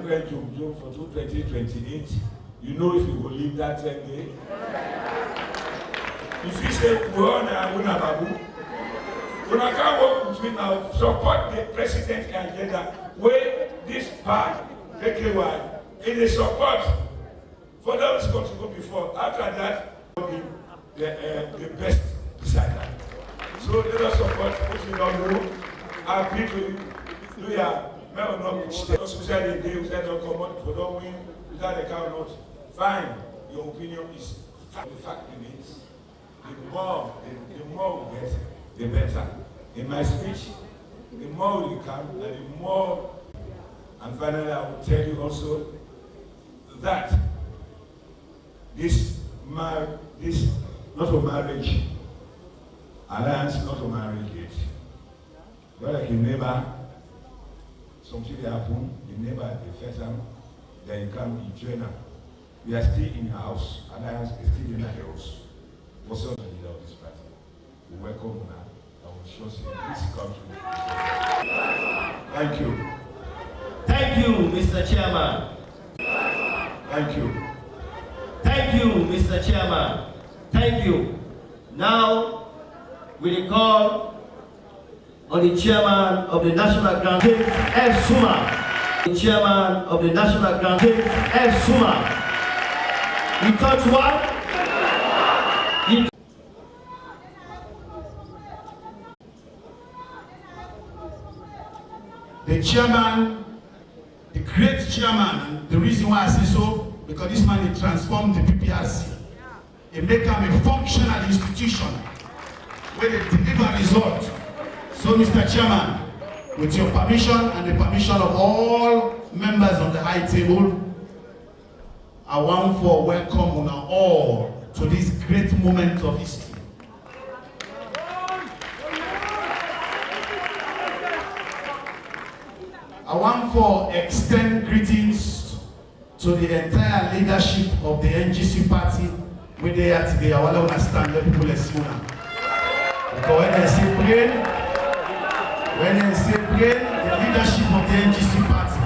June for 2028. You know if you will leave that day. If you say, when I can't work between now, support the president's agenda, where this part, AKY, it is support for those who to go before. After that, the best decider. So let us support what you don't know. Our people, we are not we said the day, we said don't come out, if we don't win, without the count not. Fine, your opinion is the fact remains. The more we get, the better. In my speech, the more you come, and the more. And finally, I will tell you also that this not a marriage, alliance, not a marriage yet. But like you never, something happen, you never defend them, then you come, you join them. We are still in your house, alliance is still in our house. What's the leader of this party? We welcome now. I will show you this country. Thank you. Thank you, Mr. Chairman. Thank you. Thank you, Mr. Chairman. Thank you. Now, we call on the Chairman of the National Grand, James F. Suma. The Chairman of the National Grand, James F. Suma. You touch what? The chairman, the great chairman, the reason why I say so, because this man he transformed the PPRC. He make him a functional institution where they deliver results. So Mr. Chairman, with your permission and the permission of all members of the high table, I want to welcome you all to this great moment of history. I want to extend greetings to the entire leadership of the NGC party where they are today. I want to understand the people as soon. Because when they say brain, the leadership of the NGC party,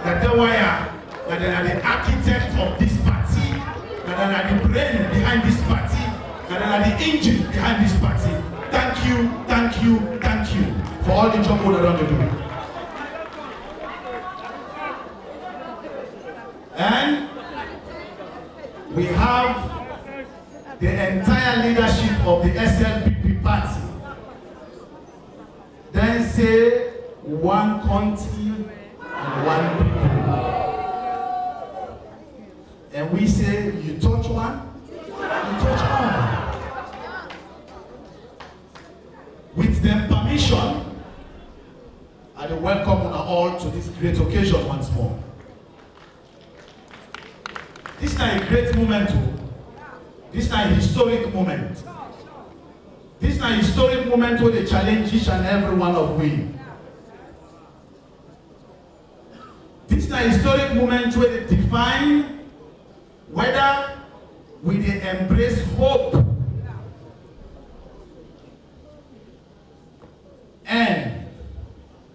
that they are the architect of this party, that they are the brain behind this party, that they are the engine behind this party. Thank you, thank you, thank you for all the job we're going to do. And we have the entire leadership of the SLPP party. Then say one country and one people. And we say you touch one, you touch one. With their permission, I welcome you all to this great occasion once more. This is a great moment. This is a historic moment. This is a historic moment where they challenge each and every one of we. This is a historic moment where they define whether we embrace hope and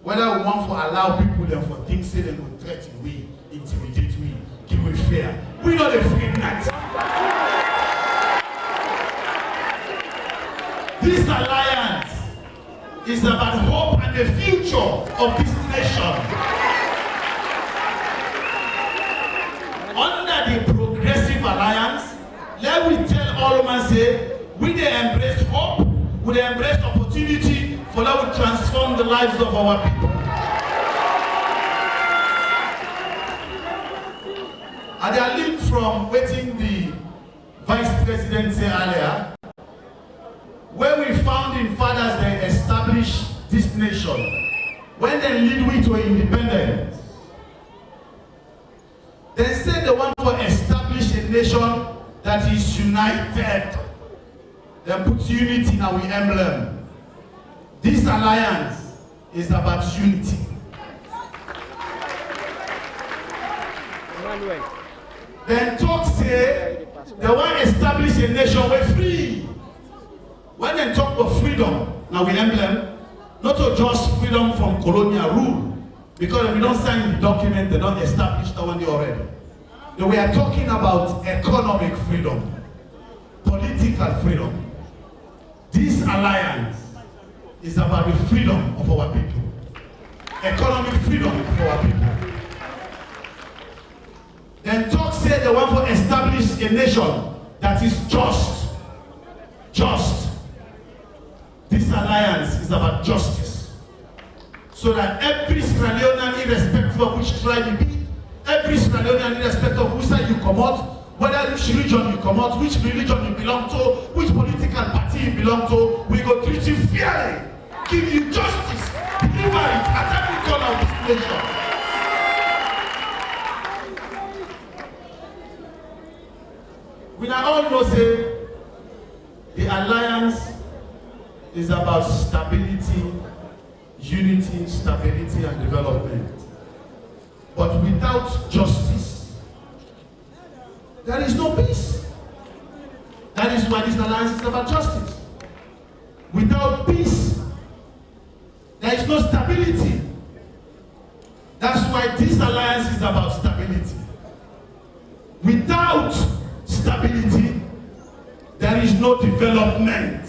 whether we want to allow people them for things say they will threaten we, intimidate we, give we fear. We not afraid that. This alliance is about hope and the future of this nation. Under the Progressive Alliance, let me tell all of us say, we they embrace hope, we they embrace opportunity for that will transform the lives of our people. And they are linked from waiting the Vice President said earlier, where we founding fathers they established this nation. When they lead we to independence, they said they want to establish a nation that is united. They put unity in our emblem. This alliance is about unity. Then talk say they want to establish a nation where free. When they talk about freedom, now we emblem, not to just freedom from colonial rule, because we don't sign the document, they don't establish that one already. We are talking about economic freedom, political freedom. This alliance is about the freedom of our people, economic freedom of our people. Then talk say they want to establish a nation that is just. Just. This alliance is about justice. So that every Sierra Leonean, irrespective of which tribe you be, every Sierra Leonean, irrespective of which side you come out, whether which region you come out, which religion you belong to, which political party you belong to, we go treat you fairly, give you justice, deliver it at every corner of this nation. We now all know say the alliance is about stability, unity, stability and development. But without justice, there is no peace. That is why this alliance is about justice. Without peace, there is no stability. That's why this alliance is about stability. Without stability, there is no development.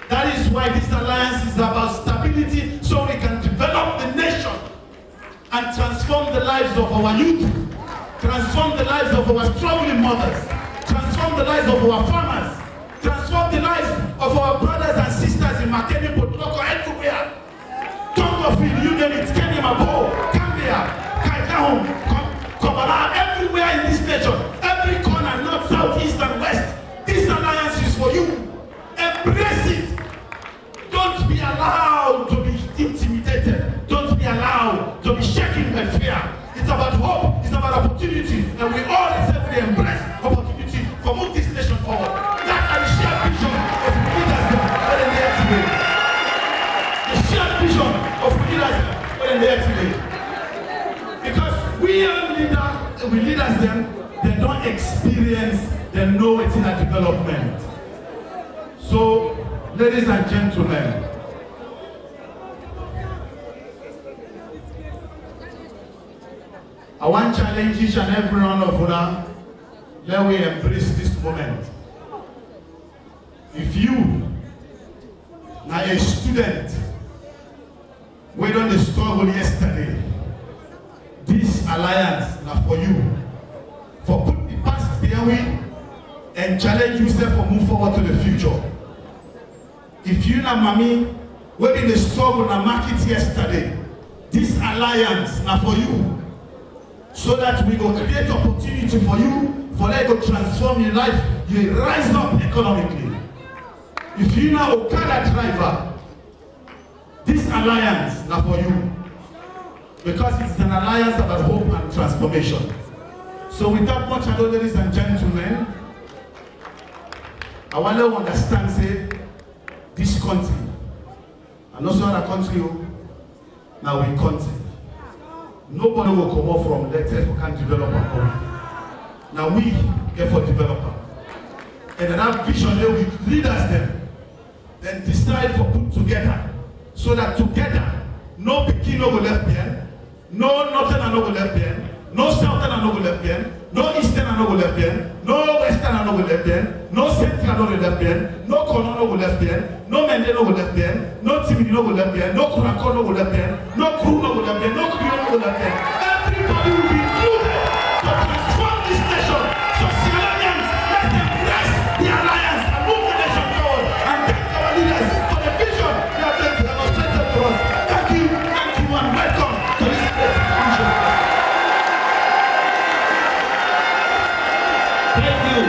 That is why this alliance is about stability, so we can develop the nation and transform the lives of our youth, transform the lives of our struggling mothers, transform the lives of our farmers, transform the lives of our brothers and sisters in Makeni, Potloko, everywhere. Tongofield, you name it, Kenya, Mabo, Gambia, Kaitahom, Kobala, everywhere in this nation, every corner, north, south, east, and west. This alliance is for you. Embrace it. Don't be allowed to be intimidated. Don't be allowed to be shaken by fear. It's about hope. It's about opportunity. And we all acceptly embrace opportunity for move this nation forward. That is the shared vision of the leaders that are there today. The shared vision of the leaders that are there today. Because we leaders them, they don't experience, they know it's in a development. So, ladies and gentlemen, I want to challenge each and every one of us. Let we embrace this moment. If you are a student, we don't struggle yesterday. This alliance is for you. For put the past behind and challenge yourself for move forward to the future. If you and mommy were in the struggle in the market yesterday, this alliance now for you. So that we go create opportunity for you, for that go transform your life, you rise up economically. If you now Okada driver, this alliance now for you. Because it's an alliance about hope and transformation. So without much ado, ladies and gentlemen, I want to understand, say, this country, and also other country, now we country. Nobody will come up from let's say we can develop a country. Now we get for developer. And then that vision there we leaders them, then decide for put together. So that together, no pikin no go left behind, no northern and no go left behind, no southern and no go left behind, no eastern and no go left behind, no western and no go left behind, no central no go left behind, no corner no go left behind, no Mende no go left behind, no Timini no go left behind, no Kuranko no go left behind, no Kuru no go left behind, no Kuyo no go left behind. Everybody will be included to transform this nation. So Sierra Leoneans, let's embrace the alliance and move the nation forward and thank our leaders for the vision they have demonstrated to us. Thank you, and welcome to this great vision. Thank you.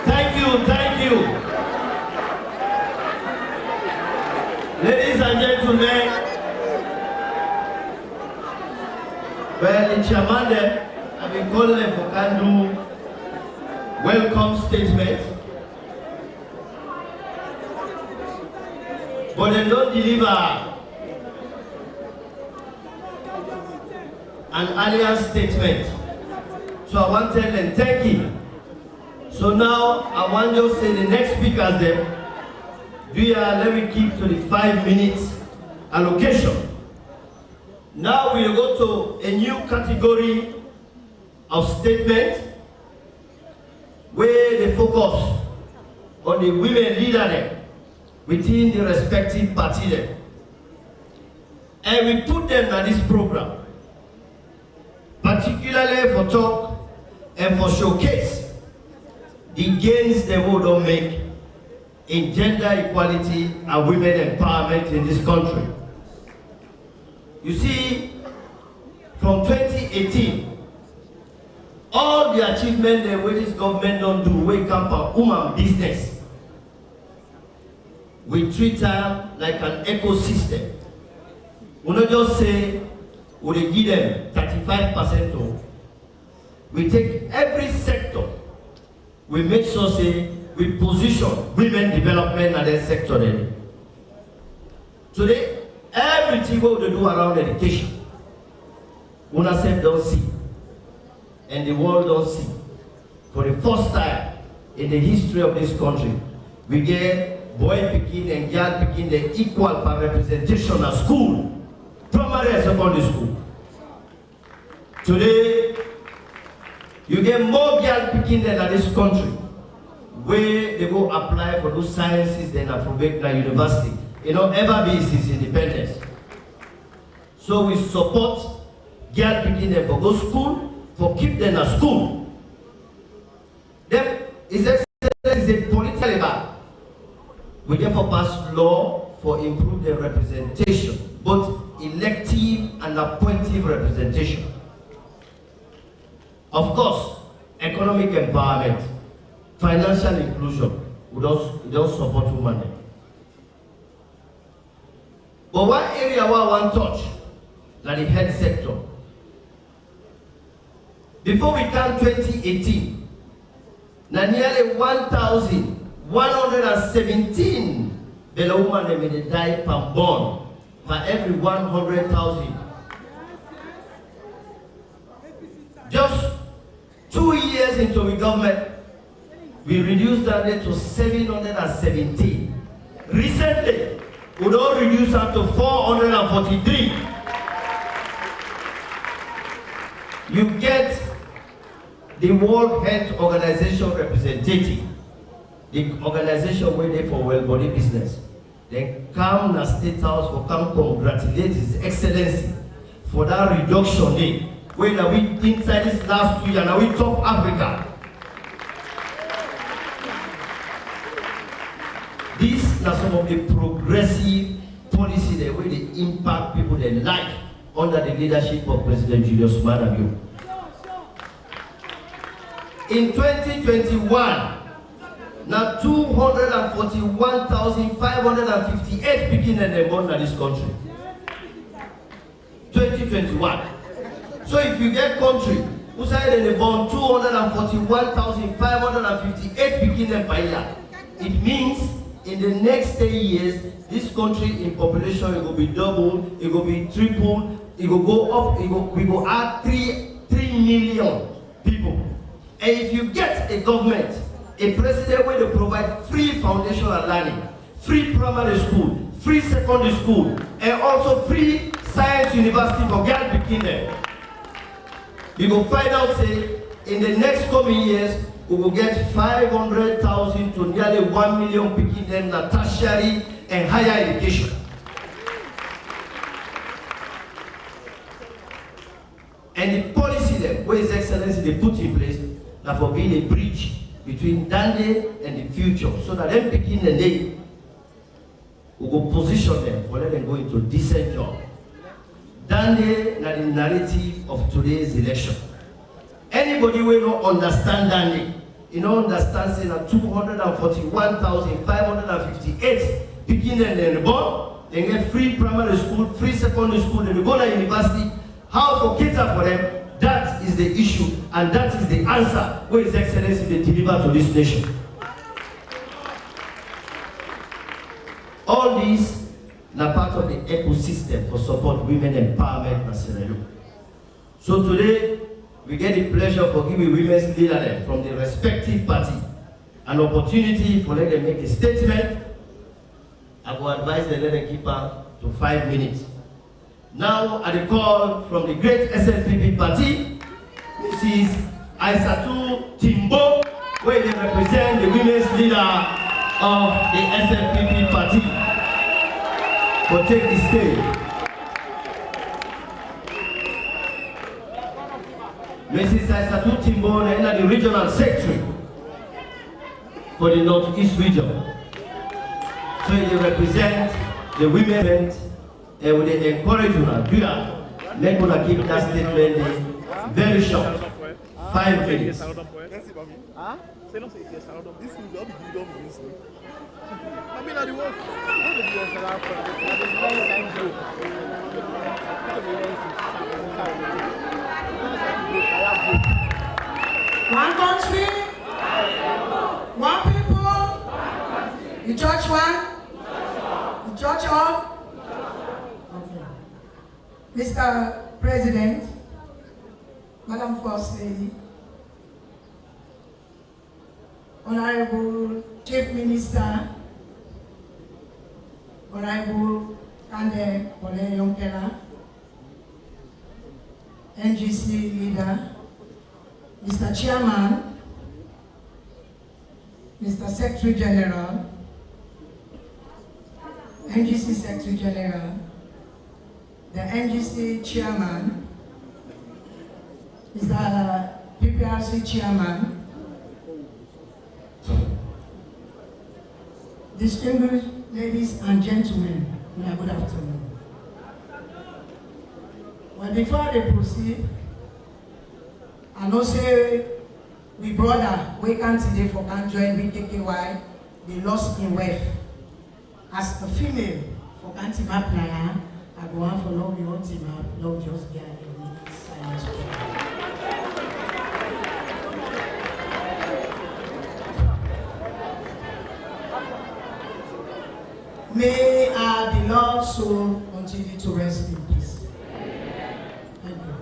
Thank you, thank you. Ladies and gentlemen, well, the chairman there, I've been calling them for can do welcome statement. But they don't deliver an alliance statement. So I want to tell them thank you. So now I want you to say the next speakers there. Let me keep to the 5 minutes allocation. Now we go to a new category of statement where they focus on the women leader within the respective party. And we put them on this program, particularly for talk and for showcase the gains they will make in gender equality and women empowerment in this country. You see, from 2018, all the achievement that this government don't do, we come from woman business. We treat her like an ecosystem. We not just say, we give them 35% of. We take every sector, we make sure say, we position women development at that sector then. Today, everything what we do around education, UNICEF don't see, and the world don't see. For the first time in the history of this country, we get boy picking and girl picking the equal per representation at school, primary and secondary school. Today, you get more girl picking than in this country, where they go apply for those sciences than at university. You know, ever be since independence. So we support girl picking them for go school, for keep them at school. Then is a political level. We therefore pass law for improve their representation, both elective and appointive representation. Of course, economic empowerment, financial inclusion, we don't support women. But one area where I want to touch, like the health sector. Before we come 2018, nearly 1,117 below women may die per born for every 100,000. Just 2 years into the government, we reduced that rate to 717. Recently, we don't reduce that to 443. You get the World Health Organization representative, the organization where they for well-body business. Then come to State House for come congratulate His Excellency for that reduction day. When we inside this last 2 years, now we top Africa. These are some of the progressive policies that way they impact people their life under the leadership of President Julius Maada. In 2021, now 241,558 people in the born in this country. 2021. So if you get country who say they born 241,558 people per year, it means in the next 10 years, this country in population it will be double, it will be triple, it will go up, we will add 3 million people. And if you get a government, a president where they provide free foundational learning, free primary school, free secondary school, and also free science university for girl beginning, you will find out say in the next coming years we will get 500,000 to nearly 1 million people in tertiary and higher education. And the policy that where His Excellency they put in place that for being a bridge between Dande and the future, so that them begin the day we will position them for let them go into decent job. Dande na the narrative of today's election. Anybody will not understand Dande, you don't understand saying that 241,558 beginning and born, they get free primary school, free secondary school, and they go to university. How to cater for them? That is the issue, and that is the answer where His Excellency they deliver to this nation. All these are part of the ecosystem for support women empowerment in Sierra Leone. So today, we get the pleasure for giving women's leaders from the respective party an opportunity for them to make a statement I will advise the let keep her to 5 minutes. Now, at the call from the great SLPP party, Mrs. Aissatou Timbo, where they represent the women's leader of the SLPP party, will take the stage. Mrs. Aissatou Timbo, the regional secretary for the Northeast region. So they represent the women and with the encouragement, make us keep that statement very short. 5 minutes. One country, one people, the church one, the church all. Okay. Mr. President, Madam First Lady, Honorable Chief Minister, Honorable Kande Ole Yonkela, NGC leader, Mr. Chairman, Mr. Secretary General, NGC Secretary General, the NGC Chairman, Mr. PPRC Chairman, distinguished ladies and gentlemen, good afternoon. Well, before they proceed, I know say we brother we can't today for can join BKKY, they lost in wealth. As a female for can't map player, I go on for love you want to map, love just get silence. May our beloved soul continue to rest in peace. Thank you.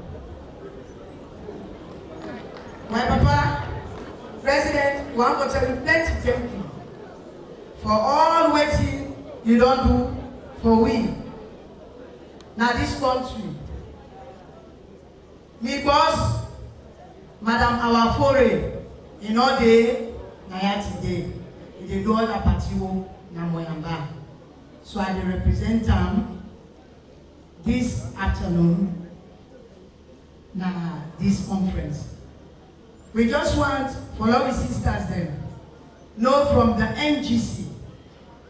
My Papa, President, we want to tell you plenty thank you for all waiting you don't do for we. Now this country, me boss, Madam our foray, in all day, na today, they do all the party na moyamba. So I represent them this afternoon na this conference. We just want for our sisters then know from the NGC,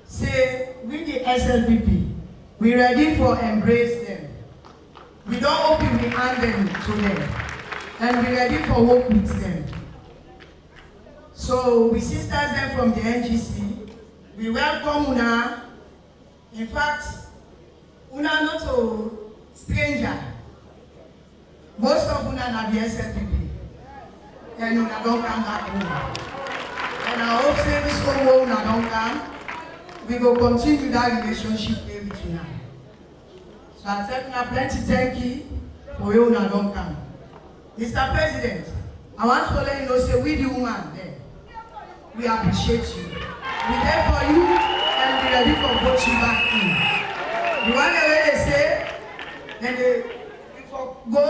say we the SLPP, we ready for embrace them. We don't open the hand them to them, and we ready for work with them. So we sisters then from the NGC, we welcome Una. In fact, Una not a stranger. Most of Una are the SLPP. And Una don't come back home. And I hope say this whole Una don't come. We will continue that relationship with Una. So I tell Una plenty thank you for you Una don't come. Mr. President, I want to let you know, say we the woman there. We appreciate you. We there for you and we ready for vote you back in. The one way they say, then they go,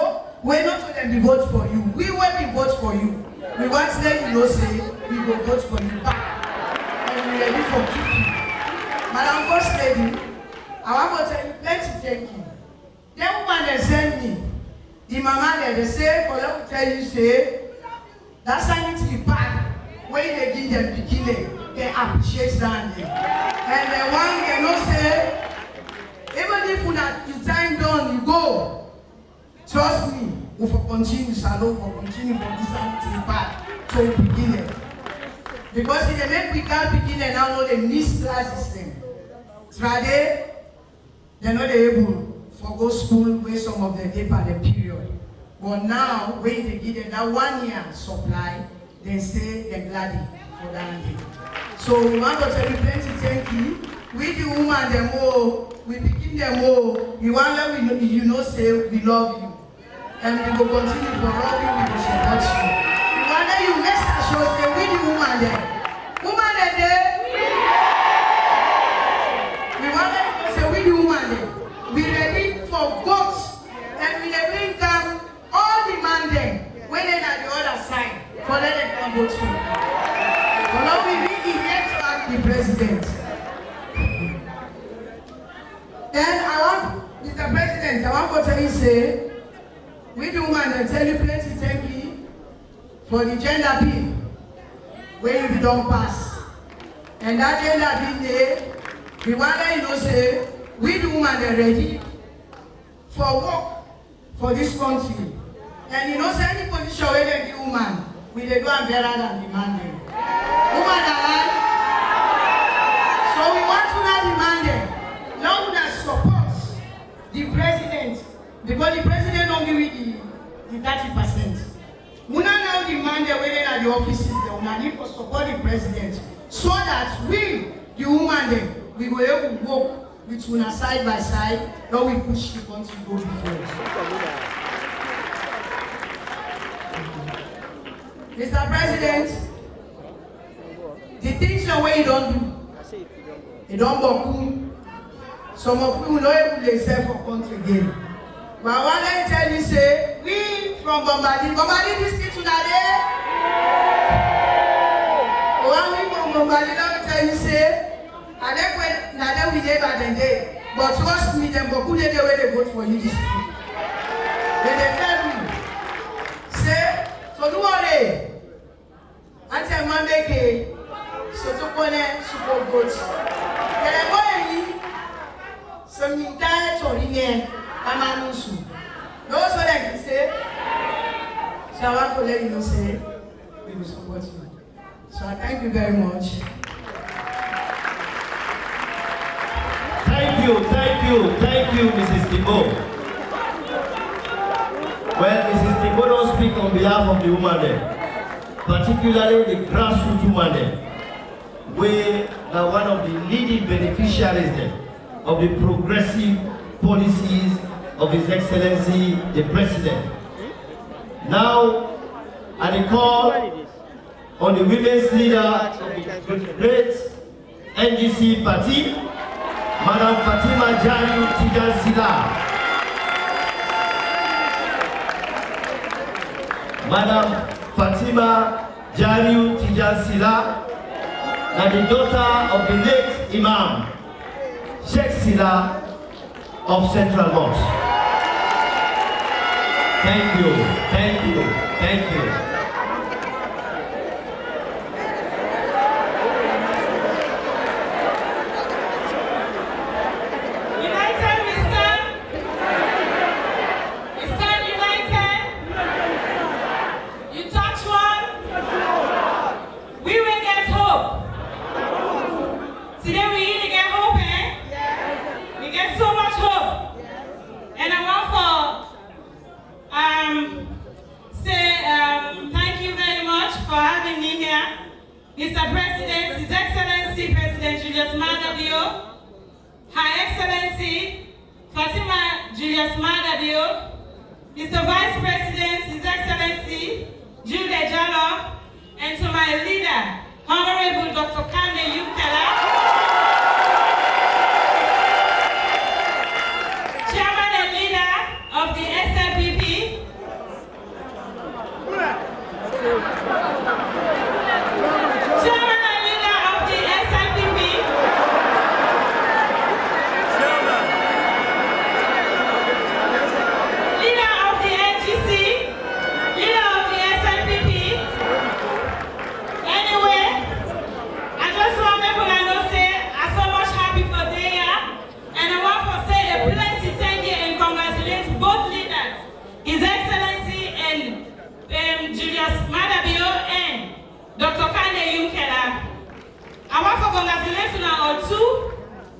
we're not to them to vote for you. We will be vote for you. We want to let you know, say, we will vote for you back. And we ready for keeping. Madam First Lady, I want to tell you plenty thank you. The woman they send me, the mama there, they say, for them to tell you, say, that sanitary pad, when they give them bikini, they appreciate that. And the one they know say, even if you time done, you go. Trust me, we will continue, salon, we will continue for this sanitary pad to begin it. Because if they make bigger begin and now know the mistrust system. Trade, they're not able for go school where some of the day per the period. But now, when they give them that 1 year supply, they say they're glad for that day. So we want to tell you plenty thank you. We the woman them all, we begin them all. We want them you know say we love you. And we will continue to love you, we will support you. We want that you rest assured say we the woman there. Woman there. We Then I want, Mr. President, I want to tell you, say, we the woman and tell you plenty thank you for the gender bill where you don't pass. And that gender bill there, we want to, you know, say, we the woman are ready for work for this country. And you know, say any position where they give woman, we they do and better than the man there. Woman alive. So we want to now demand them. Now we support the president, because the president don't give it the 30%. We now demand them whether at the offices they will need to support the president, so that we, the woman there, we will able to work with una side by side, then we push the country go before. Mr. President, the things the way you don't do, you don't boku. Some of you know able to sell for country again. But I want to tell you, say, we from Bombadi district today. We from Bombadi, let me tell you, say, I don't when now we day by the day. But trust me, them boku they way they vote for you this week. They tell me, say, so don't worry. Until Monday, so to connect super votes. Then boy, some entire Torine, Amanusu. Those what I can say. So I want to let you know, say, we will support you. So I thank you very much. Thank you, Mrs. Timbo. Well, Mrs. Timbo don't speak on behalf of the woman there, particularly the grassroots woman there. We are one of the leading beneficiaries there of the progressive policies of His Excellency the President. Now, I call on the women's leader of the great NGC party, Madam Fatima Jariu Tijansila. Madam Fatima Jariu Tijansila, and the daughter of the late Imam, Sheikh Sila of Central Mosque. Thank you. Mr. President, His Excellency President Julius Maada, Her Excellency Fatima Julius Maada, Mr. Vice President, His Excellency Jude Jallo, and to my leader, Honorable Dr. Kande Yukela, Chairman and leader of the SLPP,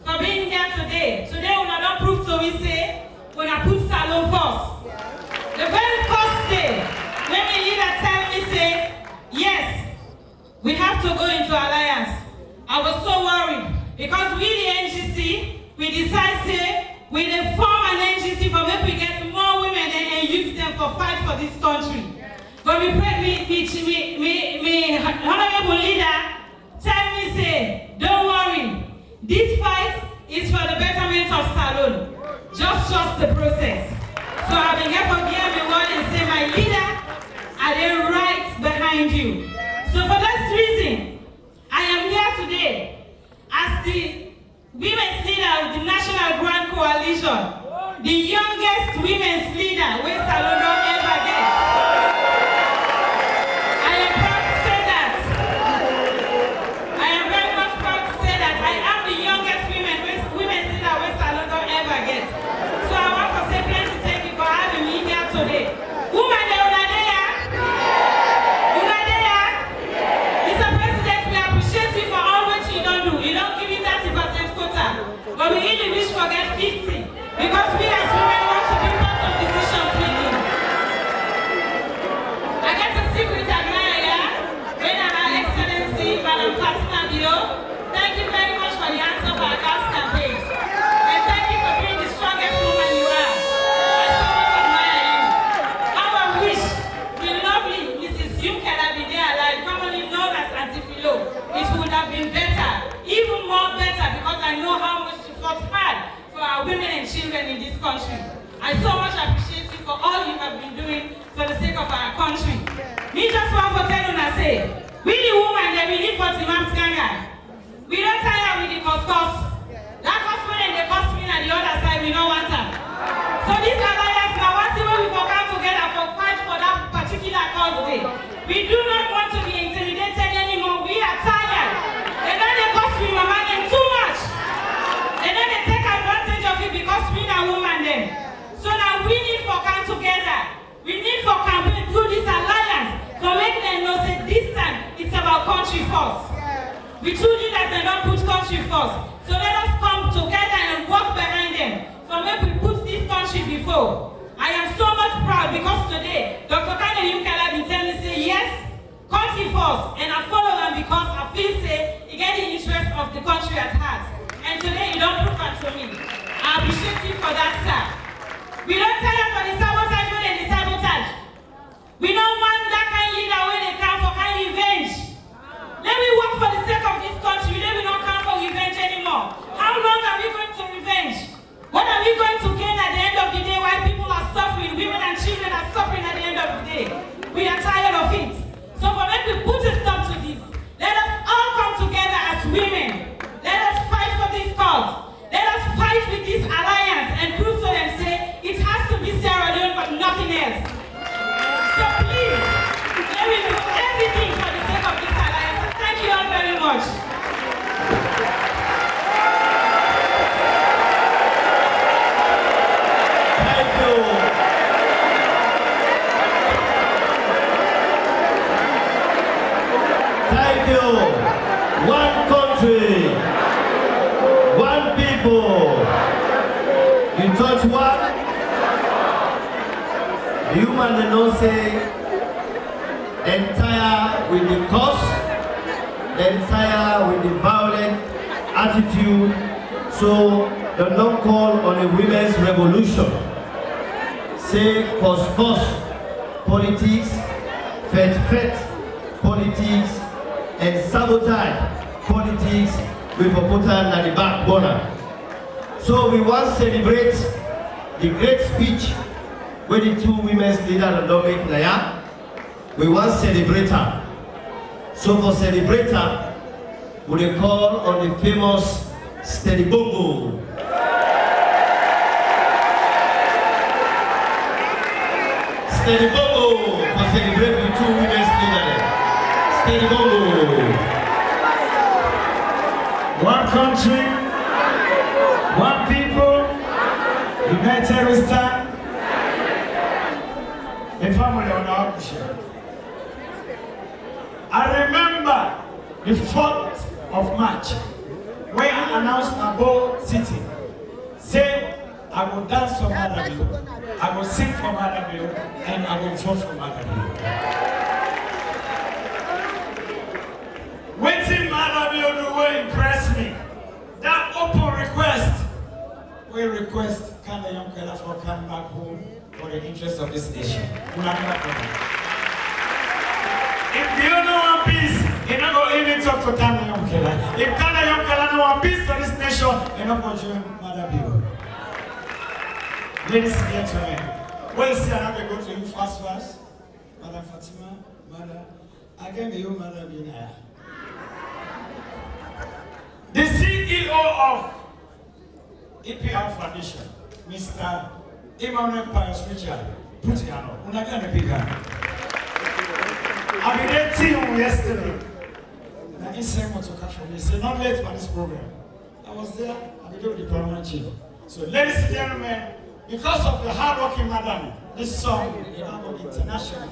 for being here today. Today, we don't prove to we say, when I put Salon first. The very first day, when my leader tell me, say, yes, we have to go into alliance. I was so worried because we, the NGC, we decide, say, we form an NGC for make we get more women and use them for fight for this country. But we pray, me, honorable leader, tell me, say, don't worry. This fight is for the betterment of Salon. Just trust the process. So I've been here for me one and say, my leader, are they right behind you? So for this reason, I am here today as the women's leader of the National Grand Coalition. the youngest women's leader wey Salon don ever get. I am proud to say that. I am very much proud to say that I am the youngest women's leader wey Salon don ever get. So I want to say plenty thank you for having me here today. Woman, una dey here? Una dey here? Mr. President, we appreciate you for all what you don do. You don give me 30% quota, but we really wish to get 50 because we as women want to be part of decision making. I get to speak with Agnaya, when Her Excellency Madam Fatima Bio. Thank you very much for the answer for our girls campaign. And thank you for being the strongest woman you are. I so much admire you. How I wish the lovely Mrs. Yunkela be there alive, commonly known as Auntie Philo. It would have been better, even more better, because I know how much she fought hard for our women and children in this country. I so much appreciate you for all you have been doing for the sake of our country. Me just want to tell you and say, we the women that we live for Timam's Ganga. We don't tire with the cost. That cost money they cost me on the other side, we don't want them. So this alliance now, what's the way we will come together for fight for that particular cause day? We do not want to be intimidated anymore. We are tired. They don't they cost me mama them too much. They don't they take advantage of it because we are women then. So now we need for come together. We need for campaign through this alliance to make them know say this time it's about country first. We truly that they don't put country first. So let us come together and work behind them. So make we put this country before. I am so much proud because today Dr. Kane Yunkela been telling me say yes, country first, and I follow them because I feel say you get the interest of the country at heart. And today you don't prove that to me. I appreciate you for that, sir. We don't tire for the sabotage when they sabotage. We don't want that kind of leader when they come for kind of revenge. Let me work for the sake of this country. Let me not come for revenge anymore. How long are we going to revenge? What are we going to gain at the end of the day while people are suffering, women and children are suffering at the end of the day? We are tired of it. So for let me put a stop to this. Let us all come together as women. Let us fight for this cause. Let us fight with this alliance and prove to them say it has to be Sierra Leone but nothing else. So please, let me do everything for the sake of this alliance. Thank you all very much. Thank you. Thank you. One country, one people. You touch what? The human they don't say entire with the cause, entire with the violent attitude. So they don't call on a women's revolution. Say cause politics, fet politics, and sabotage politics with a button at the back burner. So we want to celebrate the great speech where the two women's leaders don't make Naya. We want to celebrate her. So for celebrate her, we call on the famous Steady Bongo. Steady Bongo for celebrate the two women's leaders. Steady Bongo. One country, one people, united we stand. The family on our mission. I remember the 4th of March when I announced Abo City. Say I will dance for Madabio, I will sing for Madabio, and I will vote for Madabio. Waiting Madabio the way impress me. That open request, we request Kanda Yunkela for come back home for the interest of this nation. If you don't want peace, you're not going to even talk to Kanda Yunkela. If Kanda Yunkela don't want peace for this nation, you're not going to join Madabio. Ladies and gentlemen, well, see, I'm going to go to you fast. Madam Fatima, Madam, I can be you, Madam Binaya. The CEO of EPR Foundation, Mr. Emmanuel Pius Richard. Put your hand up. Una gonna pick her. I been there team yesterday. And I inside want to catch from me. Say not late for this program. I was there. I been there with the permanent chief. So, ladies and gentlemen, because of the hard-working madam, this song is now international.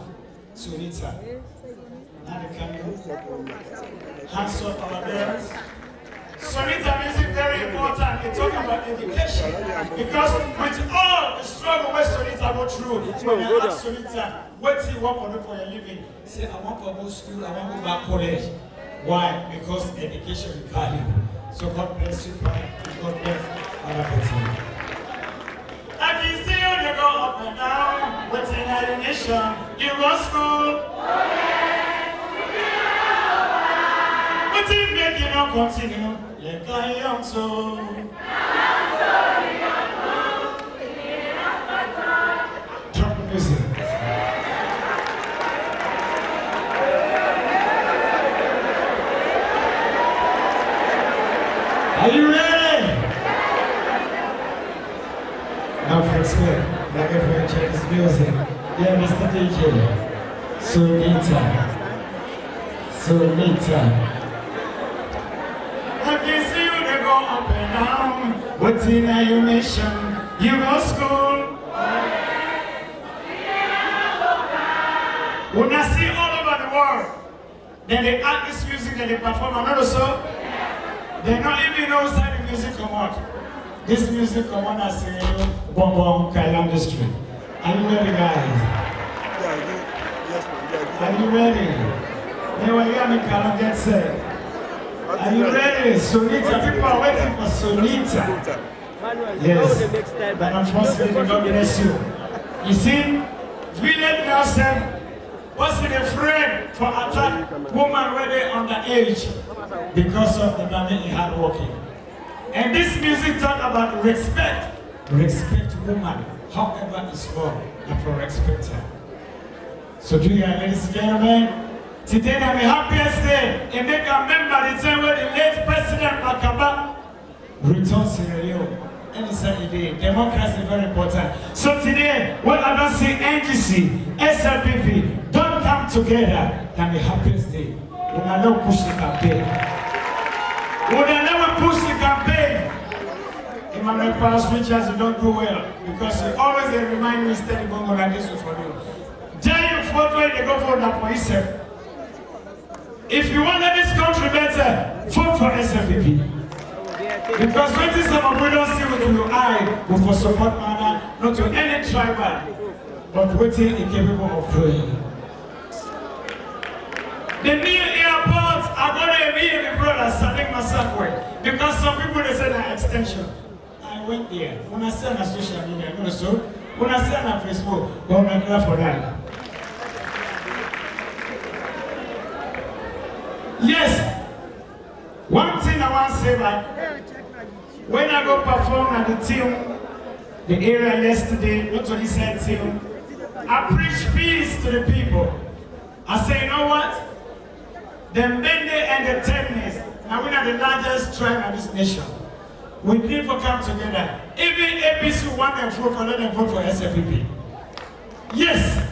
Sunita. Now they can do. Hands up our bears. Sunita music very important. It's talking about education. Because with all the struggle where Sunita go through, when I ask Sunita, what do you want to do for your living? He said, I want to go to school, I want to go back college. Why? Because education is value. So God bless you, Father. God bless our person. I can see you, you go up and down. What's in our nation? You go school. But if you don't continue, you're going young so. Drop the music. Are you ready? Now first good. Now everyone check this music. Yeah, Mr. DJ. Sunita. I can see you they go up and down. What's in your mission? You go school. When I see all over the world, then they act this music and they perform another song. They don't even know how the music come out. This music come out as a Bonbon Kailam district. Are you ready, guys? Are you ready? They will hear me Kailam get set. Are you ready? Sunita, people are waiting for Sunita. Yes. And unfortunately, God bless you. You see, we let ourselves wasn't afraid for attack woman where they underage because of the money he had working. And this music talk about respect. Respect woman, however it's for, and for respect her. So do you, ladies and gentlemen, today is the happiest day. And make a remember the time where the late President Makaba returns to the Rio. And it's a day. Democracy is very important. So today, when I don't see NGC, SLPP, don't come together, than the happiest day. When I don't push the campaign. When I never push the campaign, Emmanuel Pius Richards, you don't do well. Because you always remind me steady going like this for you. Giant photo, they go for that for yourself. If you want this country better, vote for SLPP. Because when this some of we don't see with your eye, we for support manner, not to any tribal, but waiting incapable of doing. The new airports are going to be in the brother Sadik Masakwe. Because some people they say an extension. I went there. When I see on social media, you know so. When I see on Facebook, go and clap for that. Yes. One thing I want to say that when I go perform at the team, the area yesterday, not only said team, I preach peace to the people. I say, you know what? The Mbende and the Tenis, now we are the largest tribe in this nation. We need to come together. Even APC want them vote for, let them vote for SLPP. Yes,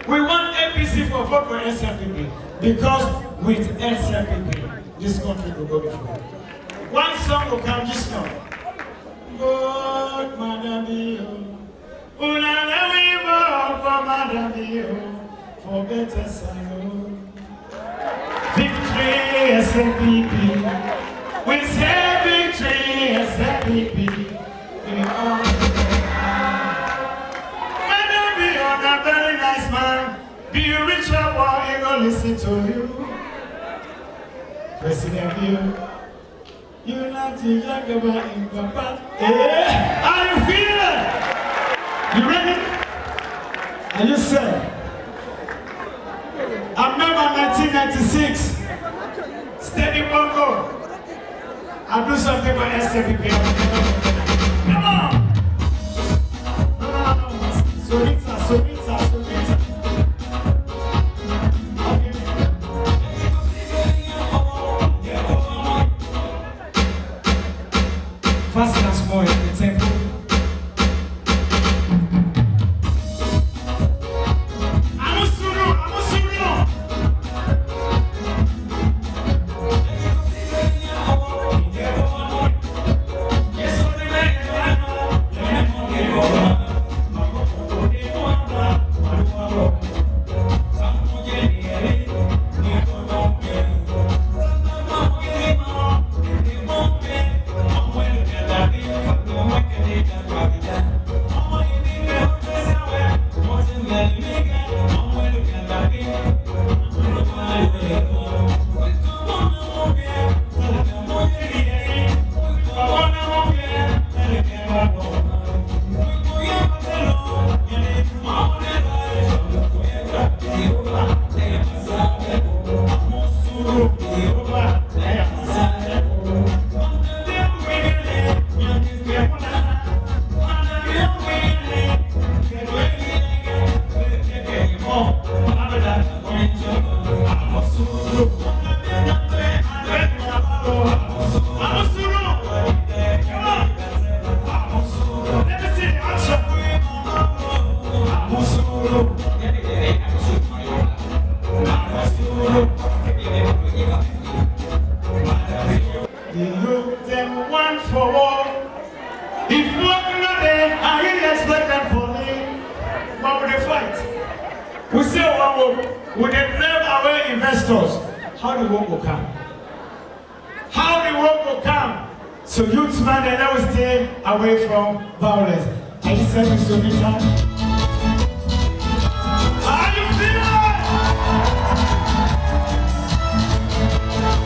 we want APC for vote for SLPP because with SLPP, this country will go before. One song will come just now. God, Madam Dio, Una we vote for Madam Dio, for better salon. Victory, SLPP. We say victory, SLPP. Madam Dio, a very nice man. Be a richer boy, he gonna listen to you. President Dio. You not to talk about in Papa. How you feeling? You ready? Are you set? I remember 1996. Steady Bongo. I do something for SLPP. Come on. No. Sunita. Fast and small in the temple. would they drive away investors? How the work will come? How the work will come? So youth man, and now stay away from violence. Are you saying, Sonita? Are you feeling it?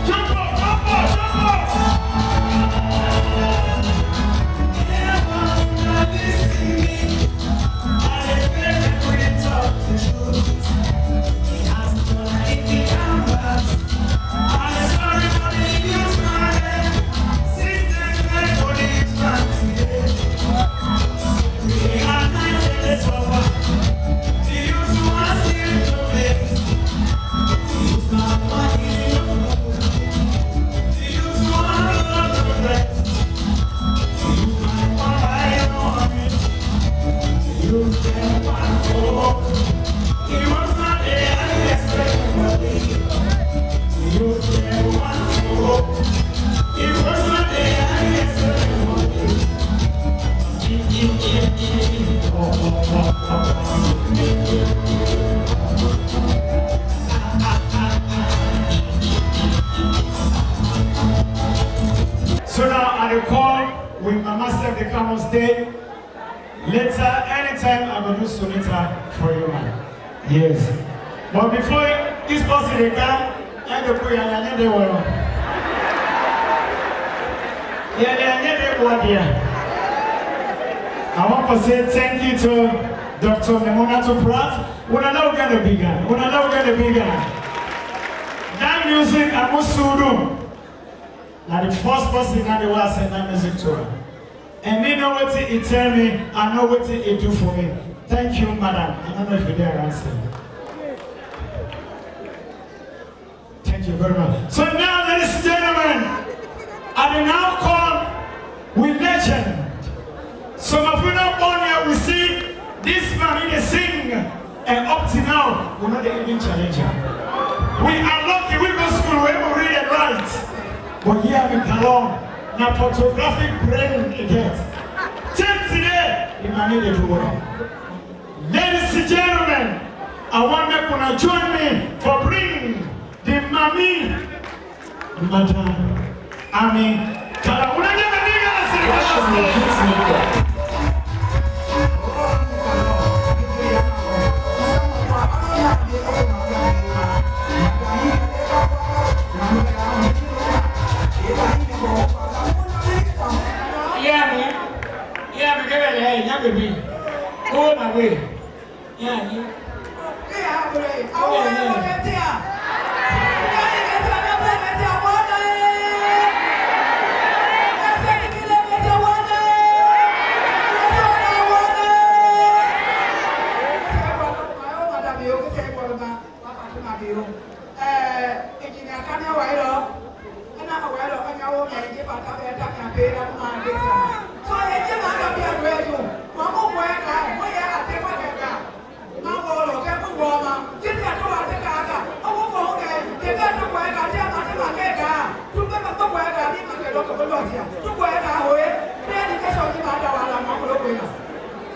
Jump up, jump up, jump up! So now I recall with my master they come on stage. Later, anytime I will do Sonita for you, man. Yes. But before this person they come, and the prayer and they will. I want to say thank you to Dr. Nemonato Pratt. When I know we're going to begin. That music I must do. Now the first person that they was send that music to her. And me know what it tell me, I know what it do for me. Thank you, madam. I don't know if you dare answer. Thank you very much. So now, ladies and gentlemen, I will now call with legend. Some of you now born here, we see this man in a sing, and up to now, we're not even challenger. We are lucky, we go to school, we will read and write. But here we come along, now photographic brain again. Till today, you might need to work. Ladies and gentlemen, I want you to join me for bringing the Mami, Madam, Go my way. Yeah, you.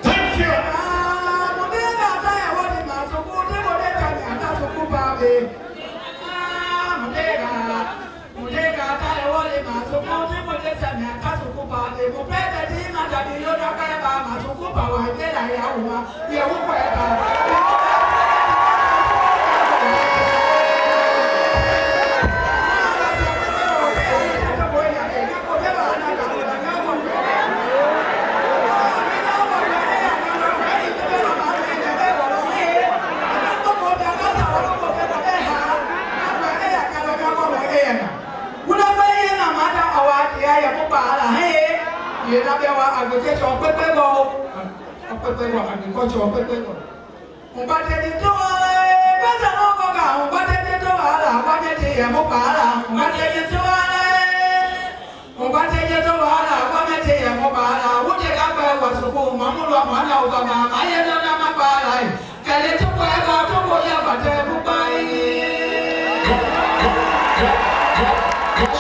Thank you.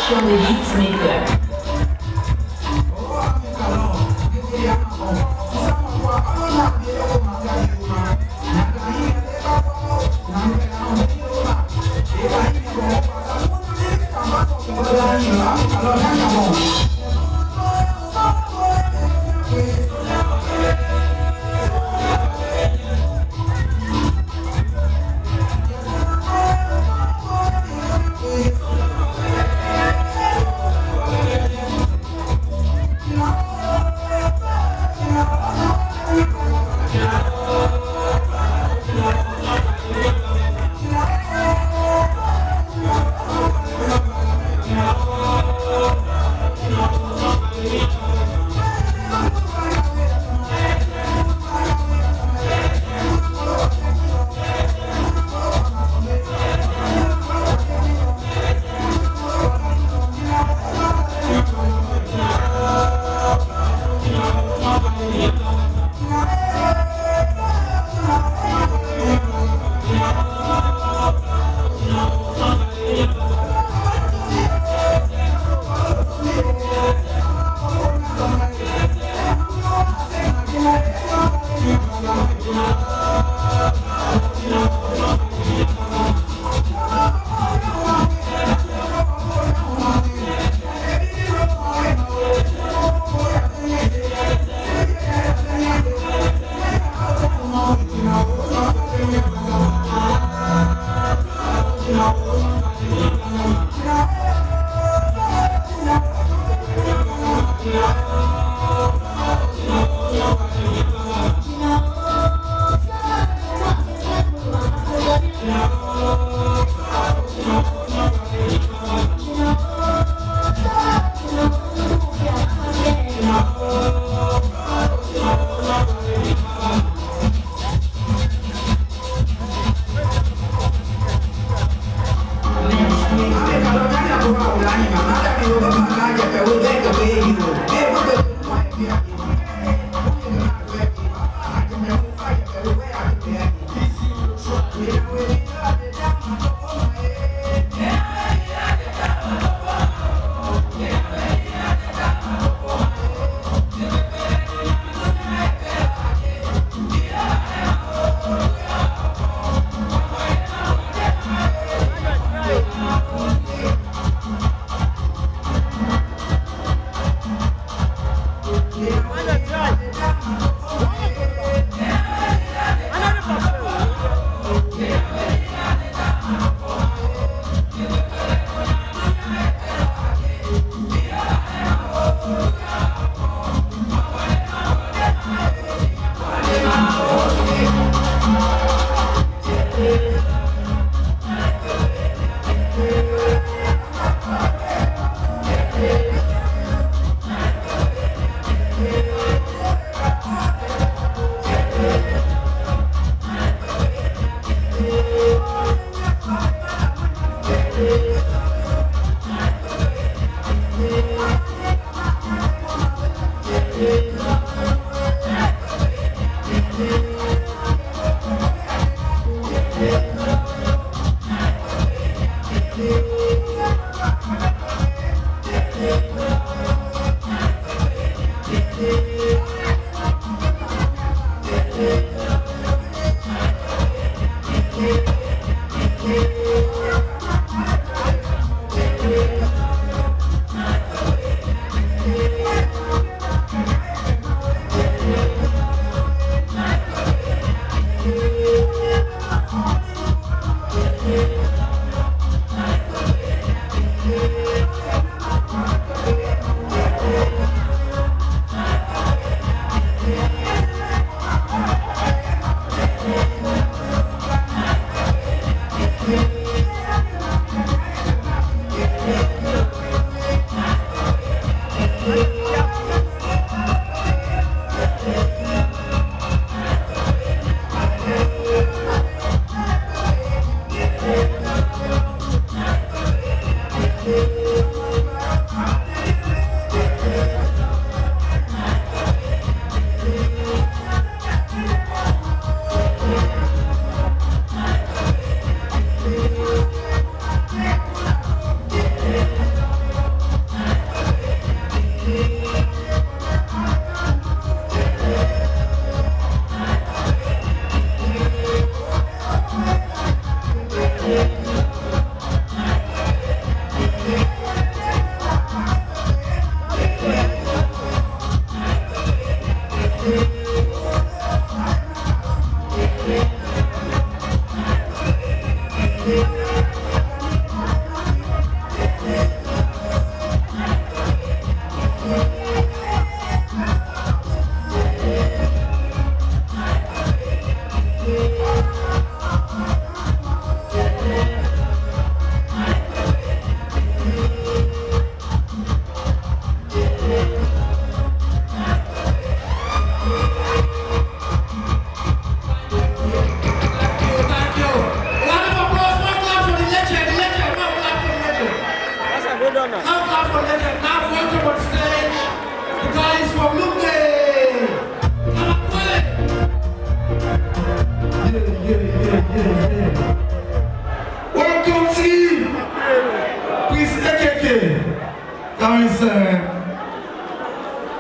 Show the hits maker. Thank you.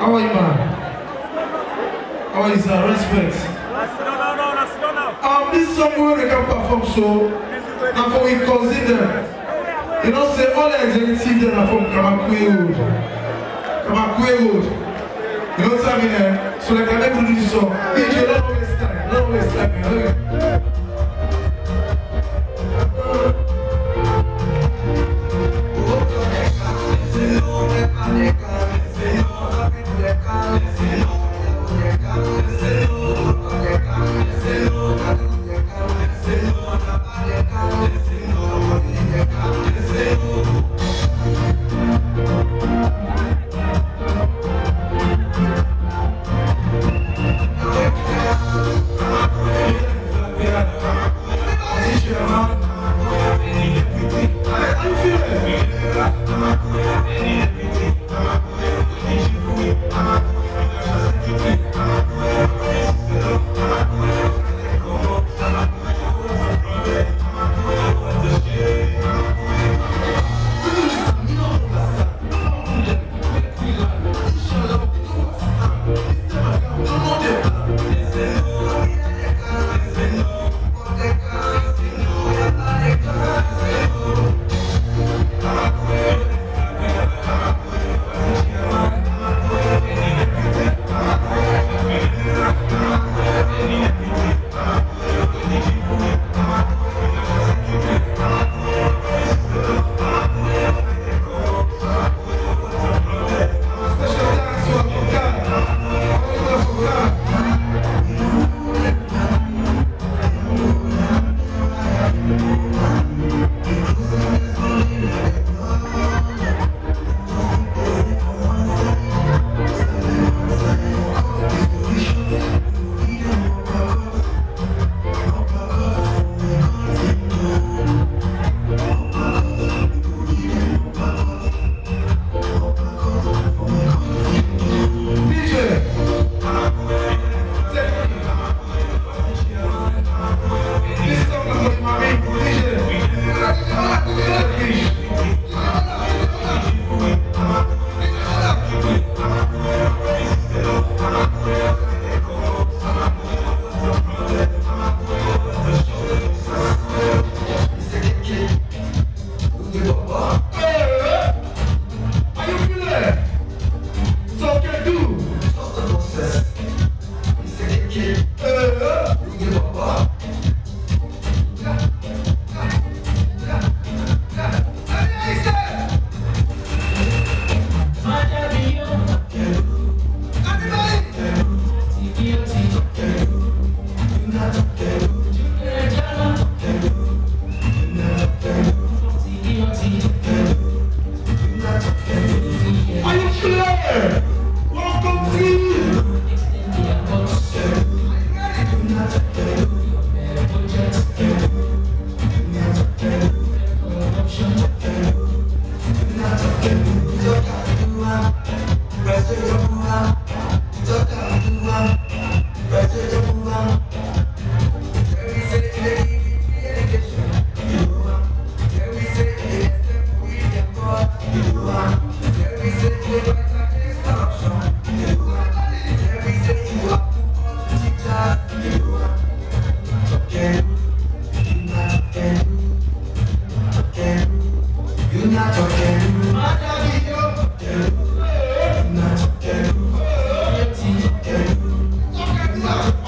How are you, man? How is respect? This is somewhere they can perform so. And for we consider, you know, say all the executives that are from Kamakwe Road. Kamakwe Road. You know what I mean? So they can never do this song. DJ, don't waste time. Don't waste time.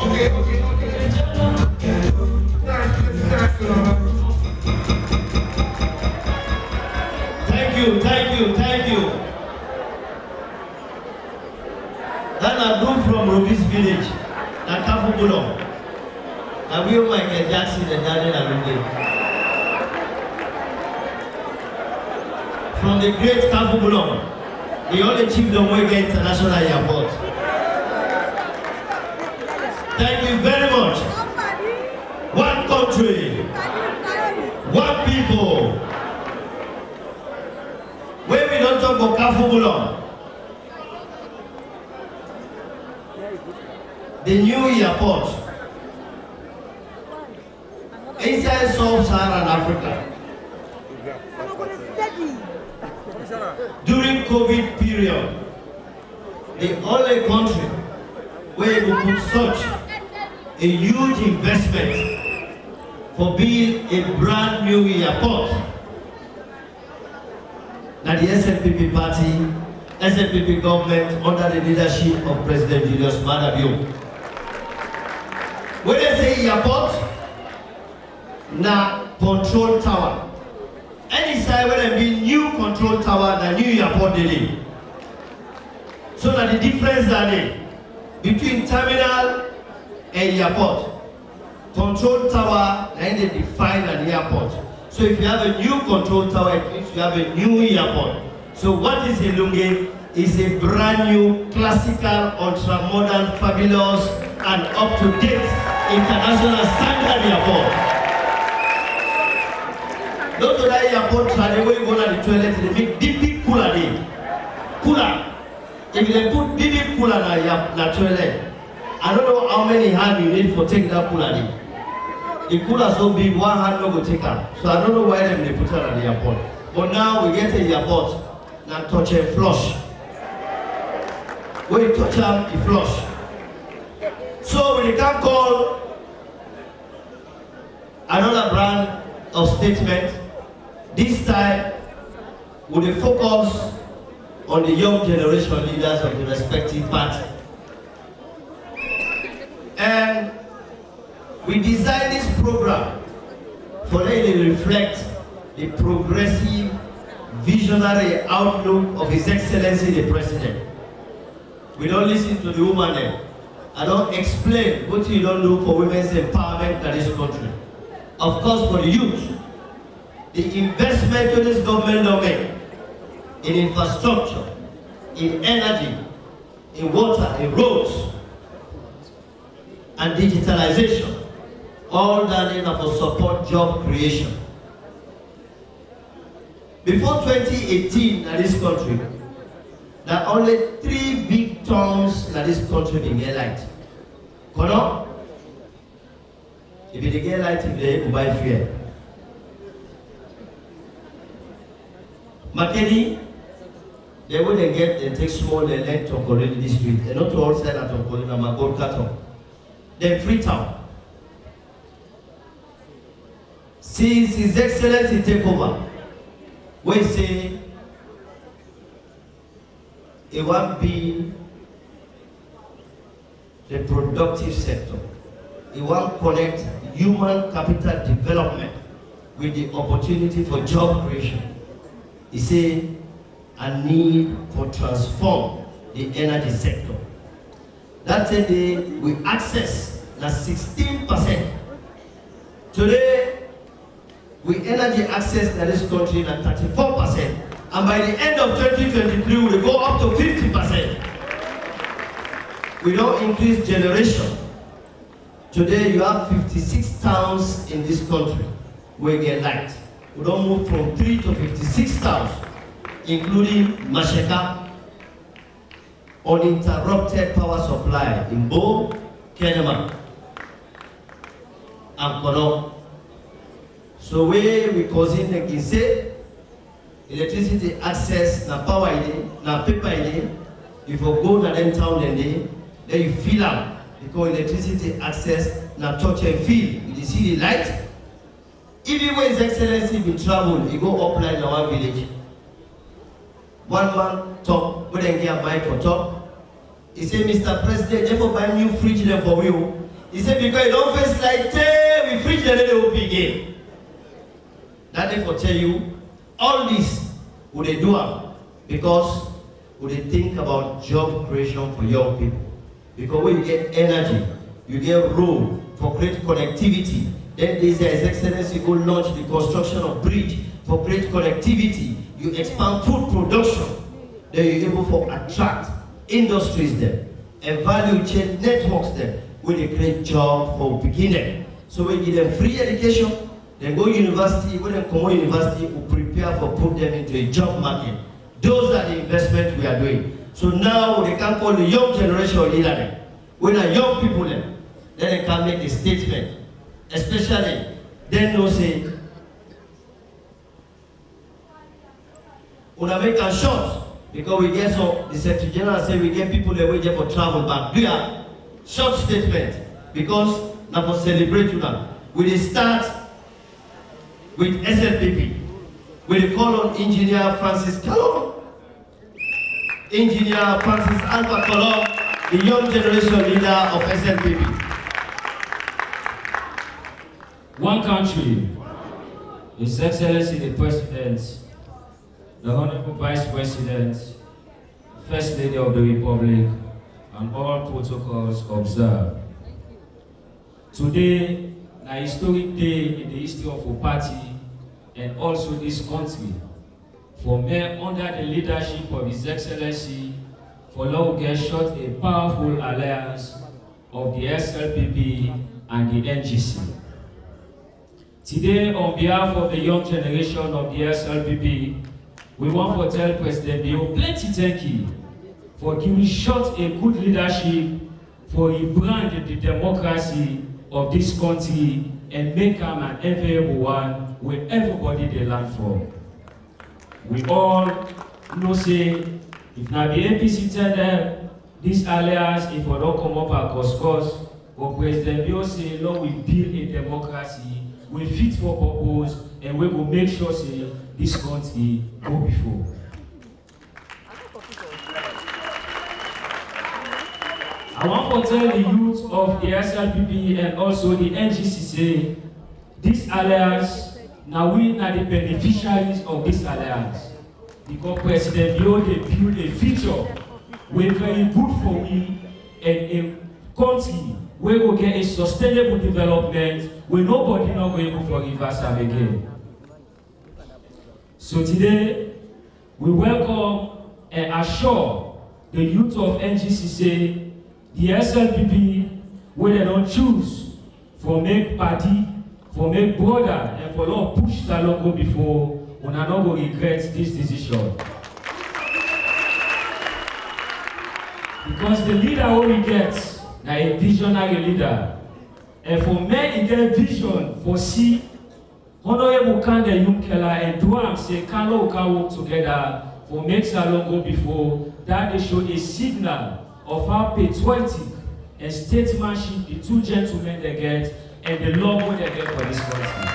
Okay. Okay. na Kafubulon. Na we Michael Jackson and Daniel Alunde. From the great Kafubulon, the only chiefdom we get international airport. Thank you very much. One country, one people. When we don't talk about Kafubulon, the new airport inside sub-Saharan Africa. During COVID period, the only country where we put such a huge investment for building a brand new airport. Now the SLPP party, SLPP government under the leadership of President Julius Maada. When they say airport, na control tower. Any side where there be new control tower, na new airport delay. So that the difference are there between terminal and airport. Control tower, and they define an airport. So if you have a new control tower, it means you have a new airport. So what is Ilunge? Is a brand new, classical, ultra-modern, fabulous, and up-to-date international standard airport. Those of that airport, the way you go to the toilet, they make deep cooler there. Cooler. If they put deep cooler in the toilet, I don't know how many hands you need for taking that cooler there. The cooler so big, one hand no go take her. So I don't know why they put her at the airport. But now we get to the airport, now touch and flush. When you touch them, you flush. So we can call another brand of statement. This time, we will focus on the young generation leaders of the respective party. And we designed this program for them to reflect the progressive, visionary outlook of His Excellency the President. We don't listen to the woman there. I don't explain what you don't do for women's empowerment in this country. Of course, for the youth, the investment in this government domain, in infrastructure, in energy, in water, in roads, and digitalization, all that in for support job creation. Before 2018 in this country, there are only 3 big towns in this country being light. Kono, if you get light, you buy fuel. Makeni, they wouldn't get and take small and let Tokolini district. They're not all side at Tokolina, Magor Kato. Then Freetown. Since His Excellency take over, we say it won't be the productive sector. It won't connect human capital development with the opportunity for job creation. He say a need for transform the energy sector. That's a day we access na 16%. Today, we energy access in this country na 34%. And by the end of 2023, we will go up to 50%. We don't increase generation. Today, you have 56 towns in this country where we get light. We don't move from 3 to 56 towns, including Masheka, uninterrupted power supply in Bo, Kenema, and Kono. So where we causing the say electricity access na power ide, na paper ide, if you go to them town then you feel up because electricity access na touch and feel. You see the light. Even when His Excellency will travel, he go offline in our village. One man talk, we then get a mic for talk. He said, Mr. President, therefore buy new fridge there for you. He said, because you don't face like we fridge there, they will begin. That therefore tell you, all this would they do because would they think about job creation for young people. Because when you get energy, you get road for great connectivity. Then this His Excellency go launch the construction of bridge for great connectivity. You expand food production. Then you're able to attract industries there and value chain networks there with a great job for beginning. So we give them free education, then go university, when they come to university, we prepare for put them into a job market. Those are the investments we are doing. So now they can call the young generation leader. When are young people then they can make a statement. Especially, they know say, when I make a short, because we get so, the Secretary General say we get people that wait there for travel back. Do a short statement, because now for celebrate you now. We will start with SLPP. We will call on Engineer Francis Kalon, Engineer Francis Alpha Kalon, the young generation leader of SLPP. One country, His Excellency the President, the Honorable Vice President, First Lady of the Republic, and all protocols observed. Today, a historic day in the history of our party and also this country. For men under the leadership of His Excellency, for Lord get shot a powerful alliance of the SLPP and the NGC. Today, on behalf of the young generation of the SLPP, we want to tell President Bio plenty thank you for giving short a good leadership for he brand the democracy of this country and make them an enviable one where everybody they learn from. We all know say if now the APC tell them this alliance if we don't come up at course, but President Bio say Lord we build a democracy, we fit for purpose, and we will make sure say this country go before. I want to tell the youth of the SLPP and also the NGC say this alliance, now we are the beneficiaries of this alliance. Because President Bio they build a future we're very good for we and a country where we get a sustainable development where nobody not going to for reverse them again. So today, we welcome and assure the youth of NGCC, the SLPP, where they don't choose for make party, for make brother, and for not push the logo before, we are not going to regret this decision. Because the leader who we get, is a visionary leader. And for me, he get vision for see Honorable Kande Yumkela and Duam say Kalo can work together for make Salon go before that they show a signal of how patriotic and statesmanship the two gentlemen they get and the love what they get for this country.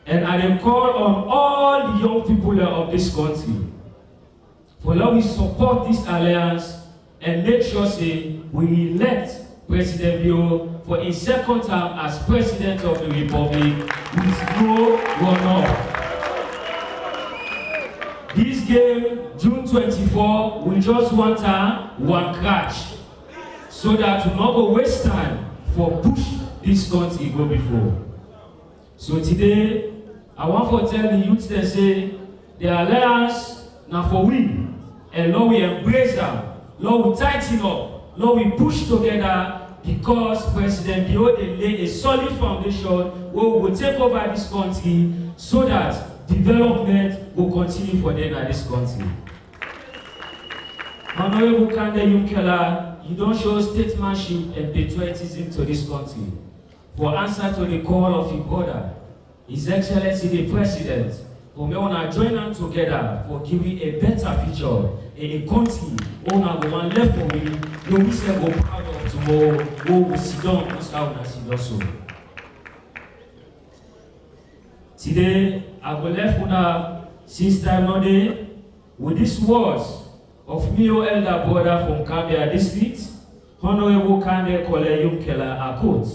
And I will call on all the young people of this country for let we support this alliance and make sure say we elect President Bio for his second term as President of the Republic with no runoff. This game, June 24, we just want one crash so that we not go waste time for push this country go before. So today, I want to tell the youth that say the alliance now for we, and Lord we embrace them, Lord we tighten up, Lord we push together. Because President Bio they lay a solid foundation where we will take over this country so that development will continue for them in this country. Honorable Kande Yumkela, you don't show statesmanship and patriotism to this country. For answer to the call of your brother, His Excellency the President, for me want to join them together for giving a better future in a country where we one left for me, no we say go proud of tomorrow, who will sit down and sit down so. Today, I will left una since time no day with these words of me, your elder brother from Kambia District, Honorable Kande Kole Yumkela Akot.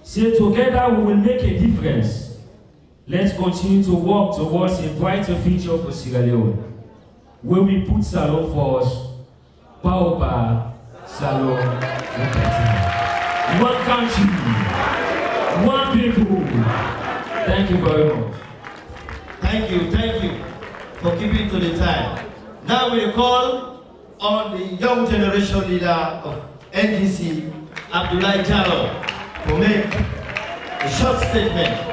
Say together we will make a difference. Let's continue to work towards a brighter future for Sierra Leone, where we put Salon first, Baoba, Salon one country, one people. Thank you very much. Thank you for keeping to the time. Now we call on the young generation leader of NDC, Abdoulaye Jallow, to make a short statement.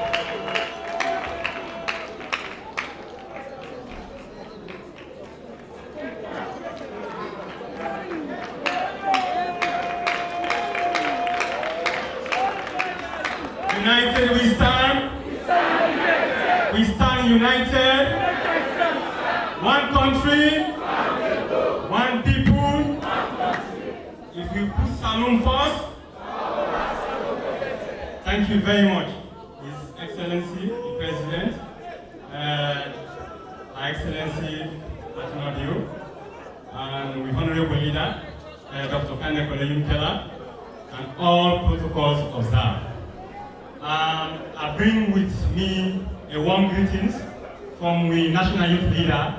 United we stand. We stand united. One country, one people. If you put Salon first. Thank you very much, His Excellency, the President, Her Excellency Atinodio, and the Honorable Leader, Dr. Kane Koleyum-Kela, and all protocols observed. I bring with me a warm greetings from the National Youth Leader.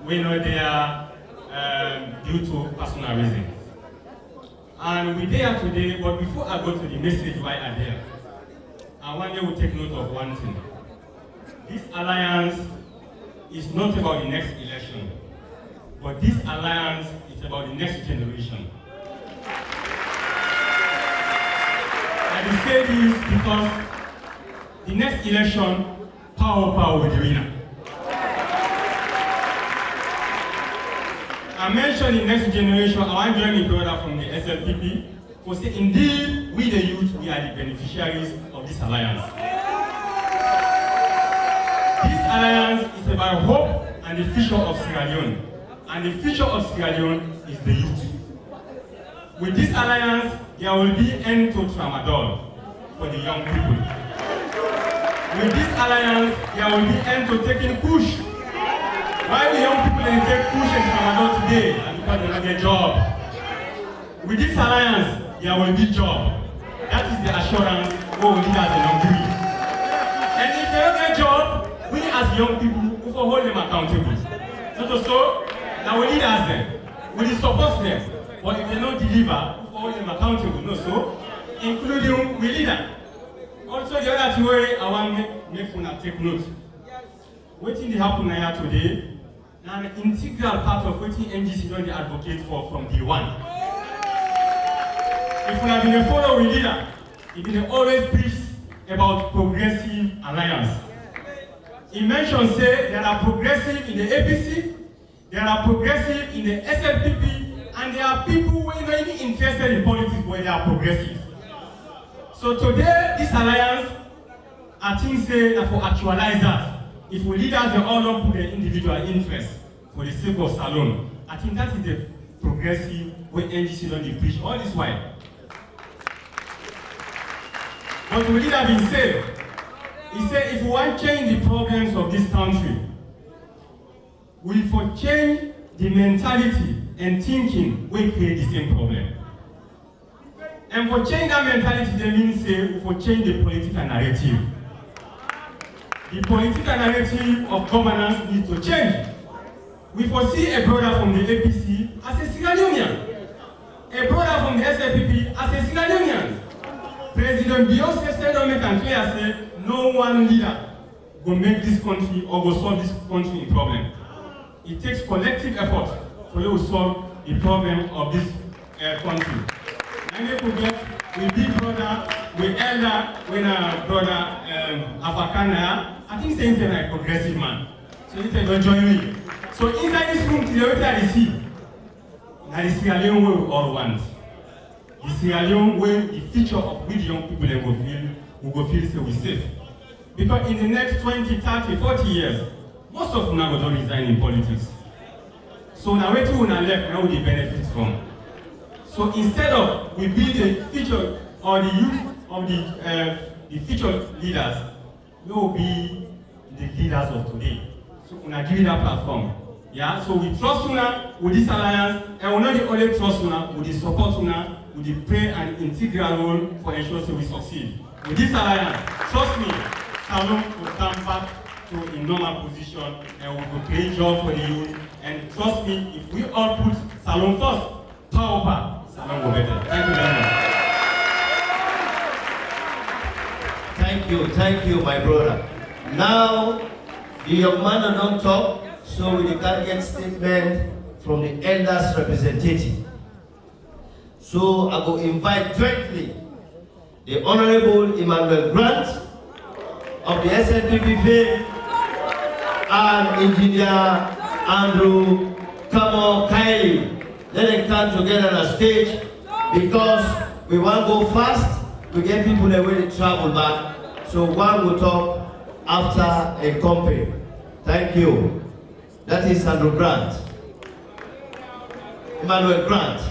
We know they are due to personal reasons. And we're there today, but before I go to the message why I'm there, I want you to take note of one thing. This alliance is not about the next election, but this alliance is about the next generation. I say this because the next election, power will be winner. I mentioned the next generation. I want to join the brother from the SLPP for say indeed we the youth, we are the beneficiaries of this alliance. This alliance is about hope and the future of Sierra Leone. And the future of Sierra Leone is the youth. With this alliance, there will be end to tramadol for the young people. With this alliance, there will be end to taking push. Why the young people they take push and tramadol today? And because they don't get a job. With this alliance, there will be job. That is the assurance we will need as a young people. And if they don't get job, we as young people we will hold them accountable. So now we need as them. We will support them. But if they don't deliver, we will hold them accountable. No, so including we leader. Also the other two way I want to make una take note. Waiting to happen here today, and an integral part of what NGC don't advocate for from day one. If we have been a follow with leader, it will always preach about progressive alliance. He mentioned say there are progressive in the APC, there are progressive in the SLPP, and there are people who are not even interested in politics where they are progressive. So today, this alliance, I think say that for actualize that. If we leaders they all don't put their individual interests for the sake of Salon, I think that is the progressive way NGC don't preach all this while. But the leader been said, he said if we want to change the problems of this country, we for change the mentality and thinking we create the same problem. And for change that mentality, they mean say we for change the political narrative. The political narrative of governance needs to change. We foresee a brother from the APC as a Sierra Leonean, a brother from the SLPP as a Sierra Leonean. President Beyonce said on make and clear say no one leader will make this country or will solve this country in problem. It takes collective effort for you to solve the problem of this country. And we forget with big brother, with elder, with brother Afakana. I think saying they're like progressive man. So he said, don't join me. So inside this room, today, what I see, now the Sierra Leone way we all want. The Sierra Leone way, the future of which young people will go feel so we safe. Because in the next 20, 30, 40 years, most of them now don't resign in politics. So now wait till we are left, now we benefit from. So instead of we build the future or the youth of the future leaders, we will be the leaders of today. So we are giving that platform. Yeah, so we trust una with this alliance, and we not only trust una, we support una, we play an integral role for ensuring we succeed. With this alliance, trust me, Salon will come back to a normal position and we will create jobs for the youth. And trust me, if we all put Salon first, power back, Salon will Thank you, my brother. Now, the young man don't talk, so we can get statement from the elders representative. So I will invite directly the Honorable Emmanuel Grant of the SLPP fame and Engineer Andrew Kylie. Let them come together on a stage because we want to go fast. We get people that will travel back. So one will talk after a company. Thank you. That is Andrew Grant. Emmanuel Grant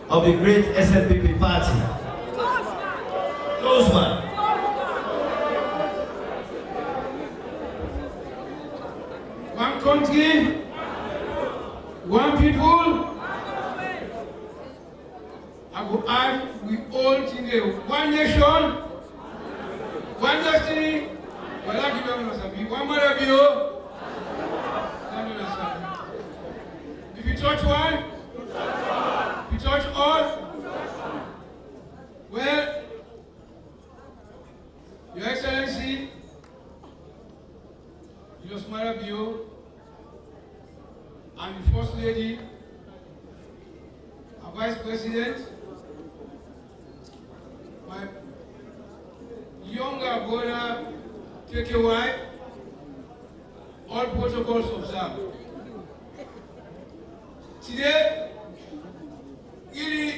of the great SLPP party. Close man. One country, one people. I go add, we all together. One nation, one destiny. One mother bio. If you touch one, if you touch all, well, Your Excellency, Julius Mara Bio, and the First Lady, our Vice President, my younger brother, KKY, all protocols observed. Today, really,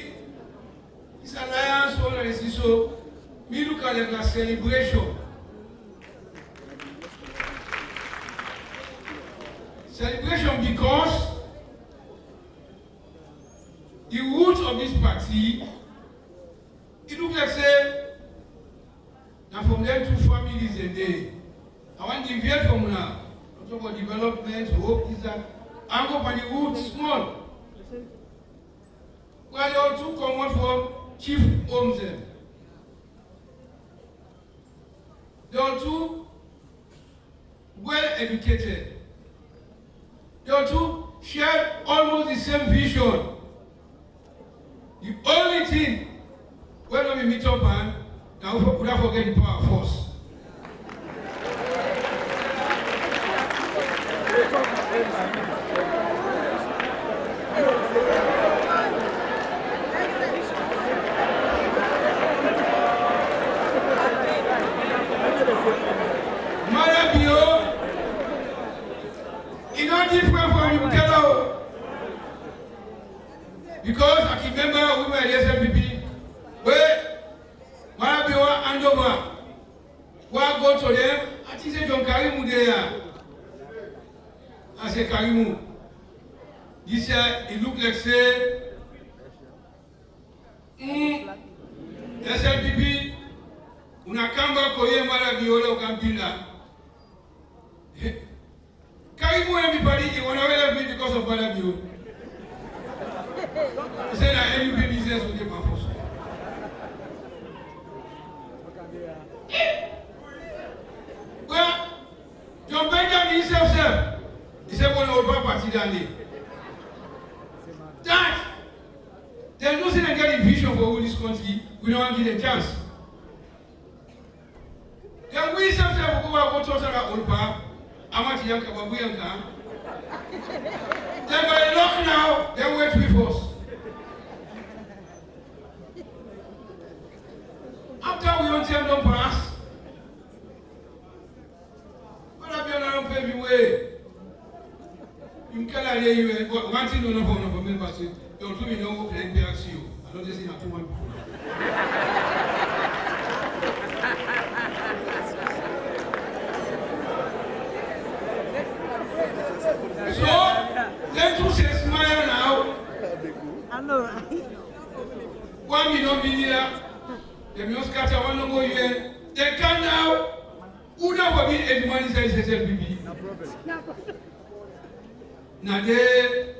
this alliance is so, we look at it as a celebration. Celebration because the root of this party, it looks like say, now from them two families a day. I want to hear from now. Talk about development, hope, is that I'm going for the root small. Well, they all two come out from chief homes. They are two well educated. They are two share almost the same vision. The only thing when we meet up and now we don't forget the power force. Marabio, it's not different from Mukelo. Because I can remember we were at the SLPP, where Marabio and over, where I go to them, I think they don't carry me there. I say Karimu. This year it look like say SLPP unakamba koye mara biola ukampila. Karimu everybody they wanna help me because of mara bio. He said that any business will get my force. Well, John Benjamin himself. He said, "One of our party down that there's nothing to get a vision for all this country. We don't give a chance. Then we sometimes go out to our own path. I'm at young Kababuyanka. Then by luck now, they wait with us. After we don't tell them pass, what have you done? Pay me way. You can't hear you. One thing you know from members, you don't really know what impacts you. I don't just see that one. So, let us say smile now. I know. 1 million millionaire. The music scatter one more year. They can now. Who never be any money says SLPP. No problem. Now they,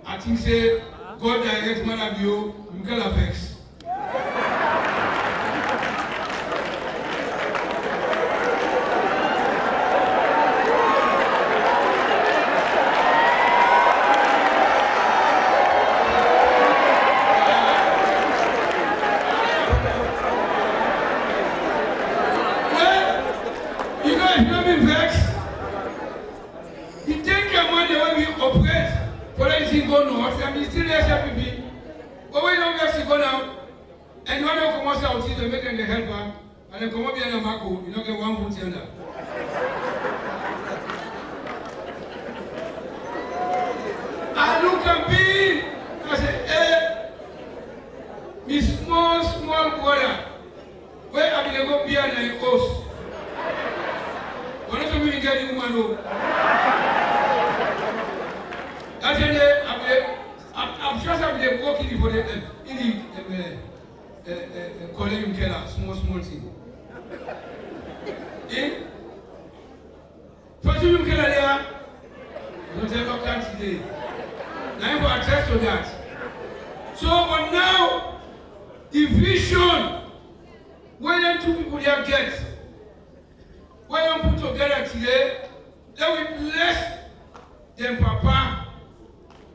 I think say, God direct Manabio, Mukala Vex. And when you come out, they make them the helper, and they come up here and Marco, you don't get one foot under. I look at me, I say, hey, me small brother, where are they going to be an host? Why don't you get the woman? That's I'm sure I'll be working for the in the collegium keller, small thing. Eh? Collegium keller there, don't ever come today. Now you will attest to that. So, but now, the vision, when them two people there get, when them put together today, they will bless them, Papa.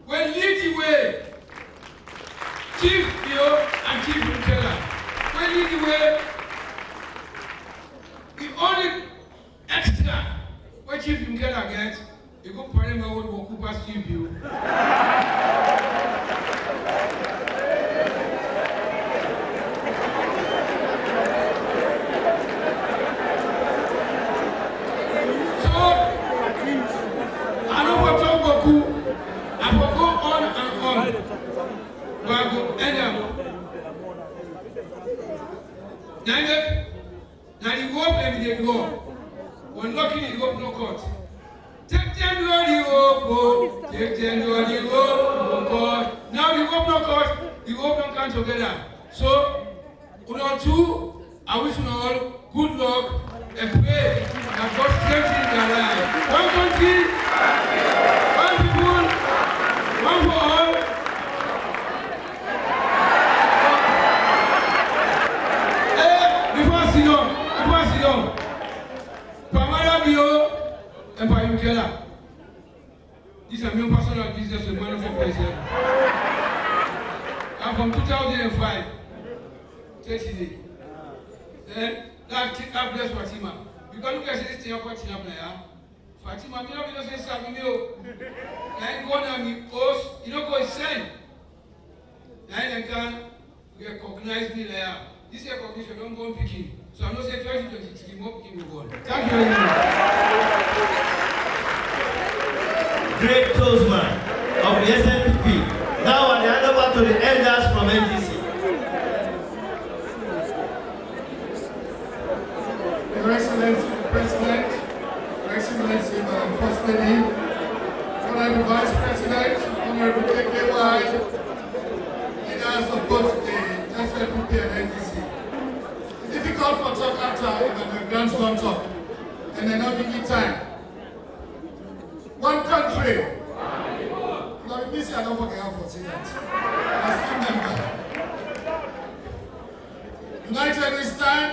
When lead the way, Chief Bio and Chief Mukela. When lead the way, the only extra when Chief Mukela gets, you go for him and walk past Chief Bio. Now you go up and they go. When knocking, you go no court. Take them to the hope, take them to the hope, court. Now you go no court, you go don't come together. So, on two, I wish you all good luck and pray that God strengthen their life. One country, one people, one for all. And by Mukela. This is my personal business with man of president. I'm from 2005. 30 days. Then that bless Fatima. Because look at this thing about Fatima. Fatima, me not say something new. Then go down the post, you know go send. Then they can recognize me there. This recognition don't go picking. So I'm not saying 2023 more picking will go. Thank you very much. Great Tozman of the SLPP. Now I hand over to the elders from NGC. Your Excellency the President, Your Excellency Madam First Lady, Honorable Vice President, Honorable KKY, leaders of both the SLPP and NGC. It's difficult for talk after the grants don't talk, and then not give time. One country. Now, in this, I don't forget how to say that. I still remember. United this time.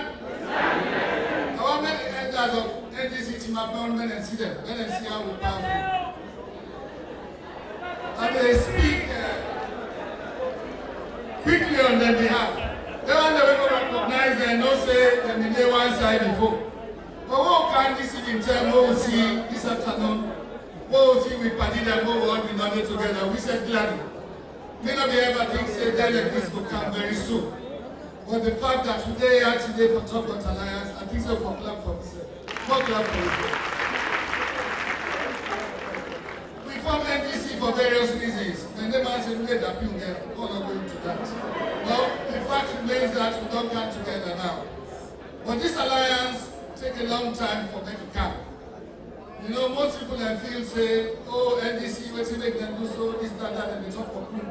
How many elders of NDC team have gone and see them? Let them see how we're powerful. And they speak quickly on their behalf. They want to recognize them, not say them in day one side before. But what can this in terms of see this afternoon? What see we party and what we all be done together? We said gladly. May not be ever think say that like this will come very soon. But the fact that today are today for Top Gun Alliance, I think so for clap for this. For clap for this. We formed NDC for various reasons. And they might say we made that there. We're not going to that. Well, the fact remains that we don't come together now. But this alliance take a long time for them to come. You know, most people feel say, oh, NDC, what's make them do so, this, that, and they talk for group.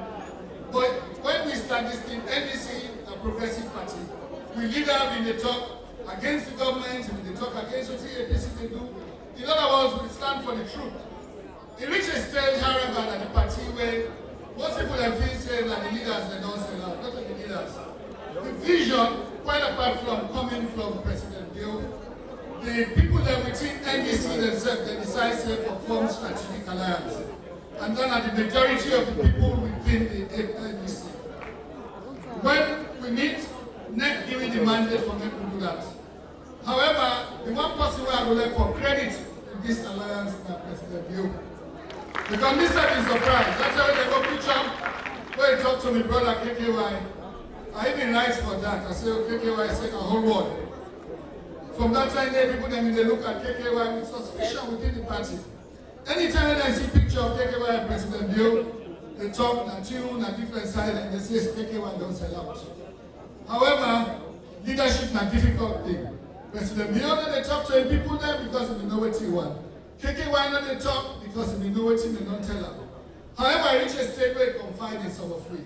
But when we start this thing, NDC, a progressive party, we lead up in the talk against the government, in the talk against what the APC they do. In other words, we stand for the truth. It reaches a stage, however, that the party where most people feel say that the leaders, they don't say that, not the leaders. The vision, quite apart from coming from President Bill, the people that within NDC themselves, they decide to form strategic alliance. And then are the majority of the people within the NDC. When we meet, NEC giving the mandate for them to do that. However, the one person where I would like for credit in this alliance is President Bill. Because Mr. is surprised. That's why they go picture when he talk to my brother KKY. I even write for that. I say, KKY is like a whole world. From that time, people then they look at KKY with suspicion within the party. Anytime I see picture of KKY and President Bio, they talk and tune and different side and they say KKY don't sell out. However, leadership is a difficult thing. President Bio, they talk to people there because they know what he want. KKY not they talk because they know what they don't tell them. However, I reach a state where I confide in some of we.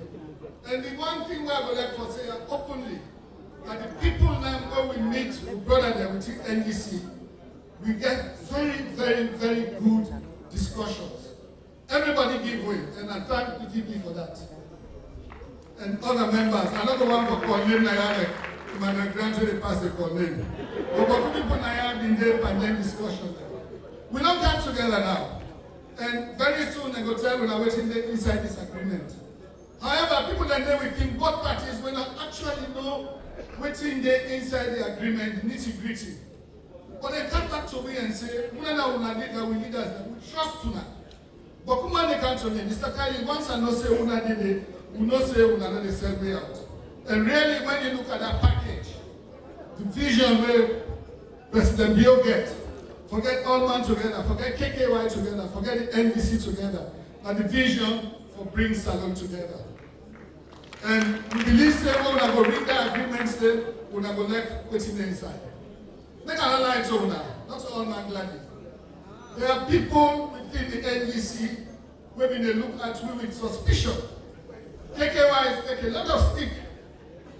And the one thing where I would like to say openly, that the people now where we meet with brother them with NDC, we get very, very, very good discussions. Everybody give way, and I thank the people for that. And other members, another one for Colin Nayane, my grandchildren pass the Colin. But people Nayane been there and then discussion. We don't come together now. And very soon I go tell when I'm waiting inside this agreement. However, people that there within both parties will not actually know what's in there inside the agreement, nitty-gritty. But they come back to me and say, we leaders that we trust tonight. But come on, they come to me, Mr. Kali, once I know say una did it, we know say una not the same way out. And really, when you look at that package, the vision where President Bio gets, forget all man together, forget KKY together, forget the NDC together, and the vision for bring Salon together. And we believe say when we go read the agreements then, we go left waiting inside. Make a lie to una, not all man gladly. There are people within the NDC where they look at me with suspicion. KKY take a lot of stick.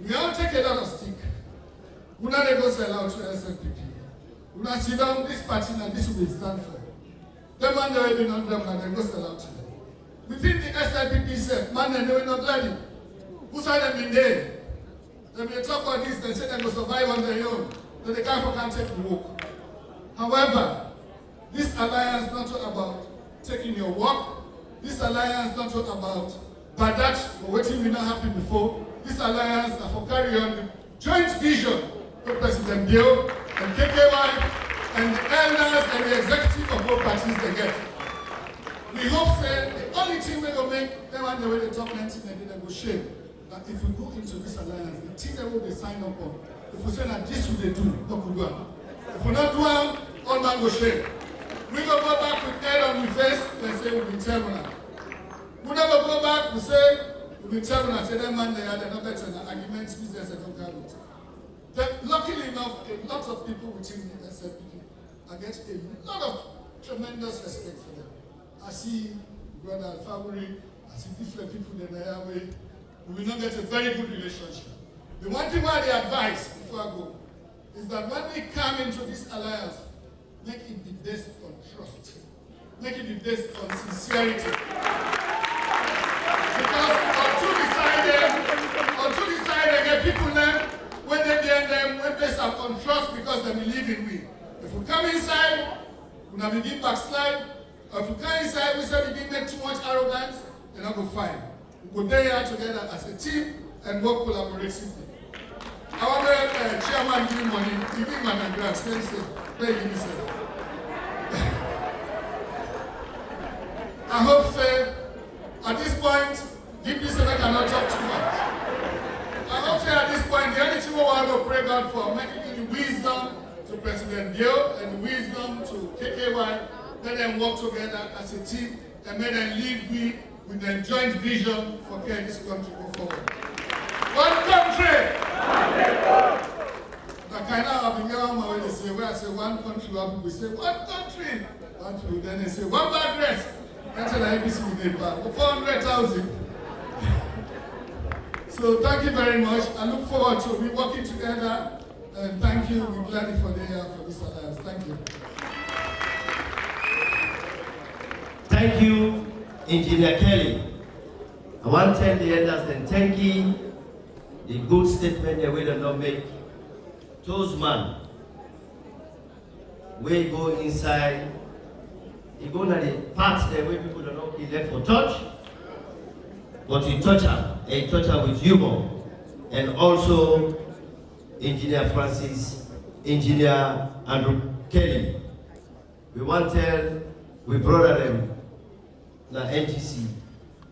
We all take a lot of stick. We not go sell out to SLPP. We not sit down this party and this will stand for. Them man they been on them and they go sell out to them. Within the SLPP self, man they will not gladly. Who said them in there? They will talk about this, they say they will survive on their own. Then the can't take the walk. However, this alliance not talk about taking your walk. This alliance not talk about but that for what we not happen before. This alliance is for carry on the joint vision of President Bio and KKY and the elders and the executive of both parties they get. We hope that the only thing we will make them and the way they talk 19 and they will shame. That if we go into this alliance, the thing that will be signed up on, if we say that this will they do, what will do? If we not do it, all man will shame. We go back with head on the face, they say we'll be terminal. We never go back, we say we'll be terminal, say that man they are not better than arguments, business, and don't carry it. Luckily enough, a lot of people within the SLP, I get a lot of tremendous respect for them. I see Brother Alfawuri, I see different people in the airway. We will not get a very good relationship. The one thing why they advise, before I go, is that when we come into this alliance, make it be based on trust. Make it be based on sincerity. Because on two decided, get people there, when they behind them, when based on trust because they believe in we. If we come inside, we not begin backslide. Or if we come inside, we say we didn't make too much arrogance, they're not going to find. We go there together as a team and work collaboratively. I want the chairman give me money, give me my grants, then say, pay give me say. I hope at this point, give me say I cannot talk too much. I hope at this point, the only thing we want to pray God for, making the wisdom to President Bio and the wisdom to KKY, let them work together as a team and let them lead with their joint vision for carrying this country go forward. One country! The kind of when they say, where I say one country, we say one country. One country, then they say one bad dress. That's an IBC with a bag. 400,000. So thank you very much. I look forward to we working together. And thank you. We're glad for this alliance. Thank you. Thank you, Engineer Kelly. I want to tell the elders and thank you. The good statement they will not make. Those man, we go inside, you go to the parts there where people don't know left for touch, but you touch her, and you touch her with humor. And also, Engineer Francis, Engineer Andrew Kelly. We want to tell, we brother them, the NGC,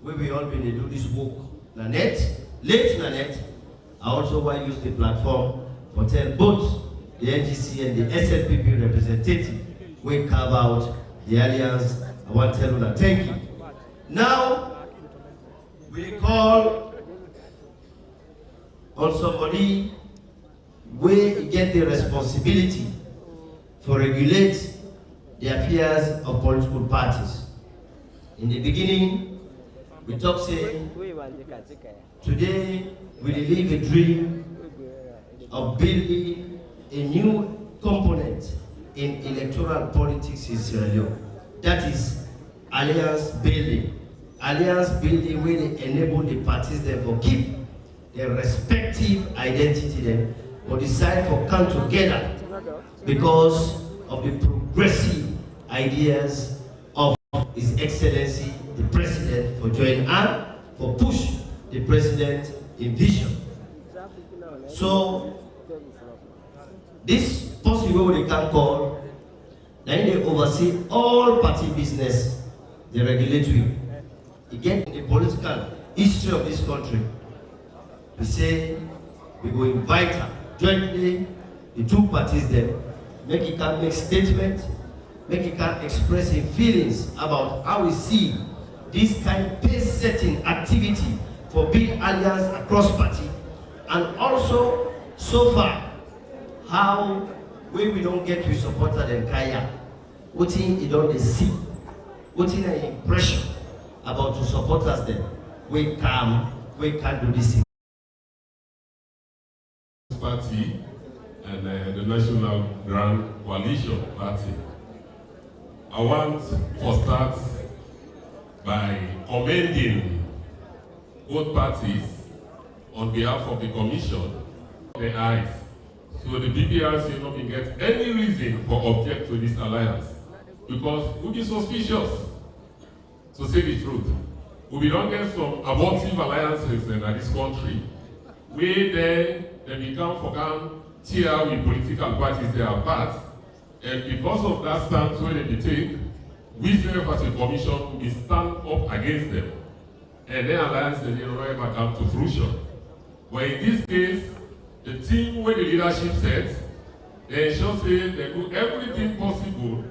where we all been to do this work, the net, late the net, I also want to use the platform to tell both the NGC and the SLPP representative we carve out the alliance. I want to tell you thank you. Now, we call on somebody we get the responsibility to regulate the affairs of political parties. In the beginning, we talk saying, today we live a dream of building a new component in electoral politics in Sierra Leone. That is alliance building. Alliance building will enable the parties them to keep their respective identity them, or decide to come together because of the progressive ideas of His Excellency the President for join and for push the President in vision. So this possible they can call, then they oversee all party business, the regulatory. Again, in the political history of this country, we say we will invite her jointly, the two parties there, make it can make statements, make it can express his feelings about how we see this kind of pace-setting activity for big alliance across party, and also so far how we don't get to support the Kaya, what in you don't see, what in an impression about to support us then. We can do this. Party and the National Grand Coalition Party. I want to start by commending both parties on behalf of the Commission, the eyes. So the BPRC not get any reason for object to this alliance, because we'll be suspicious, to say the truth. We don't get some abortive alliances in this country, where then they become for tear with political parties they are part, and because of that stance where they take, we serve as a commission, we stand up against them, and their alliance they never ever come to fruition. But in this case, the team where the leadership sets, they ensure say they do everything possible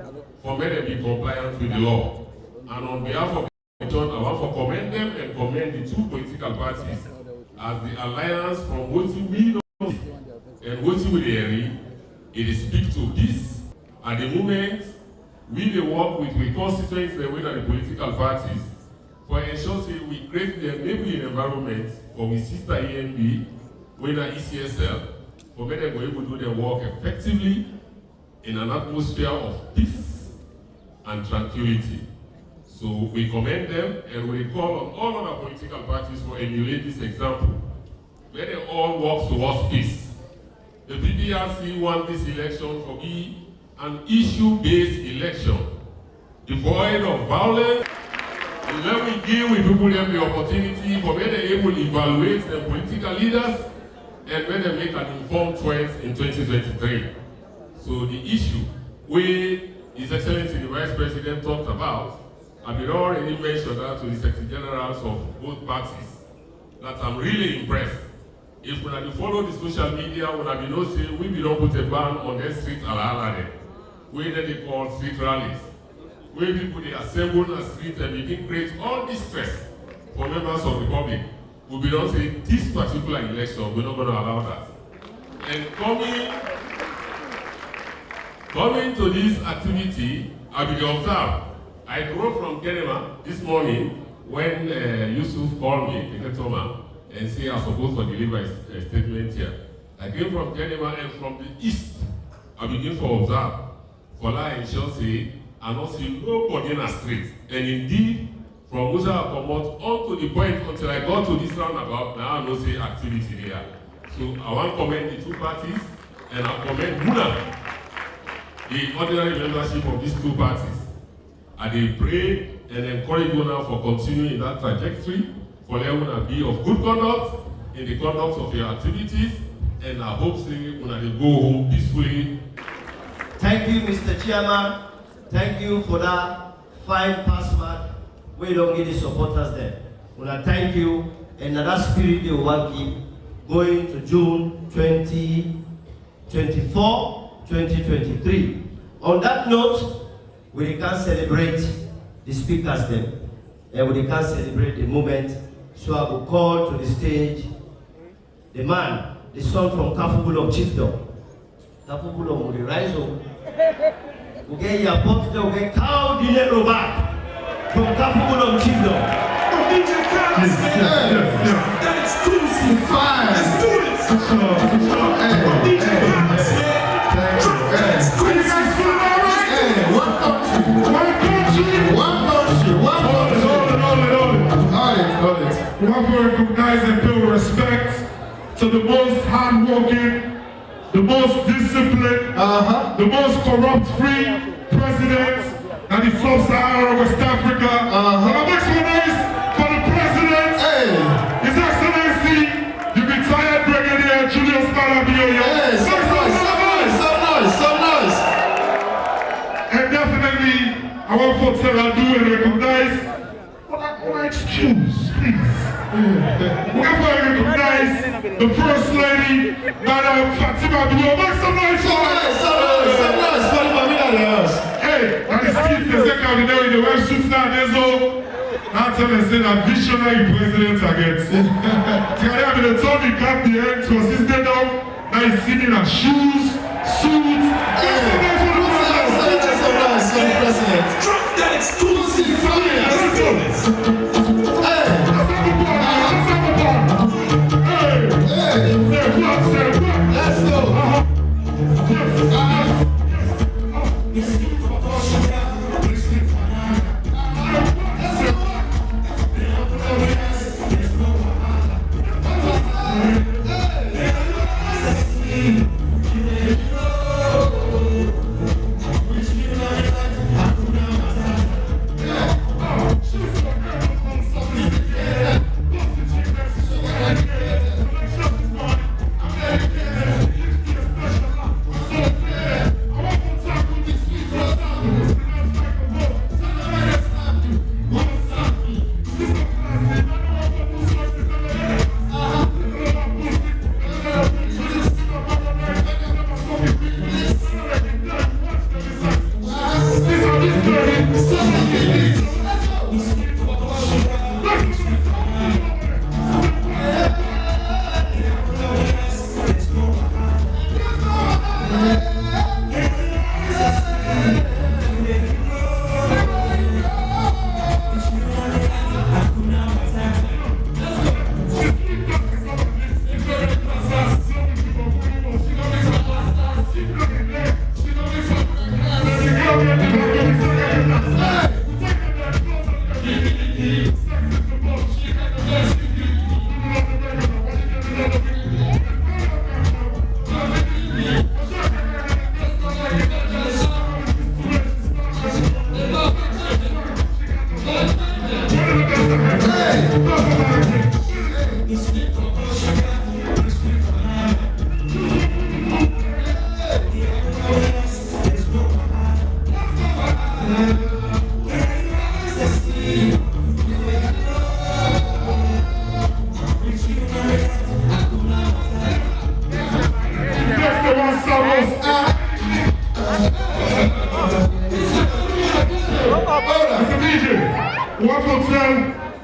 for me to be compliant with the law. And on behalf of the commission, I want to commend them and commend the two political parties as the alliance from what we know and what we area, it speaks to peace. At the moment, we work with the constituents and with the political parties for ensure we create the enabling environment for the sister ENB, with the ECSL, for them to be able to do their work effectively in an atmosphere of peace and tranquility. So we commend them and we call on all other political parties to emulate this example, where they all work towards peace. The BPRC wants this election to be an issue-based election, devoid of violence, and let me give with people them the opportunity for when they're able to evaluate the political leaders and when they make an informed choice in 2023. So the issue where His Excellency the Vice President talked about, I've been already mentioned that to the Secretary Generals of both parties, that I'm really impressed. If when I follow the social media, when I know say we don't put a ban on the street ala where they call street rallies, where people they assemble on the street and begin create all this stress for members of the public. We don't say this particular election, we're not going to allow that. And coming to this activity, I will observe. I drove from Kenema this morning when Yusuf called me, and say I was supposed to deliver a statement here. I came from Kenema and from the east, I begin to observe. For I ensure say, I don't see nobody in the street. And indeed, from Musa I come out on to the point until I got to this roundabout, now I don't see activity there. So I want to commend the two parties, and I commend Muna, the ordinary membership of these two parties. And they pray and encourage you now for continuing that trajectory, for them to be of good conduct in the conduct of your activities, and I hope they will go home peacefully. Thank you, Mr. Chairman. Thank you for that fine pass mark. We don't get the supporters there. Thank you, and that spirit they want to keep going to June 2023. On that note, we can celebrate the speakers then, and we can celebrate the moment. So I will call to the stage the man, the son from Kafubul of Chiefdom. Kafubul of Murireizo. We get your birthday, we get cow dinner back from Kafubul of Chiefdom. That's exclusive. Fine. Let's do this. We have to recognize and pay respect to the most hardworking, the most disciplined, the most corrupt-free president and the sub-Saharan West Africa. But make some noise for the president, His Excellency, the retired Brigadier Julius Malabioyo. So nice. And definitely, I want to tell you and recognize. Excuse, please. We have to recognize the First Lady, Madam Fatima Bio. Make some noise for her. Hey, and the seat, the second of the West Suits now, there's all. Now tell them, say that visionary president against. Today, I'm going to tell the cap the end to assist them down. Now he's sitting in shoes, suits. President. Drop that exclusive fire. Let's do this. Let's go.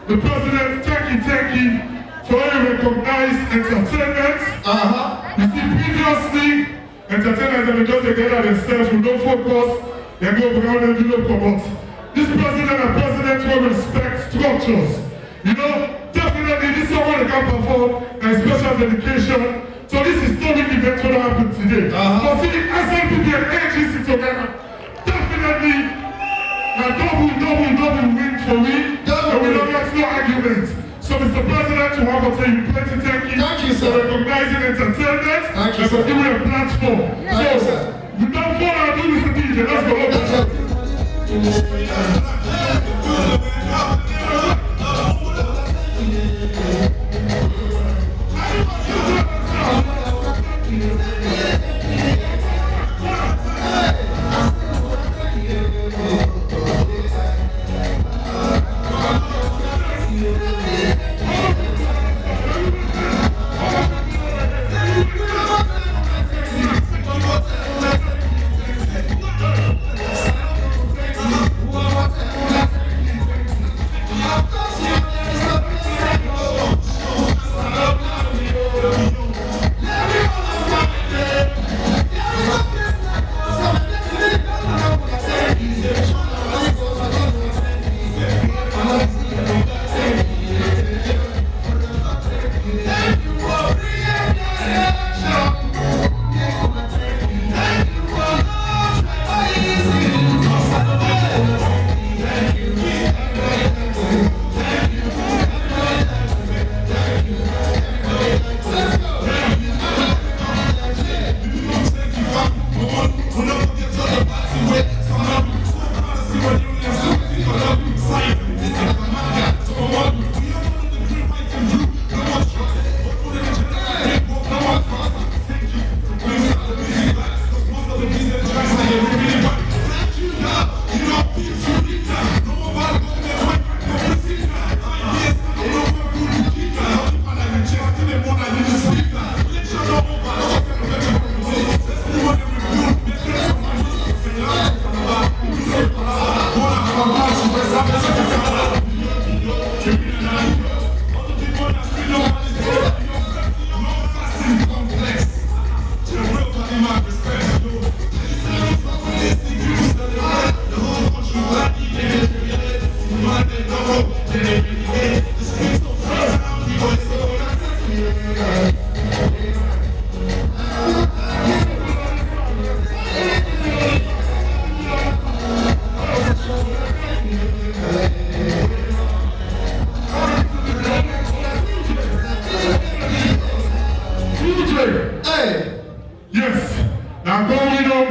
The president, thank you for any recognized entertainment. You see, previously, entertainers have just together themselves with no focus, they go around and do no promote. This president and president will respect structures. You know, definitely this is someone that can perform and special dedication. So this historic event will happen today. But see, SLPP and AGC together, definitely a double win for me. And we don't get no arguments. So Mr. President, we want to tell you plenty thank you. Thank you, sir. For recognizing entertainment. Thank you, and sir. for giving a platform. Thank you, sir. Without further ado, Mr. DJ, let's go.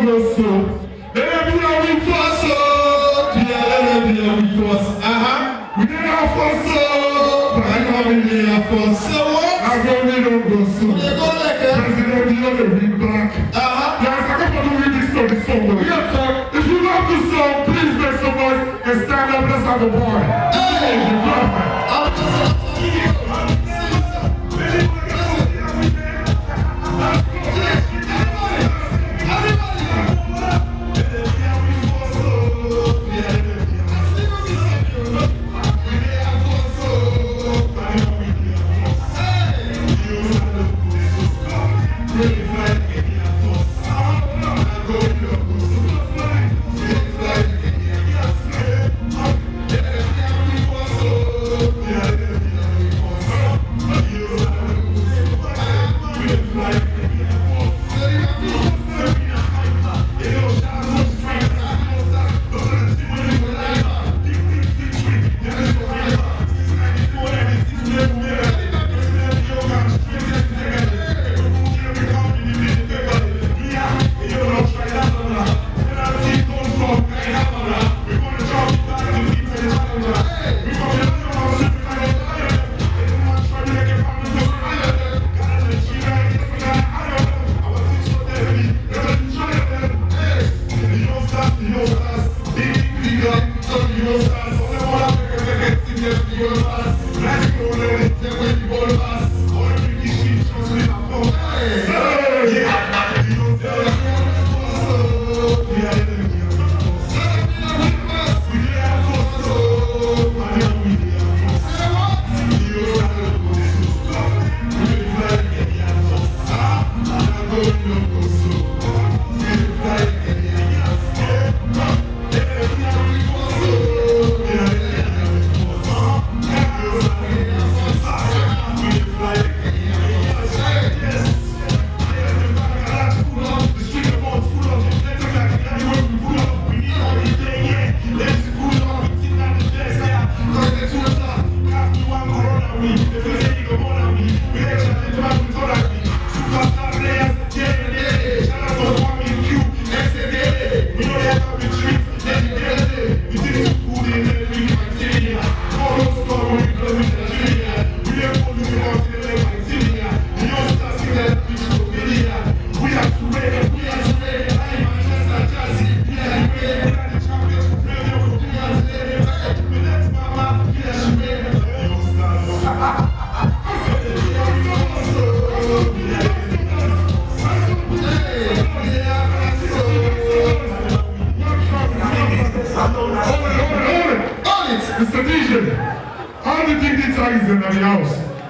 go so. Let me know we force so. Let me know we force. We didn't have force so. But I know we didn't have force. So what? I go we don't go so. They go like that. President, you know the read back. Guys, I can't follow read this song, this song. Yes, sir. If you love this song, please make some noise and stand up. Let's have a boy. Hey, you love it. I'm just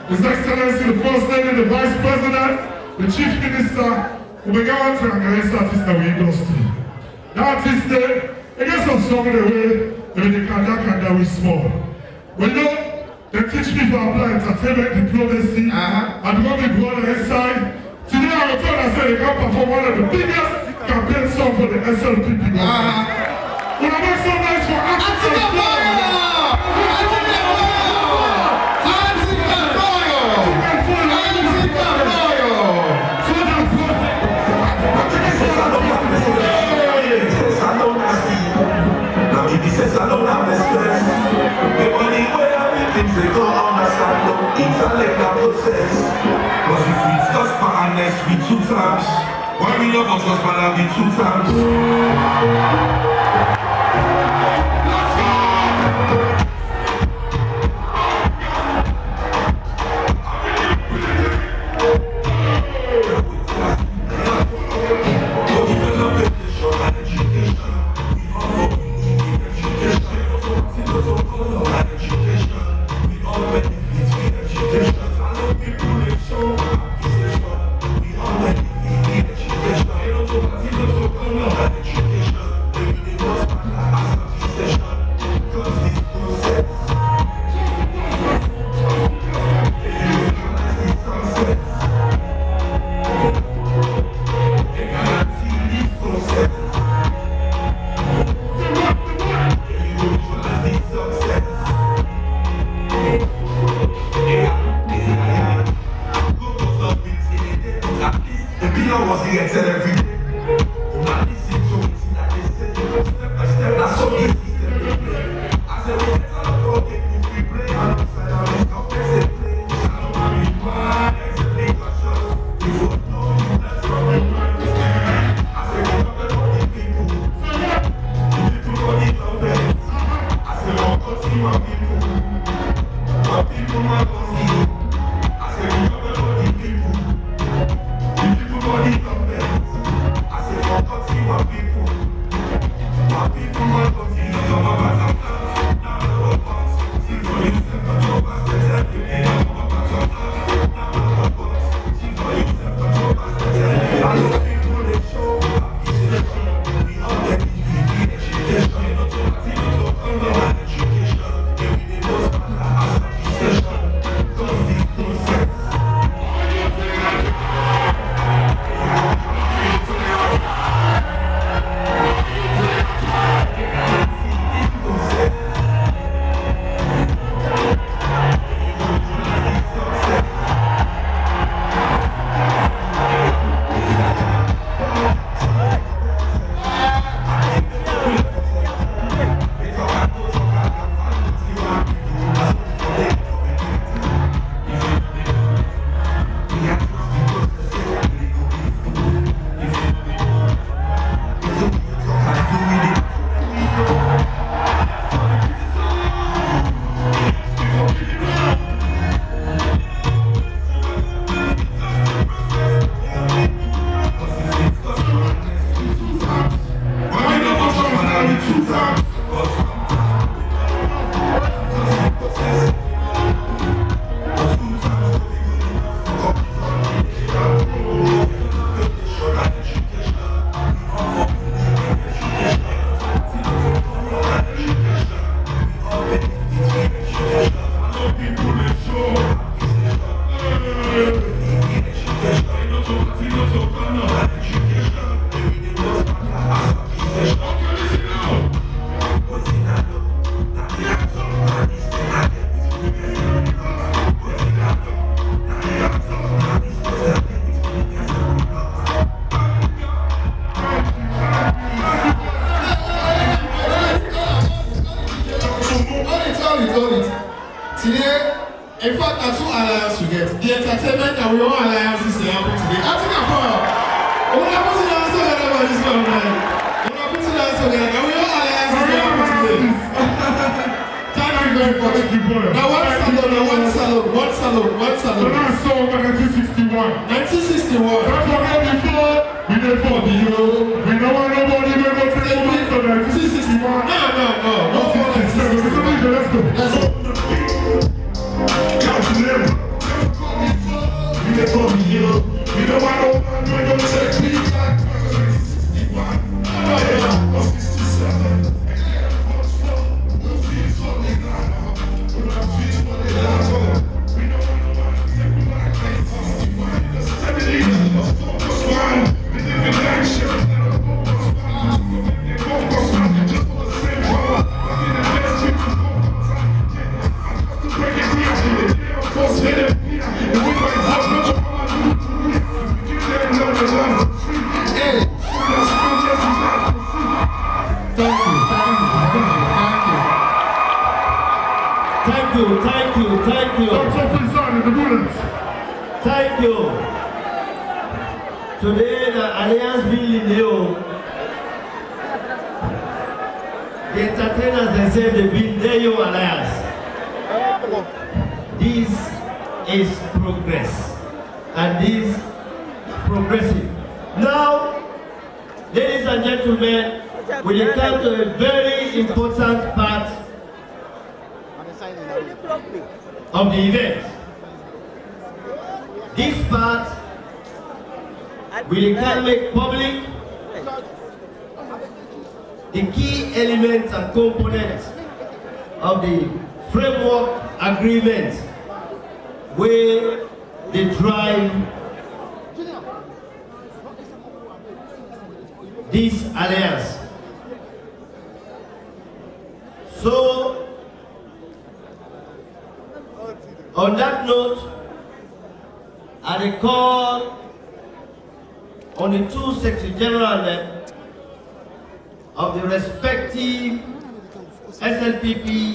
His Excellency, the First Lady, the Vice President, the Chief Minister, we began to organize artists in the industry. The artists there, they get some song in the way, they can we small. But you know, they teach me for apply entertainment diplomacy, and when we go on the inside, today I was told I said they can perform one of the biggest campaign songs for the SLPP. When I make some nice for Africa. They don't understand the intellect and process. Because if we discuss partners with 2 times, why we not discuss partners with 2 times? was elected every day. Thank you. Today, the Alliance building here, the entertainers themselves, they build their Alliance. This is progress, and this is progressive. Now, ladies and gentlemen, we come to a very important part of the event. This part we can make public the key elements and components of the framework agreement where they drive this alliance. So, on that note, I recall on the two Secretary General of the respective SLPP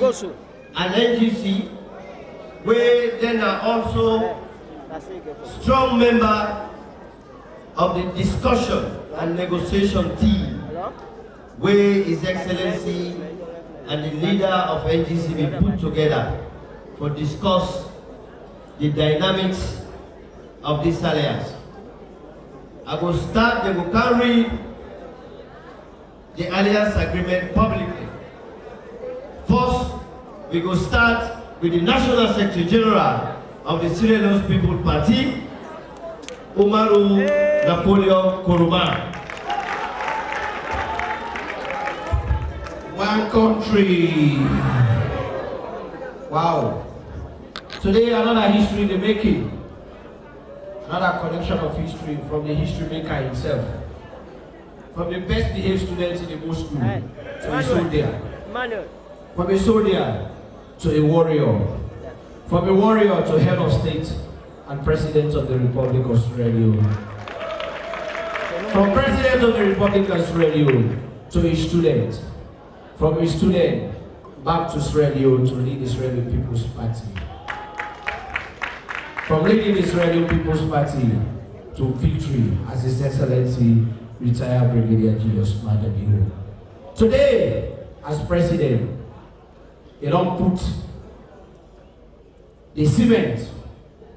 and NGC, where then are also strong member of the discussion and negotiation team, where His Excellency and the leader of NGC be put together for discuss the dynamics of this alliance. I will start, they will carry the alliance agreement publicly. First, we will start with the National Secretary General of the Sierra Leone People's Party, Umaru Napoleon Koroma. One country. Wow. Today, another history in the making. Another collection of history from the history maker himself. From the best behaved students in the whole school to a soldier. From a soldier to a warrior. From a warrior to head of state and president of the Republic of Sierra Leone. From president of the Republic of Sierra Leone to a student. From a student back to Sierra Leone to lead the Sierra Leone People's Party. From leading the Sierra Leone People's Party to victory as His Excellency retired Brigadier Julius Madabio. Today, as president, he don't put the cement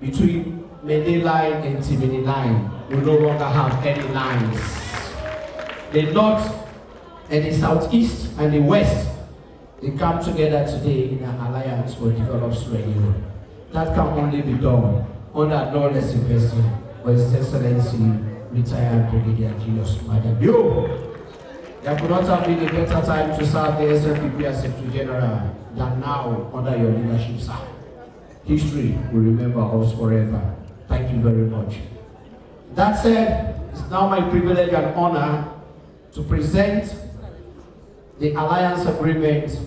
between Mende line and Timini line. We no longer have any lines. The north and the southeast and the west, they come together today in an alliance for developed Sierra Leone. That can only be done under no less investment by His Excellency retired Brigadier Julius Madabio. There could not have been a better time to serve the SLPP as Secretary General than now under your leadership, sir. History will remember us forever. Thank you very much. That said, it's now my privilege and honor to present the alliance agreement.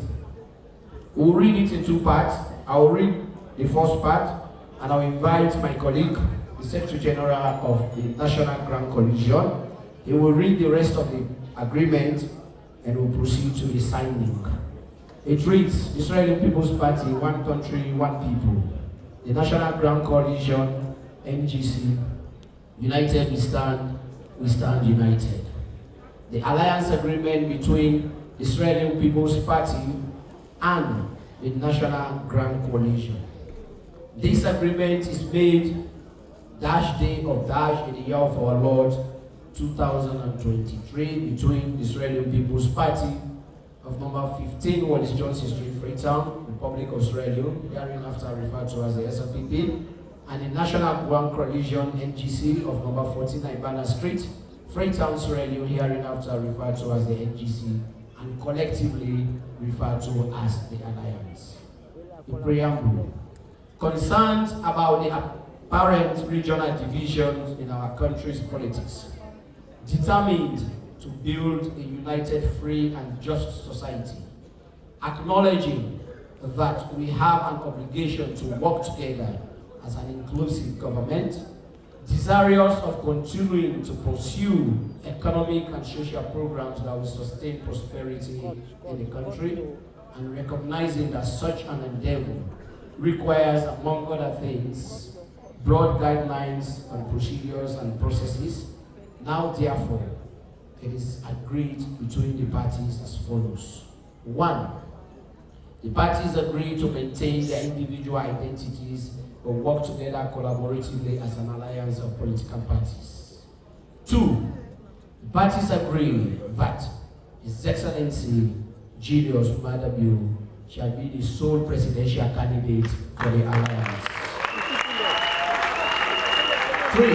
We'll read it in two parts. I will read the first part, and I'll invite my colleague, the Secretary General of the National Grand Coalition. He will read the rest of the agreement and we'll proceed to the signing. It reads, Israeli People's Party, one country, one people. The National Grand Coalition, NGC, united we stand united. The alliance agreement between the Israeli People's Party and the National Grand Coalition. This agreement is made dash day of dash in the year of our Lord 2023 between the Israeli People's Party of number 15 Wallace Johnson Street, Freetown, Republic of Sierra Leone, hereinafter referred to as the SLPP, and the National Grand Coalition NGC of number 49 Banner Street, Freetown, Sierra Leone, hereinafter referred to as the NGC, and collectively referred to as the Alliance. The preamble. Concerned about the apparent regional divisions in our country's politics, determined to build a united, free, and just society, acknowledging that we have an obligation to work together as an inclusive government, desirous of continuing to pursue economic and social programs that will sustain prosperity in the country, and recognizing that such an endeavor requires, among other things, broad guidelines on procedures and processes. Now, therefore, it is agreed between the parties as follows. 1. The parties agree to maintain their individual identities but work together collaboratively as an alliance of political parties. 2. The parties agree that His Excellency Julius Madabio shall be the sole presidential candidate for the alliance. 3.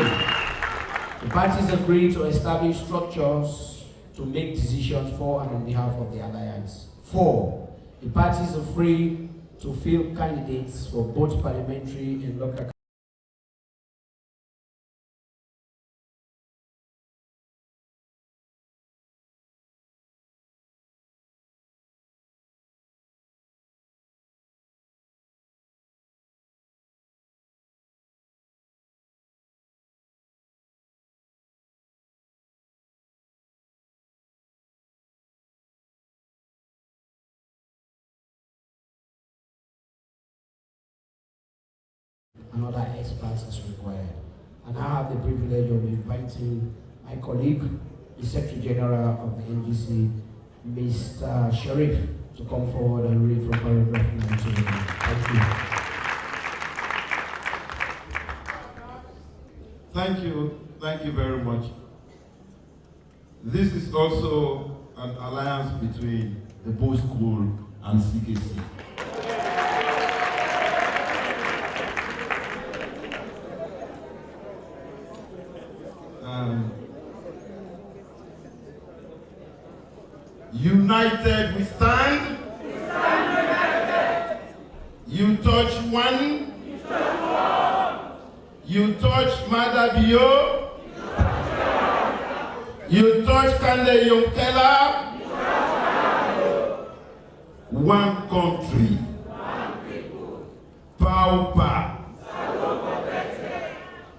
The parties agree to establish structures to make decisions for and on behalf of the alliance. 4. The parties are free to field candidates for both parliamentary and local and other experts as required. And I have the privilege of inviting my colleague, the Secretary General of the NGC, Mr. Sharif, to come forward and read from paragraph 19. Thank you. Thank you very much. This is also an alliance between the Bo School and CKC. United we stand. You touch one. You touch Mada Bio. You touch Kande Yonkela. One country. Paupa.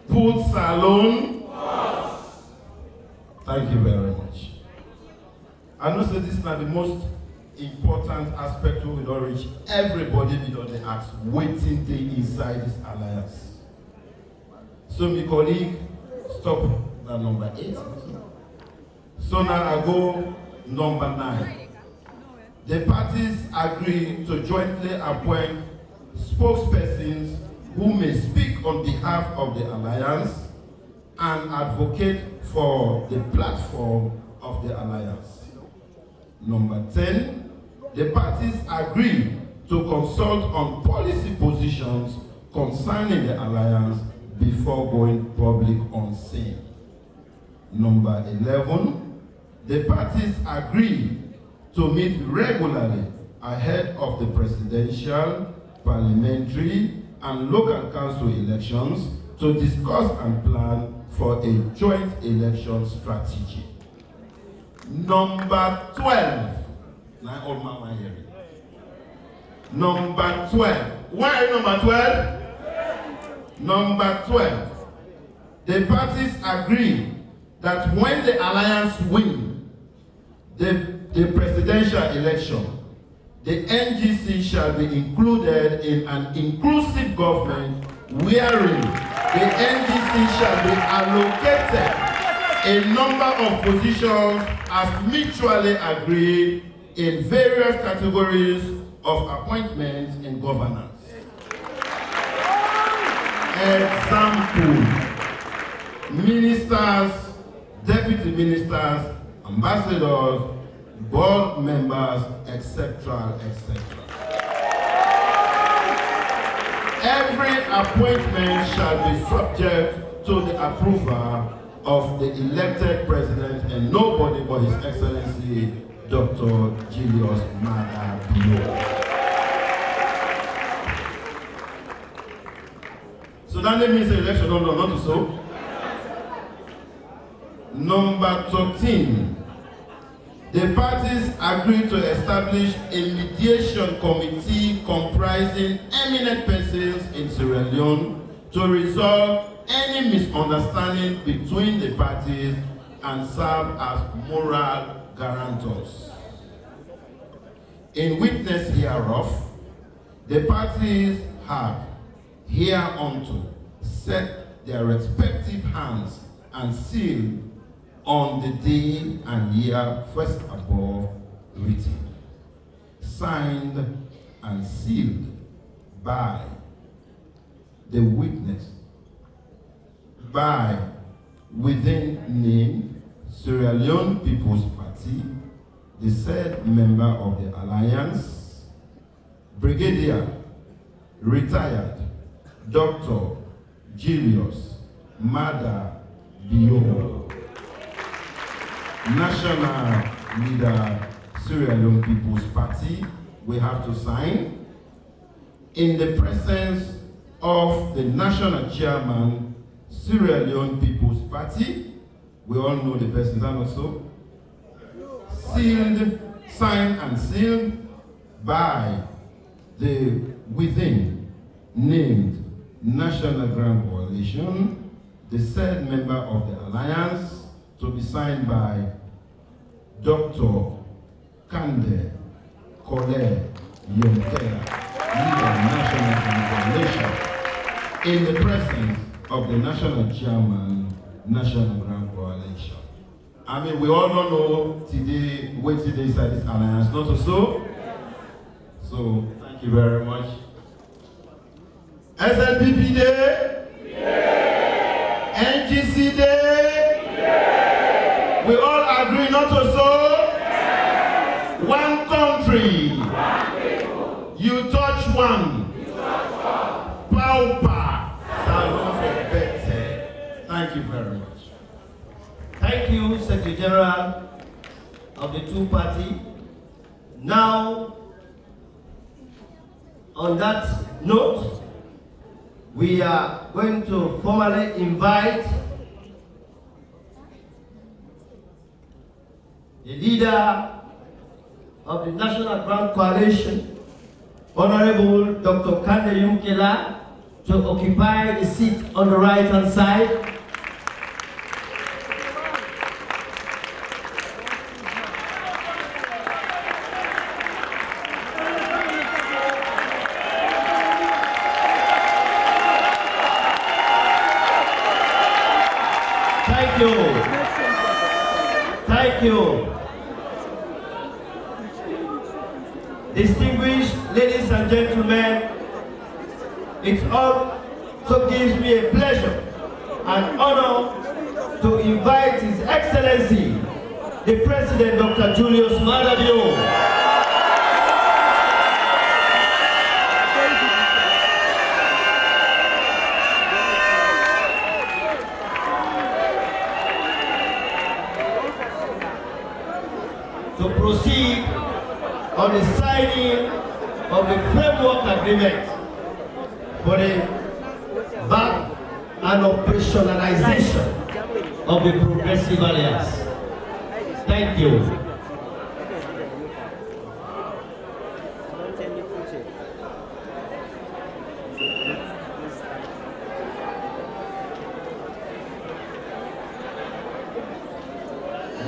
Put Salon. Thank you very much. I know that this is not the most important aspect we will reach. Everybody will not ask waiting day inside this alliance. So my colleague, stop at number 8. So now I go number 9. The parties agree to jointly appoint spokespersons who may speak on behalf of the alliance and advocate for the platform of the alliance. Number 10, the parties agree to consult on policy positions concerning the alliance before going public on scene. Number 11, the parties agree to meet regularly ahead of the presidential, parliamentary, and local council elections to discuss and plan for a joint election strategy. Number 12. Now, all my hearing. Number 12. Why are you number 12? Number 12. The parties agree that when the alliance wins the presidential election, the NGC shall be included in an inclusive government wherein the NGC shall be allocated a number of positions as mutually agreed in various categories of appointments in governance. Example: ministers, deputy ministers, ambassadors, board members, etc., etc. Every appointment shall be subject to the approval of the elected president and nobody but His Excellency Dr. Julius Maada Bio. So that means the election, no, not so. Number 13. The parties agreed to establish a mediation committee comprising eminent persons in Sierra Leone to resolve any misunderstanding between the parties and serve as moral guarantors. In witness hereof, the parties have hereunto set their respective hands and seal on the day and year first above written, signed and sealed by the witness, by within name Sierra Leone People's Party, the said member of the alliance, Brigadier, retired Dr. Julius Maada Bio, National Leader, Sierra Leone People's Party. We have to sign in the presence of the National Chairman, Sierra Leone People's Party. We all know the person, is that not so? Sealed, signed and sealed by the within named National Grand Coalition, the said member of the alliance, to be signed by Dr. Kande Kole Yonkela, leader National Coalition. in the presence of the National Chairman, National Grand Coalition. I mean, we all don't know today, where today is at this alliance, not so? So, thank you very much. SLPP Day? Yeah. NGC Day? Yeah. We all agree not to so? Yeah. One country. One people. You touch one. You touch one. Paupa. Salon for better. Thank you very much. Thank you, Secretary General of the two parties. Now, on that note, we are going to formally invite the leader of the National Grand Coalition, Honorable Dr. Kande Yumkela, to occupy the seat on the right-hand side. Thank you. Distinguished ladies and gentlemen, it also gives me a pleasure and honor to invite His Excellency, the President Dr. Julius Maada to proceed on the signing of the framework agreement for the back and operationalization of the Progressive Alliance. Thank you.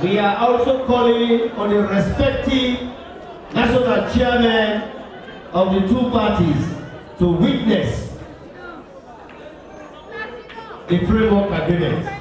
We are also calling on the respective national chairmen of the two parties to witness the framework agreement.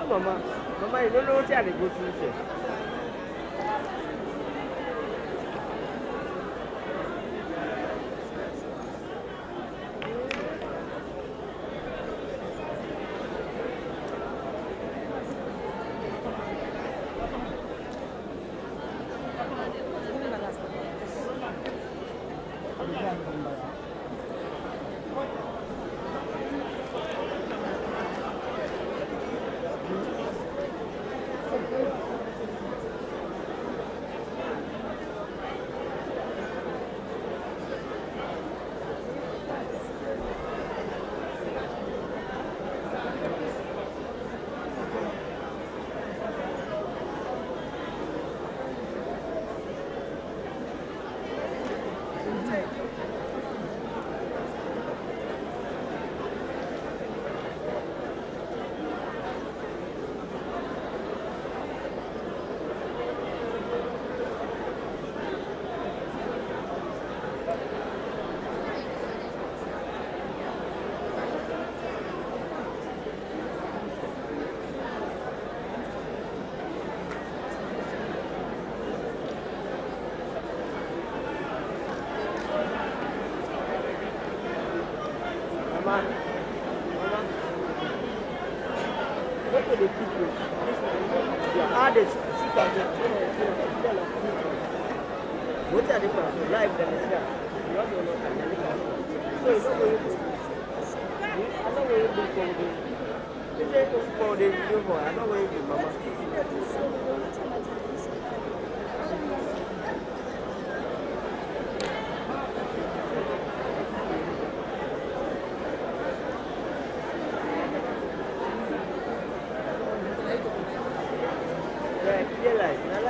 Mama, you don't know what they go through.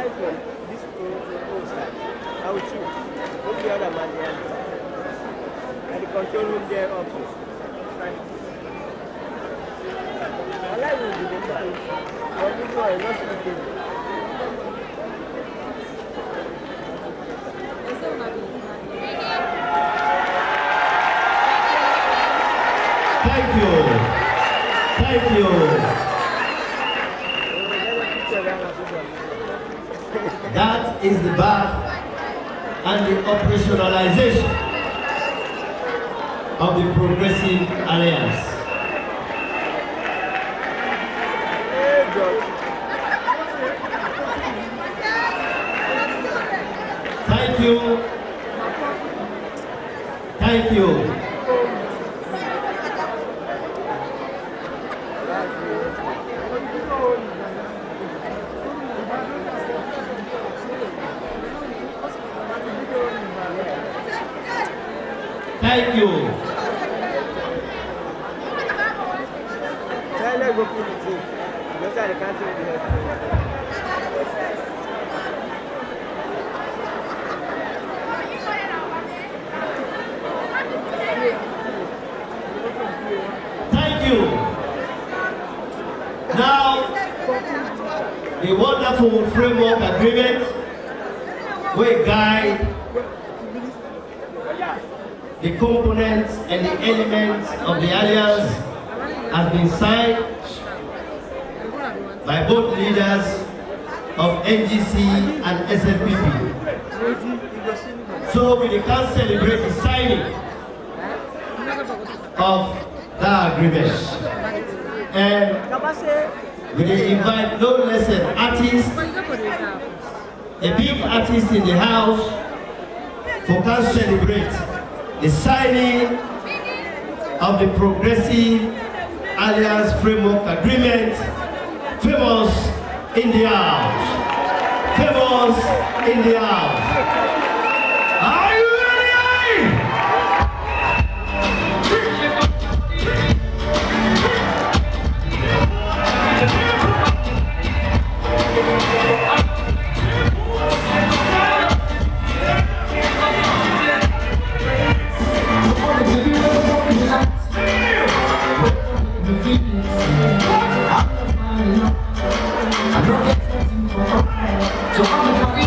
come from this old side. I will choose. Look the other man there. And the control room there also. I like will be the man. But this one is not speaking. Thank you. Thank you. That is the birth and the operationalization of the Progressive Alliance. Thank you. Thank you. Thank you. Thank you. Now, the wonderful framework agreement will guide the components and the elements of the alliance has been signed by both leaders of NGC and SLPP. So we can celebrate the signing of that agreement. And we will invite no less than artists, a big artist in the house, who can celebrate the signing of the Progressive Alliance Framework Agreement. Famous in the house. Famous in the house. Are you ready? So I'm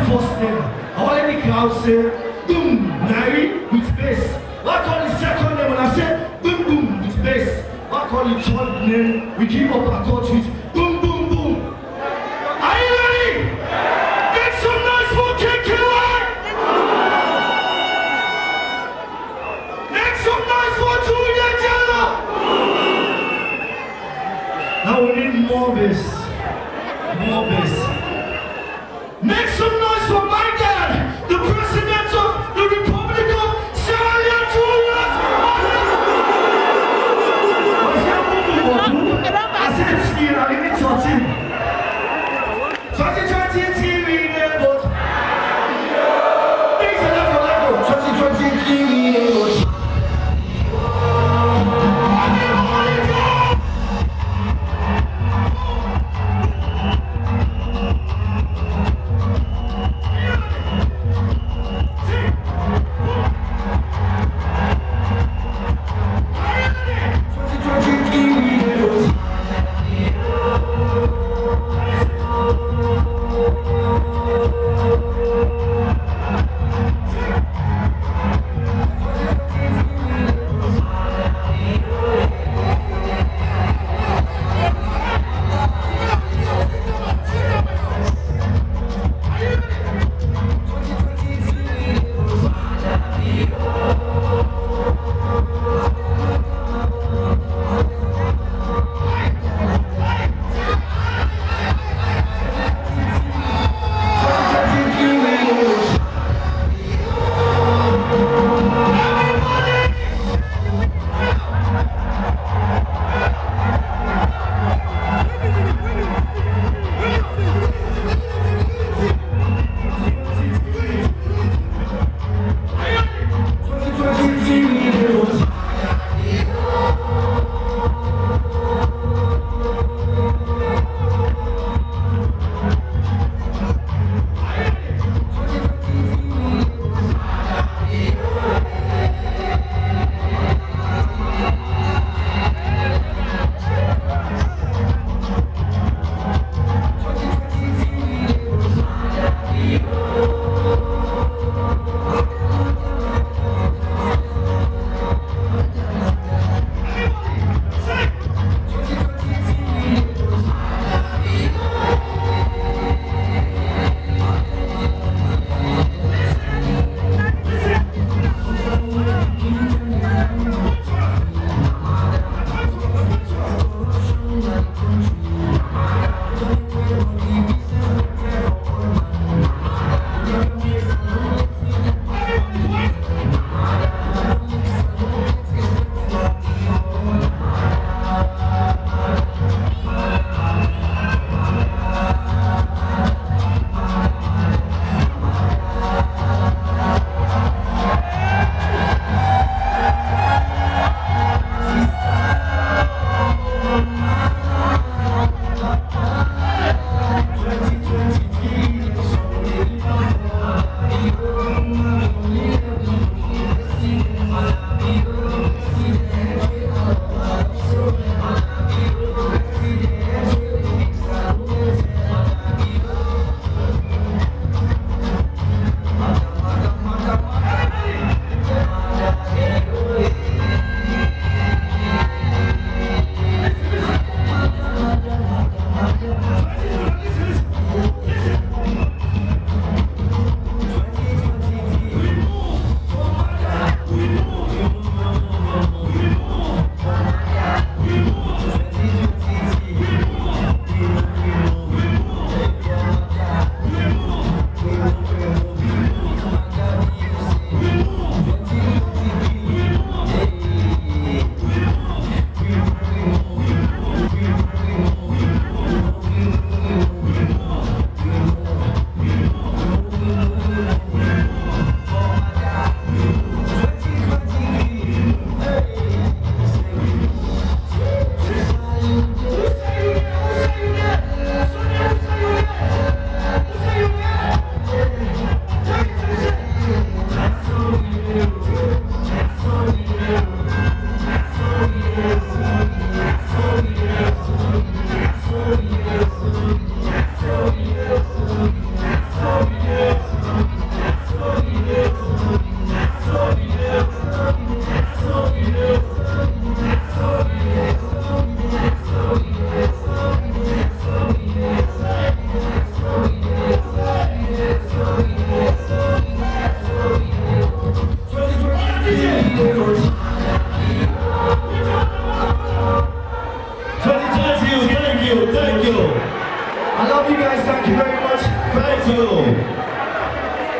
first name. I want any crowd say, boom, Nari with bass. What call the second name when I say, boom, boom with bass. What call the third name, we give up our court with boom, boom, boom. Are you ready? Make some noise for KKY. Make some noise for Julia Jella. Now we need more bass. More bass. Make some noise for my dad, the president of the Republic of Sierra Leone. I said skill, I need to 2020 TV neighbors. Things are not for level. 2020 TV neighbors.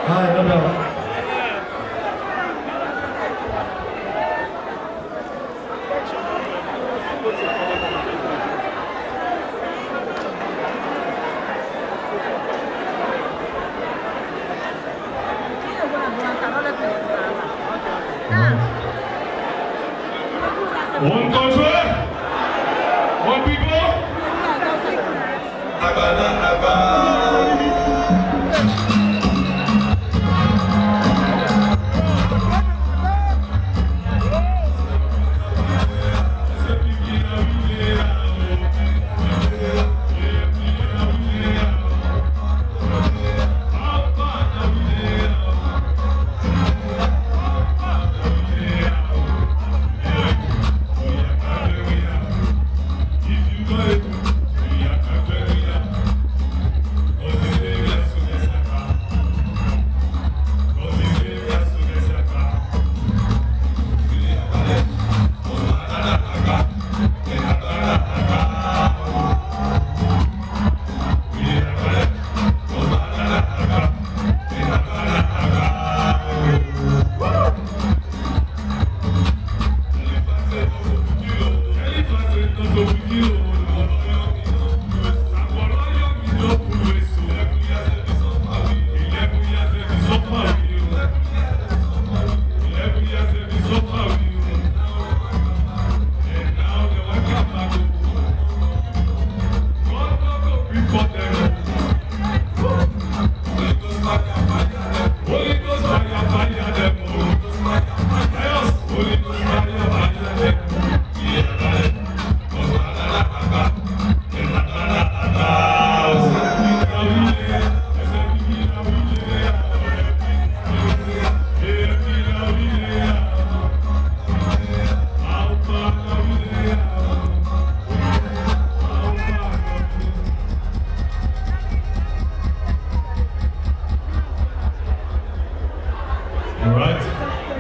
One country, one people.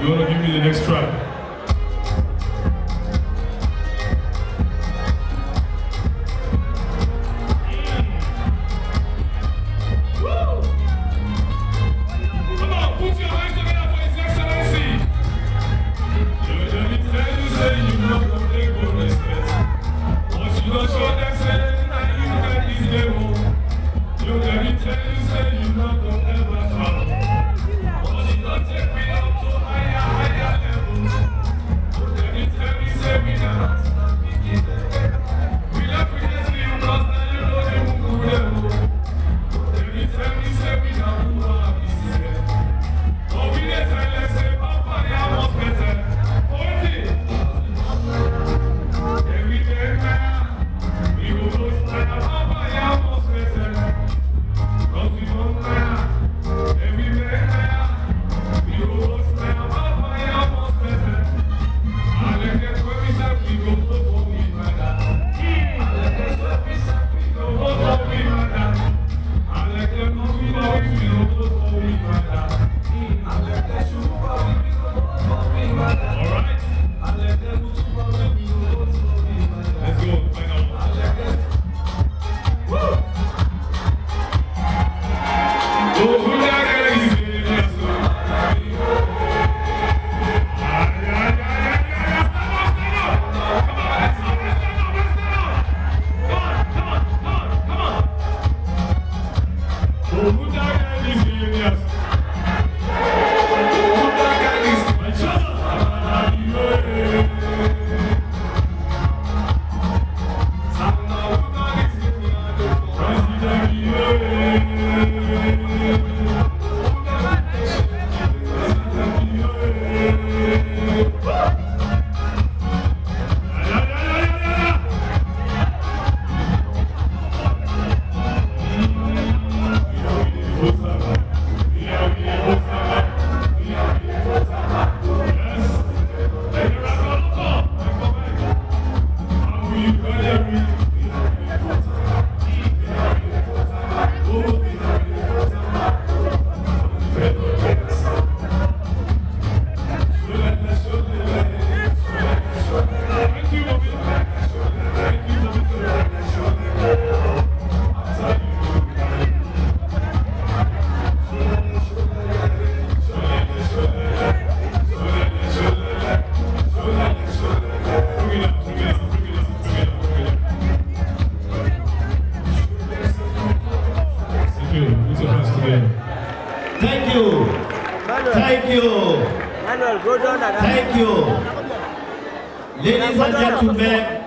You want to give me the next track? Come on, put your hands together for His Excellency. Let me tell you, say you know what they go respect. Once you don't show them, say that you can ease them home. Let me tell you, say you know don't ever trouble. Once you don't take me up to higher levels. Thank you. Thank you. Manuel, go down again. Thank you. Ladies and gentlemen,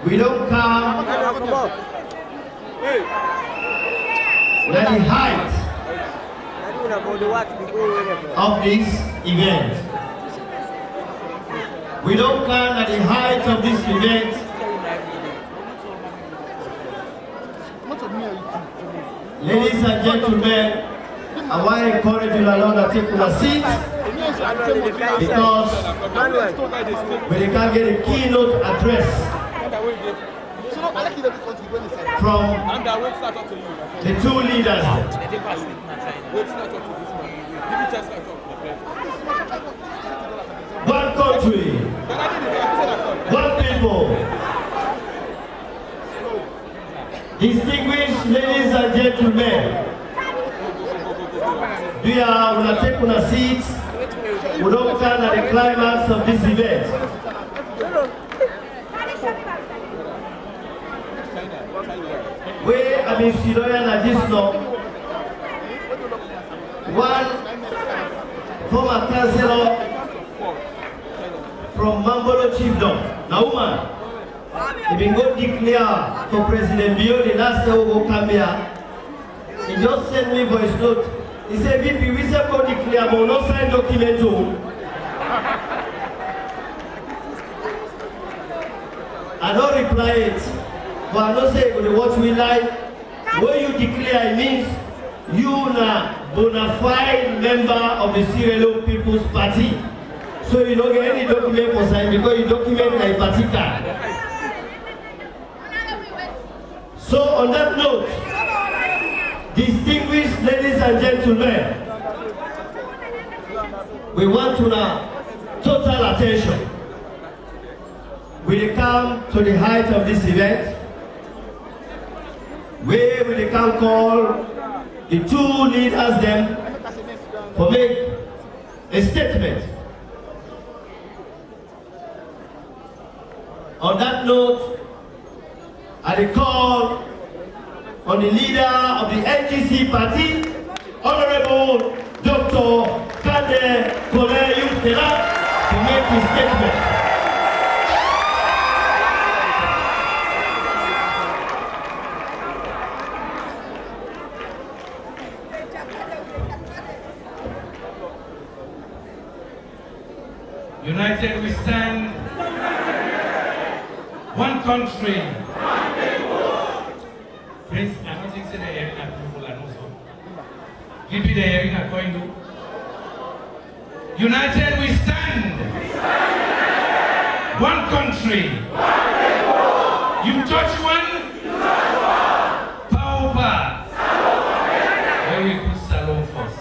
we don't come at the height of this event. We don't come at the height of this event ladies and gentlemen. I want to encourage you all to take your seat because we can get a keynote address from the two leaders. One country, one people. Distinguished ladies and gentlemen, we are going to take our seats. We don't stand at the climax of this event. We are in Sidoya and Disno. One former councillor from Mambolo Chiefdom, Nauma. He been go declare for President Bio the last day we go come here. He just sent me voice note. He said, VP, we said go declare, but no sign document too. I don't reply it, but I don't say to watch me live. When you declare, it means you are bona fide member of the Sierra Leone People's Party. So you don't get any document for sign because you document like party card. So on that note, distinguished ladies and gentlemen, we want to now total attention. We come to the height of this event, where we can call the two leaders them for make a statement. On that note, I call on the leader of the NGC party, Honorable Dr. Kade Kole-Yutela, to make his statement. United we stand, one country. Prince, I don't think the hearing people are also. VP the hearing are going to. United we stand. One country. You touch one. Power. Where we put Salon first.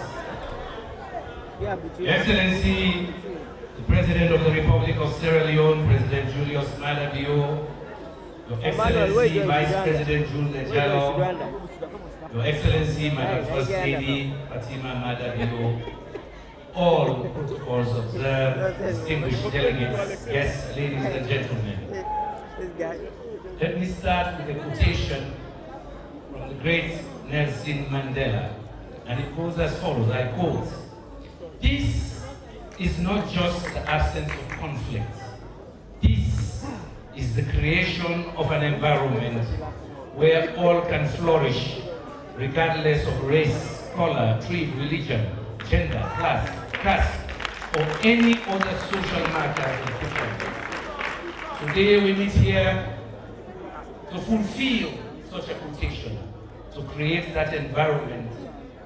Your Excellency, the President of the Republic of Sierra Leone, President Julius Maada Bio, Your Excellency, Vice President Jules Lejalo, Your Excellency, Madam First Lady Fatima Maada Bio, all protocols observed, distinguished delegates, guests, ladies and gentlemen. Let me start with a quotation from the great Nelson Mandela, and it goes as follows, I quote, "This is not just the absence of conflict. This is the creation of an environment where all can flourish, regardless of race, color, creed, religion, gender, class, caste, or any other social marker of difference." Today we meet here to fulfill such a quotation, to create that environment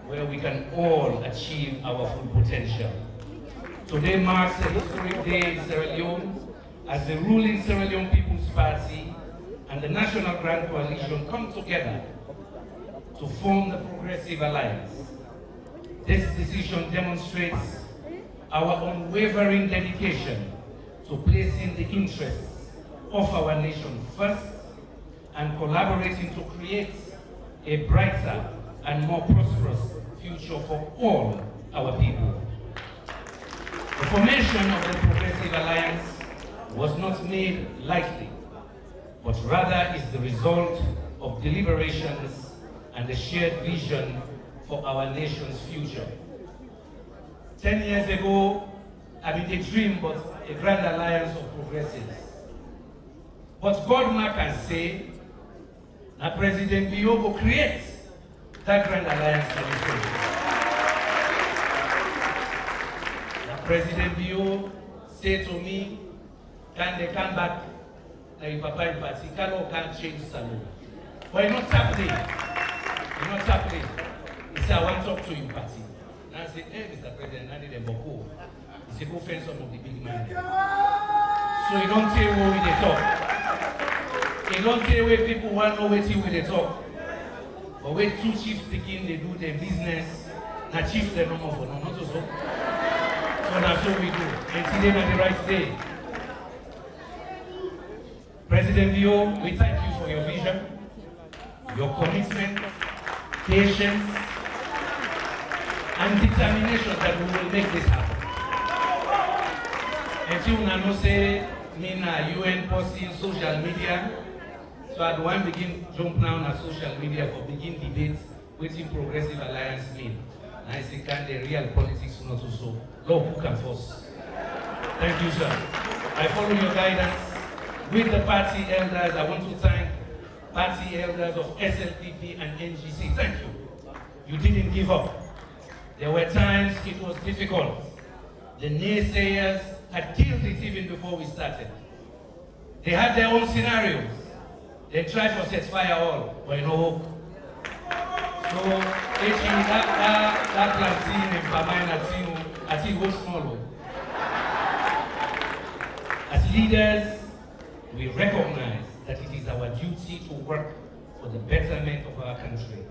where we can all achieve our full potential. Today marks a historic day in Sierra Leone as the ruling Sierra Leone People's Party and the National Grand Coalition come together to form the Progressive Alliance. This decision demonstrates our unwavering dedication to placing the interests of our nation first and collaborating to create a brighter and more prosperous future for all our people. The formation of the Progressive Alliance was not made lightly, but rather is the result of deliberations and a shared vision for our nation's future. 10 years ago, I mean, a dream, but a grand alliance of progressives. But God can say, that President Bio will create that grand alliance for this country. That President Bio said to me, can they come back? Like Papa in party, can't change Salon. But you're not happening. You're not happening. He said, I want to talk to you, party. And I said, hey, Mr. President, I need a boko. He said, go find some of the big men. So you don't tell where they talk. You don't tell where people want to know where they talk. But when two chiefs begin, they do their business. Now chiefs, they're no more for no, not so. So that's what we do. And today is the right day. President Bio, we thank you for your vision, your commitment, patience, and determination that we will make this happen. And you know, say, me na UN posting social media, so I don't begin jump now on social media for begin debates waiting Progressive Alliance mean. And I say, can the real politics not so? Lord, who can force? Thank you, sir. I follow your guidance. With the party elders, I want to thank party elders of SLPP and NGC. Thank you. You didn't give up. There were times it was difficult. The naysayers had killed it even before we started. They had their own scenarios. They tried to set fire all, but no hope. So, that planting and Pamina I think go small. As leaders, we recognize that it is our duty to work for the betterment of our country,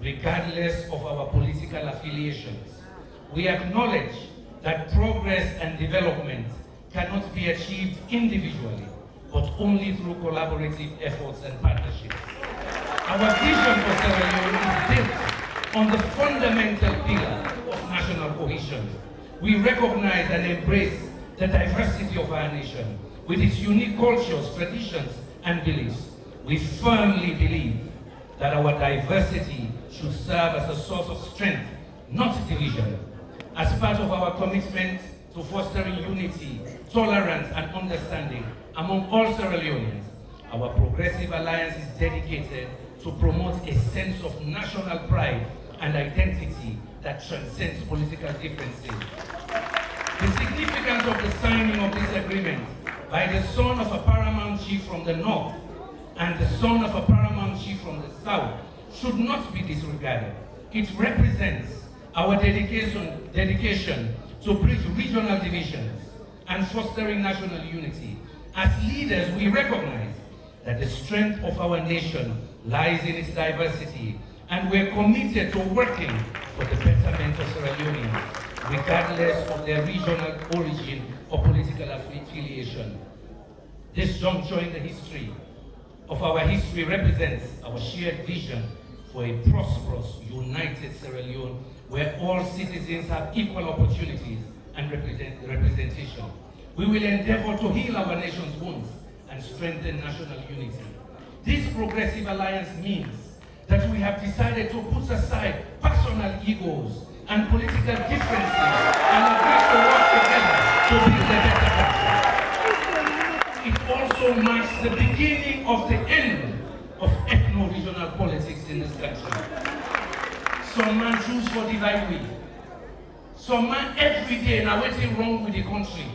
regardless of our political affiliations. We acknowledge that progress and development cannot be achieved individually, but only through collaborative efforts and partnerships. Our vision for Sierra Leone is built on the fundamental pillar of national cohesion. We recognize and embrace the diversity of our nation, with its unique cultures, traditions, and beliefs. We firmly believe that our diversity should serve as a source of strength, not division. As part of our commitment to fostering unity, tolerance, and understanding among all Sierra Leoneans, our Progressive Alliance is dedicated to promote a sense of national pride and identity that transcends political differences. The significance of the signing of this agreement by the son of a paramount chief from the north and the son of a paramount chief from the south should not be disregarded. It represents our dedication to bridge regional divisions and fostering national unity. As leaders, we recognize that the strength of our nation lies in its diversity, and we're committed to working for the betterment of Sierra Leoneans, regardless of their regional origin or political affiliation. This juncture in the history of our history represents our shared vision for a prosperous, united Sierra Leone, where all citizens have equal opportunities and representation. We will endeavor to heal our nation's wounds and strengthen national unity. This Progressive Alliance means that we have decided to put aside personal egos and political differences and agree to work together to build a better country. It also marks the beginning of the end of ethno-regional politics in this country. Some man choose for divide we. Some man every day now what's wrong with the country.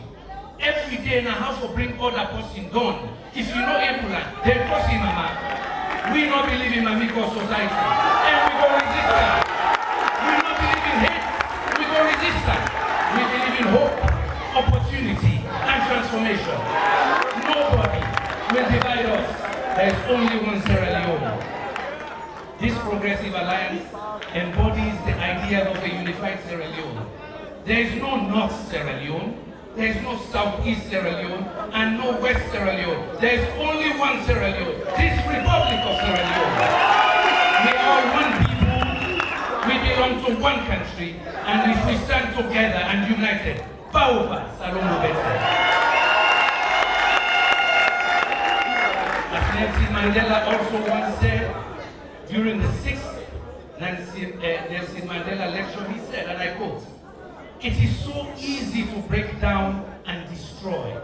Every day now how to bring other person down. If you know Ebola, then cause him mama. We not believe in Mamiko society. And we go resist that. We not believe in hate. We go resist that. We believe in hope, opportunity, and transformation. Nobody will divide us. There is only one Sierra Leone. This Progressive Alliance embodies the idea of a unified Sierra Leone. There is no North Sierra Leone, there is no Southeast Sierra Leone, and no West Sierra Leone. There is only one Sierra Leone, this Republic of Sierra Leone. We are one people, we belong to one country, and if we stand together and united, Paupa Salombo Bete. As Nelson Mandela also once said, during the 6th Nelson Mandela lecture, he said, and I quote, "It is so easy to break down and destroy.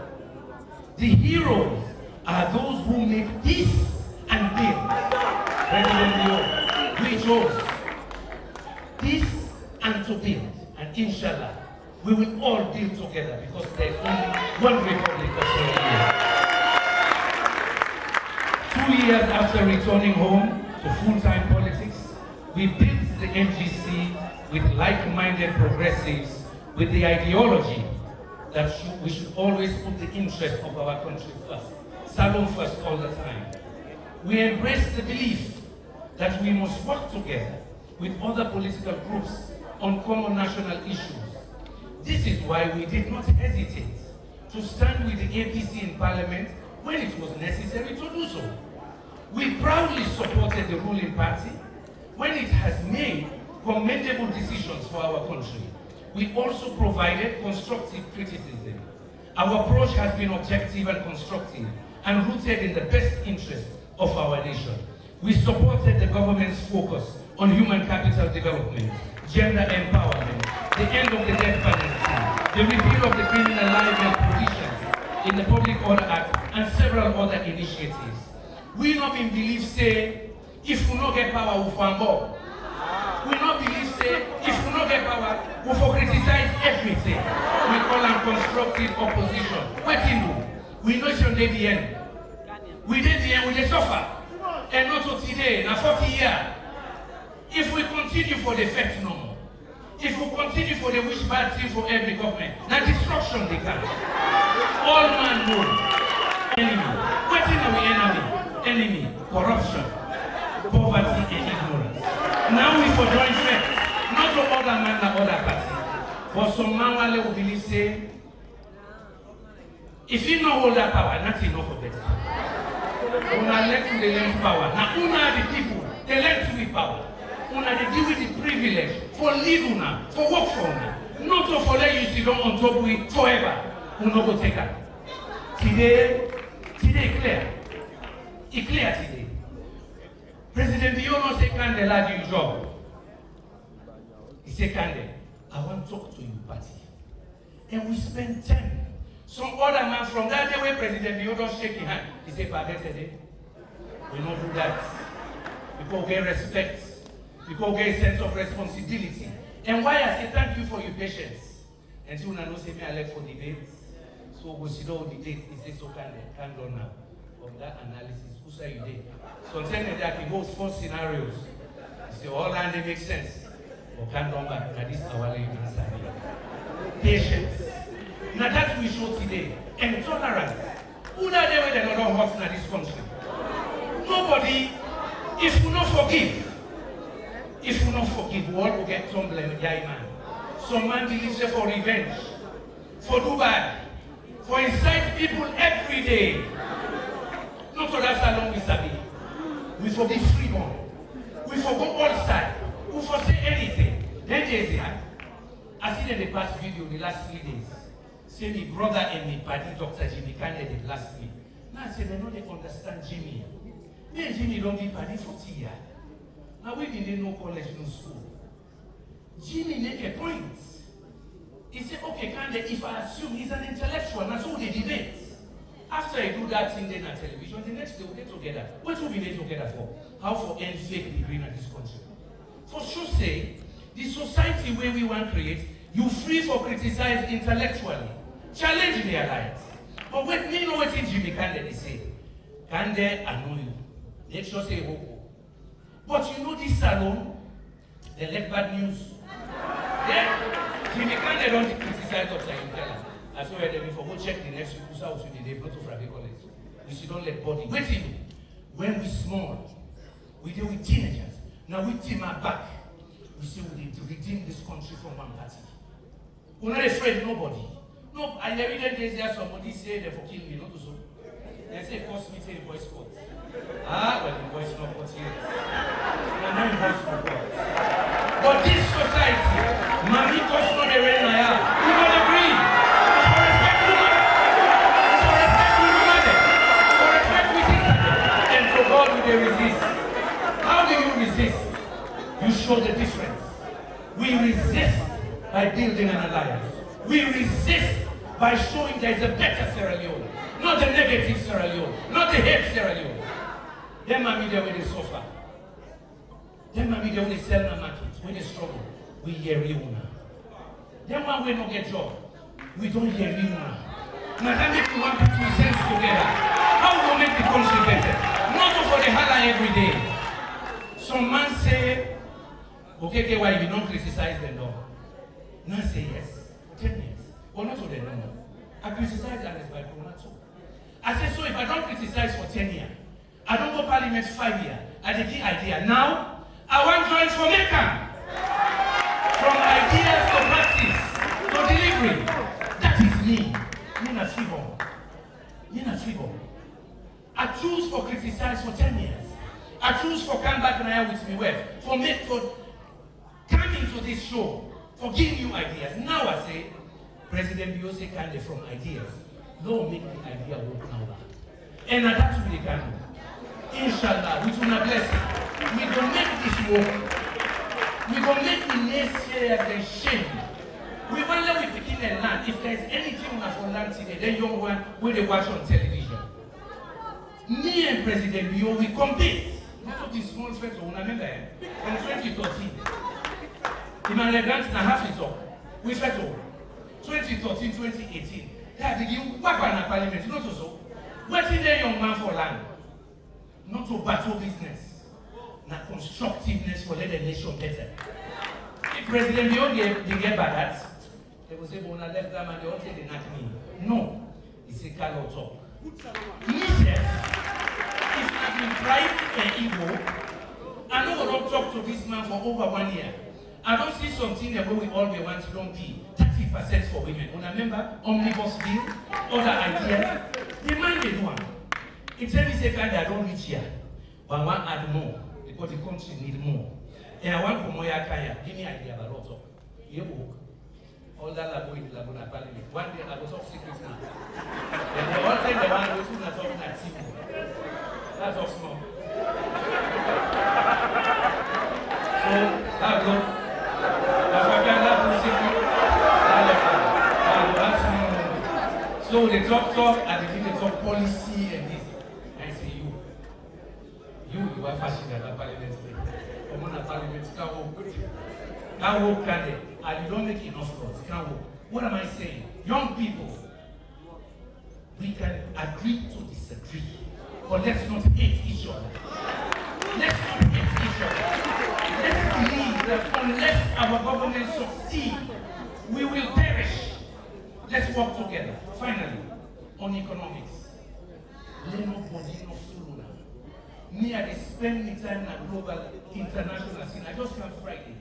The heroes are those who make peace and build." President Dio, we chose peace and to build, and inshallah, we will all build together because there is only one Republic of Sierra Leone. 2 years after returning home to full-time politics, we built the NGC with like-minded progressives with the ideology that we should always put the interest of our country first, Salon first all the time. We embrace the belief that we must work together with other political groups on common national issues. This is why we did not hesitate to stand with the APC in Parliament when it was necessary to do so. We proudly supported the ruling party when it has made commendable decisions for our country. We also provided constructive criticism. Our approach has been objective and constructive and rooted in the best interest of our nation. We supported the government's focus on human capital development, gender empowerment, the end of the death penalty, the repeal of the criminal libel provisions in the Public Order Act, and several other initiatives. We not been believe say, if we not get power, we find more. We not believe say, if we not get power, we for criticize everything. We call them constructive opposition. What do you do? We know it's the end. We did the end, we did suffer. And not to today, now 40 years. If we continue for the effect no more, if we continue for the wish bad thing for every government, now destruction they can. All man know. Enemy. What is our enemy? Enemy, corruption, poverty and ignorance. Now we for joint strength, not to other man and other party. But some man will believe say, if you don't hold that power, not enough of it. Una let to the lend power. Now una are the people, they lend to the power. Una they give you the privilege for live una, for work for una. Not to for let you sit down on top of it forever. Una go take her. Today clear. It's clear today. President Biono say Kande lad you job. He said, Kande, I want to talk to you, party. And we spent time. Some other man from that day where President Biono shake his hand, he said, forget it. We don't do that. Because we get respect. Because we get a sense of responsibility. And why I say thank you for your patience. And so now say me I left for debate. So we sit down debate. He said, so Kande, calm down now. From that analysis, who say you did? Sometimes that he goes 4 scenarios. You say, all that they make sense. But can't come back. Now this is our way to answer. Patience. Now that we show today. And tolerance. Who are they with another horse in this country? Nobody. If we not forgive, we all will get tumbling. Yeah, man. Some man believes for revenge, for do bad, for incite people every day. Not so that's how long we sabi. We forgive freedom. We forgo all sides. We forsay anything. Then there's the I see in the past video the last 3 days. Say my brother and my buddy Dr. Jimmy Kande did last week. Now I say they know they understand Jimmy. Me and Jimmy don't be buddy 40 years. Now we didn't know college, no school. Jimmy make a point. He said, okay, Kande, if I assume he's an intellectual, that's all they debate. After I do that thing then on television, the next day we'll get together. What will we get together for? How for end fake degree in this country? For sure say, the society where we want to create, you free for criticize intellectually. Challenge the alliance. But what me know what Jimmy Kande they say. Kande, I know you. Make sure say Hoko. But you know this salon, they let bad news. Yeah? Jimmy Kande don't criticize Dr. Intella. I saw them before go check the next week who's out with the day, not to Frappe College. We should don't let body. Wait till when we small, we deal with teenagers. Now we team our back. We say we need to redeem this country from one party. We're not afraid of nobody. No, I evident days there somebody say they for kill me, not to so. They say cost me to the voice court. Ah, well the voice not court yet. We're not in voice for court. But this society, mommy cost not the rain I have. We don't agree. For respect women. For respect women. For respect we sister. And for God we they resist. How do you resist? You show show the difference. We resist by building an alliance. We resist by showing there is a better Sierra Leone, not the negative Sierra Leone, not the hate Sierra Leone. Them are media when they suffer. Them are media when they sell the market, when they struggle. We hear you now. Them one we don't get job. We don't hear you now. Now that makes we want to put sense together. How we will make the country better? Not for the holla every day. Some man say, okay, why you don't criticize them though? Now say yes, for 10 years. Or not for the number. I criticize them as by Corona too. I say, so if I don't criticize for 10 years, I don't go parliament 5 years, I take the idea. Now, I want transformation. From ideas to practice, to delivery. That is me. I choose for criticize for 10 years. I choose for come back now with me well. For coming to this show, for giving you ideas. Now I say, President Biose kind of from ideas. Lord make the idea work now. And that's what we can do. Inshallah, we will not bless it. We will make this work. We will make the naysayers they shame. We want let we begin a land. If there's anything on our land today, then young one will they watch on television. Me and President Bio, we compete. Not this small friends who remember from 2013. Emmanuel Grant now half it up. We settle 2013, 2018. They have to give work on a parliament, not so. What's in there, young man for land? Not to battle business. Not constructiveness for let the nation better. If President Bio they get by that, they will say, well, I left them and they all say they not me. No. It's a color talk. Listen, it's not been pride and ego. I know we don't talk to this man for over 1 year. I don't see something that we all we want to don't be 30% for women. When I remember omnibus bill, other ideas, the man they do one. It's every second I don't reach here, but I want to add more because the country need more. And I want Kumoya Kaya, give me idea about what talk. You book. All that I go in the parliament. One day I was off secret now. And they all take the one which is not talking at TV. That's all small. So that go. That's why I love the secret. So they talk and they talk policy and this. I say you are fascinated at parliament. Come on, parliament can't work. Can't work, can they? And you don't make enough laws. Can't work. What am I saying? Young people, we can agree to disagree, but let's not hate each other. Let's not hate each other. Let's believe that unless our government succeed, we will perish. Let's work together. Finally, on economics. Let nobody know sooner. Me, I spend my time in a global international scene. I just come Friday.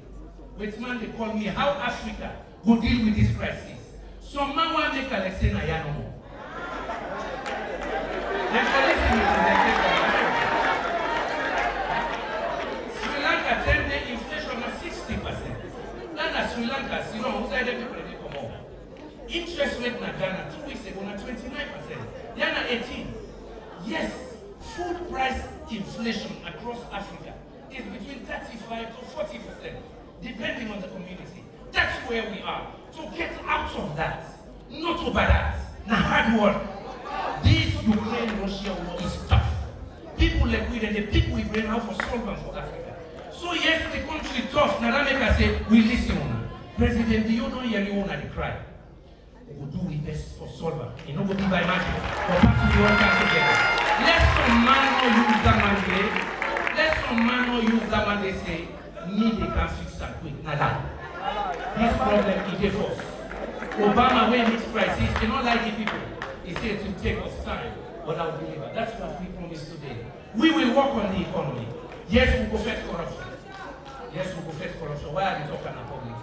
Which man they call me how Africa will deal with this crisis. Some man want to make a lesson I no more. Sri Lanka 10-day inflation of 60%. That's Sri Lanka, you know, who's either people they come on. Interest rate in Ghana 2 weeks ago na 29%. Ghana 18. Yes, food price inflation across Africa is between 35 to 40%. Depending on the community. That's where we are. To get out of that, not over that. Now hard work. This Ukraine-Russia war is tough. People like we and the people we bring out for solving for Africa. So yes, the country tough. Now that make us say, we listen on. President, do you know you want to cry? We will do the best for solver. It not going to be by magic. But that's we all come together. Let some man not use that man today. Let some man not use that man they say. Me, they can fix that quick. Nada. This problem is a force. Obama, when this crisis, they don't like the people. He said to take us time, but I'll deliver. That's what we promised today. We will work on the economy. Yes, we will fight corruption. Yes, we will fight corruption. Why are they talking about public?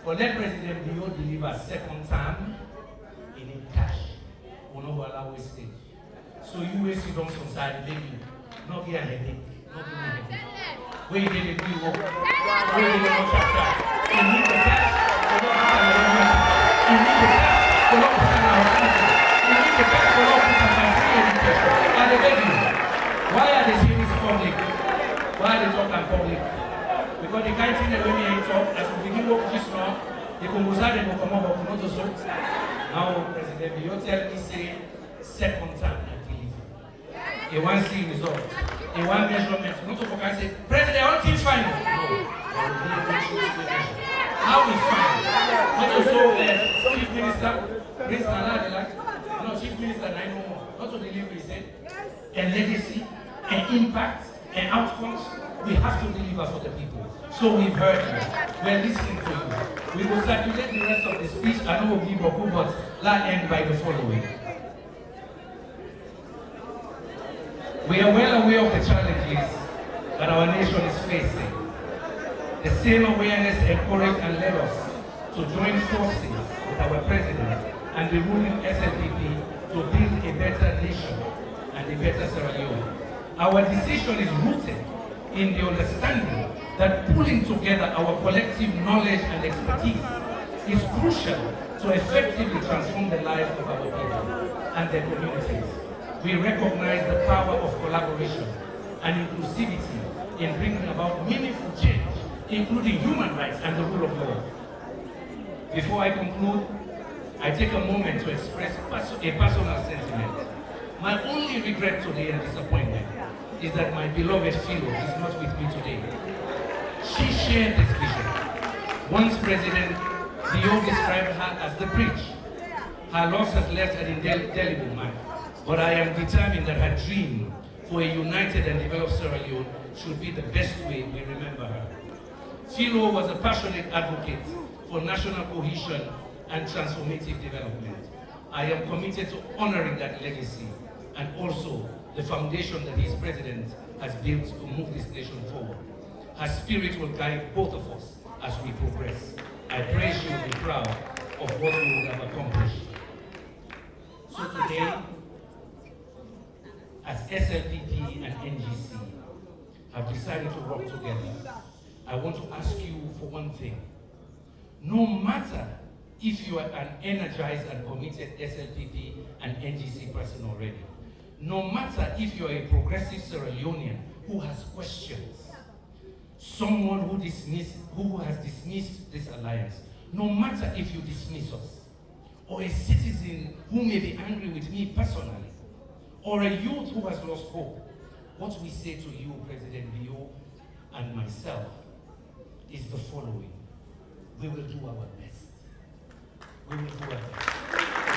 But let President Bio deliver second term in cash. We will not allow wastage. So you waste it on society, maybe not get a headache. Not give me a headache. Where you did it, we work. Where you did it, you need the cash for what you need the cash for what you need the cash for what you education. And they beg you, why are they saying this public? Why are they talking public? Because Because the kind of thing that when we talk, as we begin work this now, the Congressman will come up with so. Now, President, you tell me, say, second time, I believe. You want to see results. You want measurement. Not to forget, say, President, all things fine. No. How is fine? Not to show Chief Minister, Prince Nana, no, Chief Minister, I know more. Not to deliver, he said, a legacy, an impact, and outcomes. We have to deliver for the people. So we've heard you. We're listening to you. We will circulate the rest of the speech. I know we'll give a coup, but let's end by the following. We are well aware of the challenges that our nation is facing. The same awareness encouraged and led us to join forces with our president and the ruling SLPP to build a better nation and a better Sierra Leone. Our decision is rooted in the understanding that pulling together our collective knowledge and expertise is crucial to effectively transform the lives of our people and their communities. We recognize the power of collaboration and inclusivity in bringing about meaningful change, including human rights and the rule of law. Before I conclude, I take a moment to express a personal sentiment. My only regret today and disappointment is that my beloved Philo is not with me today. She shared this vision. Once President Dio described her as the bridge. Her loss has left an indelible mark, but I am determined that her dream for a united and developed Sierra Leone should be the best way we remember her. Philo was a passionate advocate for national cohesion and transformative development. I am committed to honoring that legacy and also the foundation that his president has built to move this nation forward. Her spirit will guide both of us as we progress. I pray she will be proud of what we will have accomplished. So today, as SLPP and NGC have decided to work together, I want to ask you for one thing. No matter if you are an energized and committed SLPP and NGC person already, no matter if you are a progressive Sierra Leonean who has questions, someone who has dismissed this alliance, no matter if you dismiss us, or a citizen who may be angry with me personally, or a youth who has lost hope, what we say to you, President Bio and myself, is the following. We will do our best. We will do our best.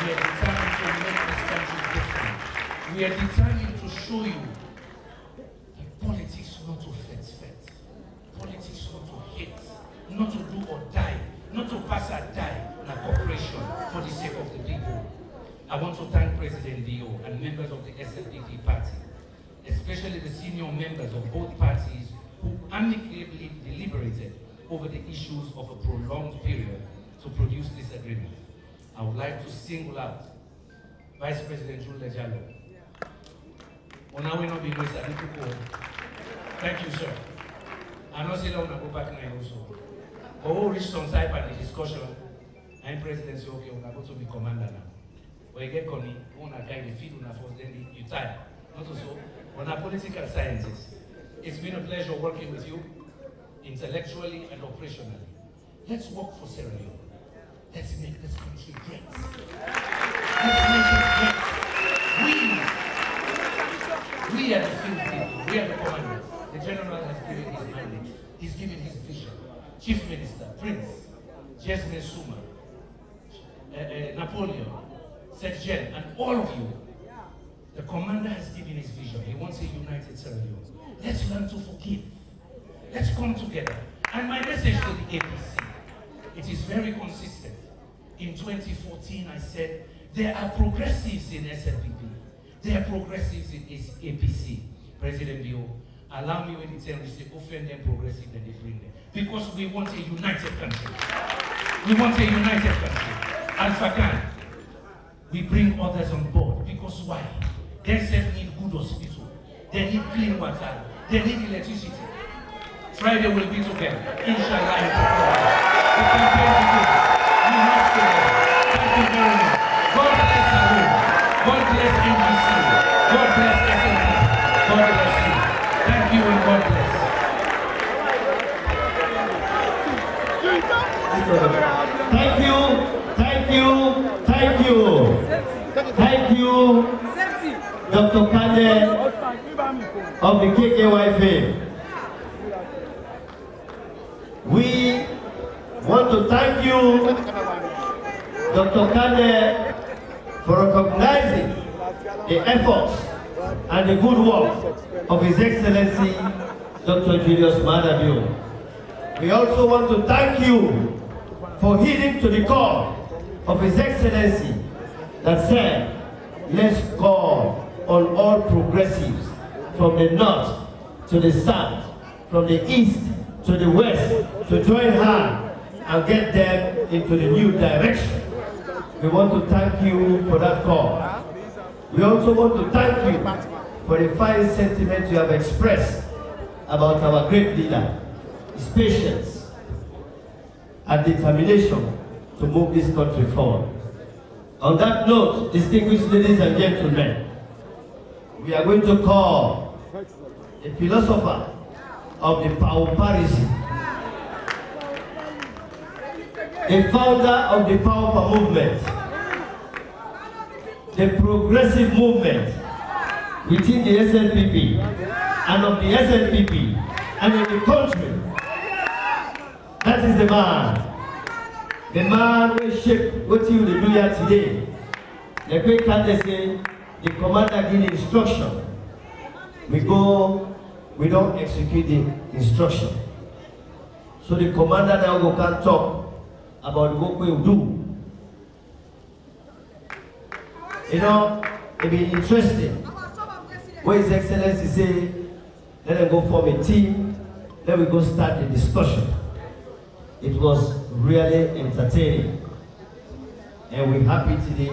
We are determined to make this country different. We are determined to show you that politics not to fet. Politics not to hate, not to do or die, not to pass or die in a corporation for the sake of the people. I want to thank President Dio and members of the SLPP party, especially the senior members of both parties who amicably deliberated over the issues of a prolonged period to produce this agreement. I would like to single out Vice President Jules Lejalo. Thank you, sir. I know say that when I go back now also. But we'll reach some type of the discussion. I'm president say, okay, when I go to be commander now. When you get coming, when I guide the field, when I force them, you tire. Not so. When I'm political scientist, it's been a pleasure working with you, intellectually and operationally. Let's work for Sierra Leone. Let's make this country great. Let's make it great. We are the field people. We are the commanders. The general has given his mandate. He's given his vision. Chief Minister, Prince, Jasmine Suma, Napoleon, Sergeant, and all of you. The commander has given his vision. He wants a united Sierra Leone. Let's learn to forgive. Let's come together. And my message to the APC, it is very consistent. In 2014, I said, there are progressives in SLPP. There are progressives in APC. President Bio, allow me when you tell me, say, offend them progressive, then they bring them. Because we want a united country. We want a united country. Alpha Khan, we bring others on board. Because why? They need good hospital. They need clean water. They need electricity. Friday will be together. Inshallah. The campaign begins. We must together. Thank you very much. God bless Salud. God bless NGC. God bless SLP. God bless you. Thank you and God bless. Thank you, thank you, thank you. Thank you, Dr. Kande of the KKY fame. We want to thank you, Dr. Kande, for recognizing the efforts and the good work of His Excellency, Dr. Julius Maada. We also want to thank you for heeding to the call of His Excellency that said, let's call on all progressives from the north to the south, from the east to the west, to join hands and get them into the new direction. We want to thank you for that call. We also want to thank you for the fine sentiment you have expressed about our great leader, his patience and determination to move this country forward. On that note, distinguished ladies and gentlemen, we are going to call a philosopher of the Pauparism, a founder of the Paupa movement, the progressive movement within the SLPP and of the SLPP and in the country. That is the man who shaped what you will do here today. The great Kande say, the commander gives the instruction. We go, we don't execute the instruction. So the commander now go can talk about what we will do. You know, it be interesting. What His Excellency say, let them go form a team, then we go start the discussion. It was really entertaining. And we're happy today,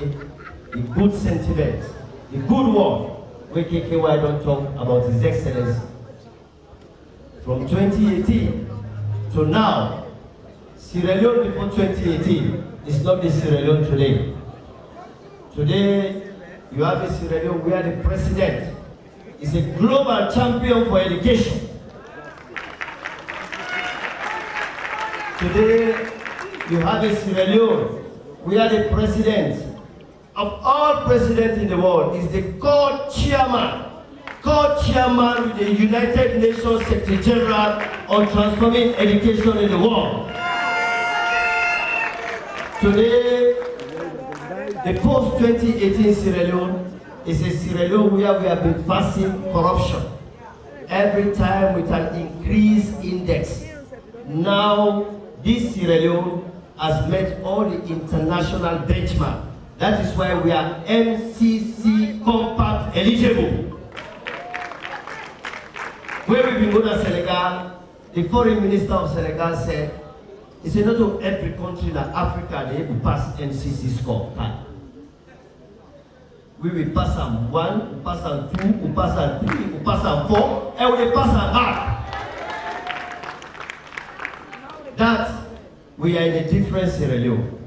the good sentiment, the good word, where KKY don't talk about His Excellency. From 2018 to now, Sierra Leone before 2018 is not the Sierra Leone today. Today, you have a Sierra Leone where the president is a global champion for education. Today, you have a Sierra Leone where the president of all presidents in the world is the co-chairman with the United Nations Secretary General on transforming education in the world. Today, the post-2018 Sierra Leone is a Sierra Leone where we have been facing corruption. Every time with an increased index. Now, this Sierra Leone has met all the international benchmarks. That is why we are MCC Compact eligible. When we've been going to Senegal, the foreign minister of Senegal said, it's not to every country in Africa they will pass MCC score. We will pass on 1, we pass on 2, we pass on 3, we pass on 4, and we pass on half. That we are in a different Sierra Leone.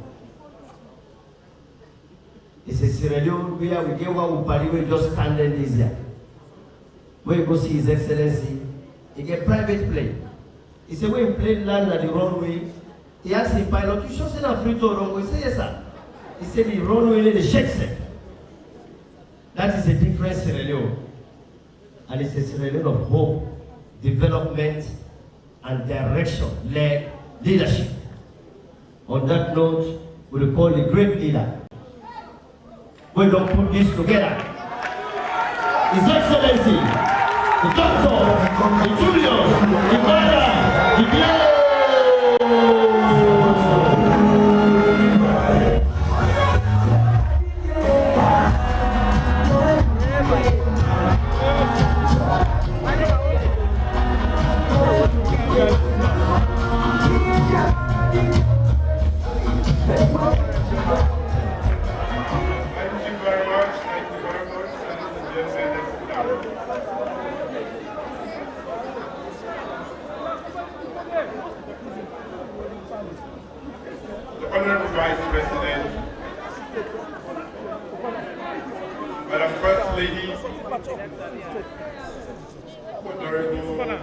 It's a Sierra Leone where we get one who just standing this year. When you go see His Excellency, he get private plane. He said, when he plane land at the runway, he asked the pilot, you sure send a free tour runway? He said, yes, sir. He said, the runway in the shakes it. That is a different Sierra Leone. And it's a Sierra Leone of hope, development, and direction-led leadership. On that note, we will call the great leader. We don't put this together. His Excellency, the Doctor, the Julius, the Mara, the Biel. Honorable Vice President, Madam First Lady, Honorable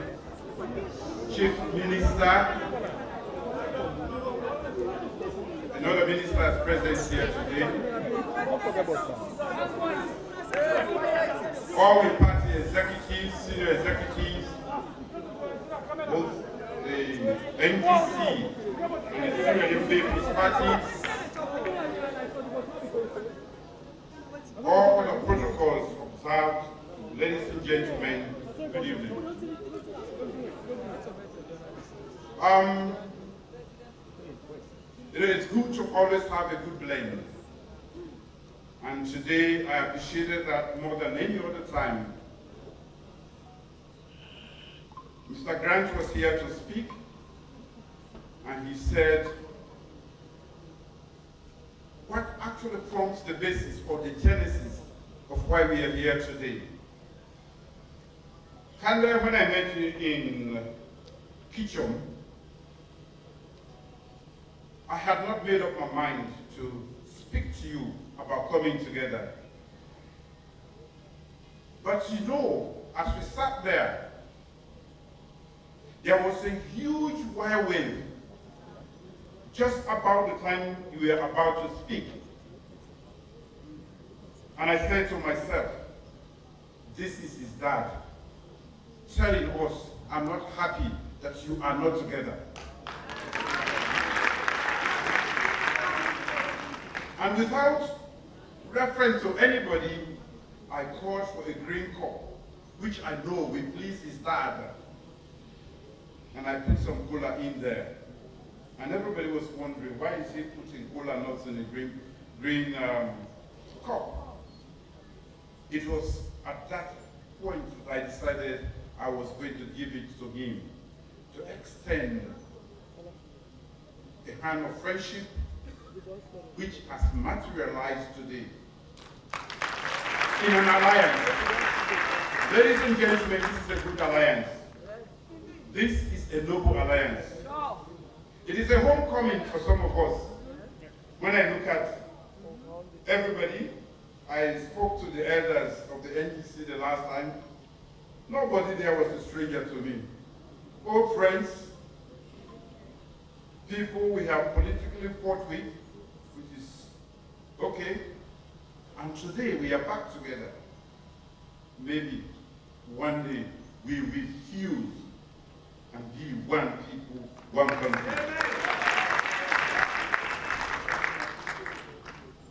Chief Minister, another minister is present here today. All the party executives, senior executives, both the NDC and the Slpp parties, all the protocols observed. Ladies and gentlemen, good evening. It is good to always have a good blend. And today I appreciated that more than any other time. Mr. Grant was here to speak, and he said, what actually forms the basis or the genesis of why we are here today? Kanda, when I met you in Kitchum, I had not made up my mind to speak to you about coming together. But you know, as we sat there, there was a huge whirlwind just about the time you were about to speak. And I said to myself, this is his dad telling us, I'm not happy that you are not together. And without reference to anybody, I called for a green cup, which I know will please his dad. And I put some cola in there. And everybody was wondering, why is he putting cola nuts in a green cup? It was at that point that I decided I was going to give it to him, to extend a hand of friendship, which has materialized today in an alliance. Ladies and gentlemen, this is a good alliance. This is a noble alliance. It is a homecoming for some of us. When I look at everybody, I spoke to the elders of the NGC the last time. Nobody there was a stranger to me. Old friends, people we have politically fought with, which is okay. And today we are back together. Maybe one day we refuse and be one people, one country.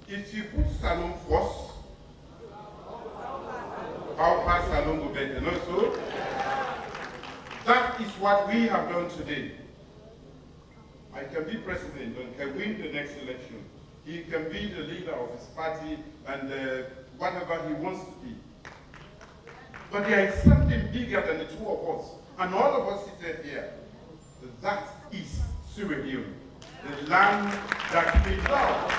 If you put Salon first, how far Salon go better? No, so that is what we have done today. I can be president and can win the next election. He can be the leader of his party and whatever he wants to be. But there is something bigger than the two of us. And all of us seated here. That is Sierra Leone, the land that we love.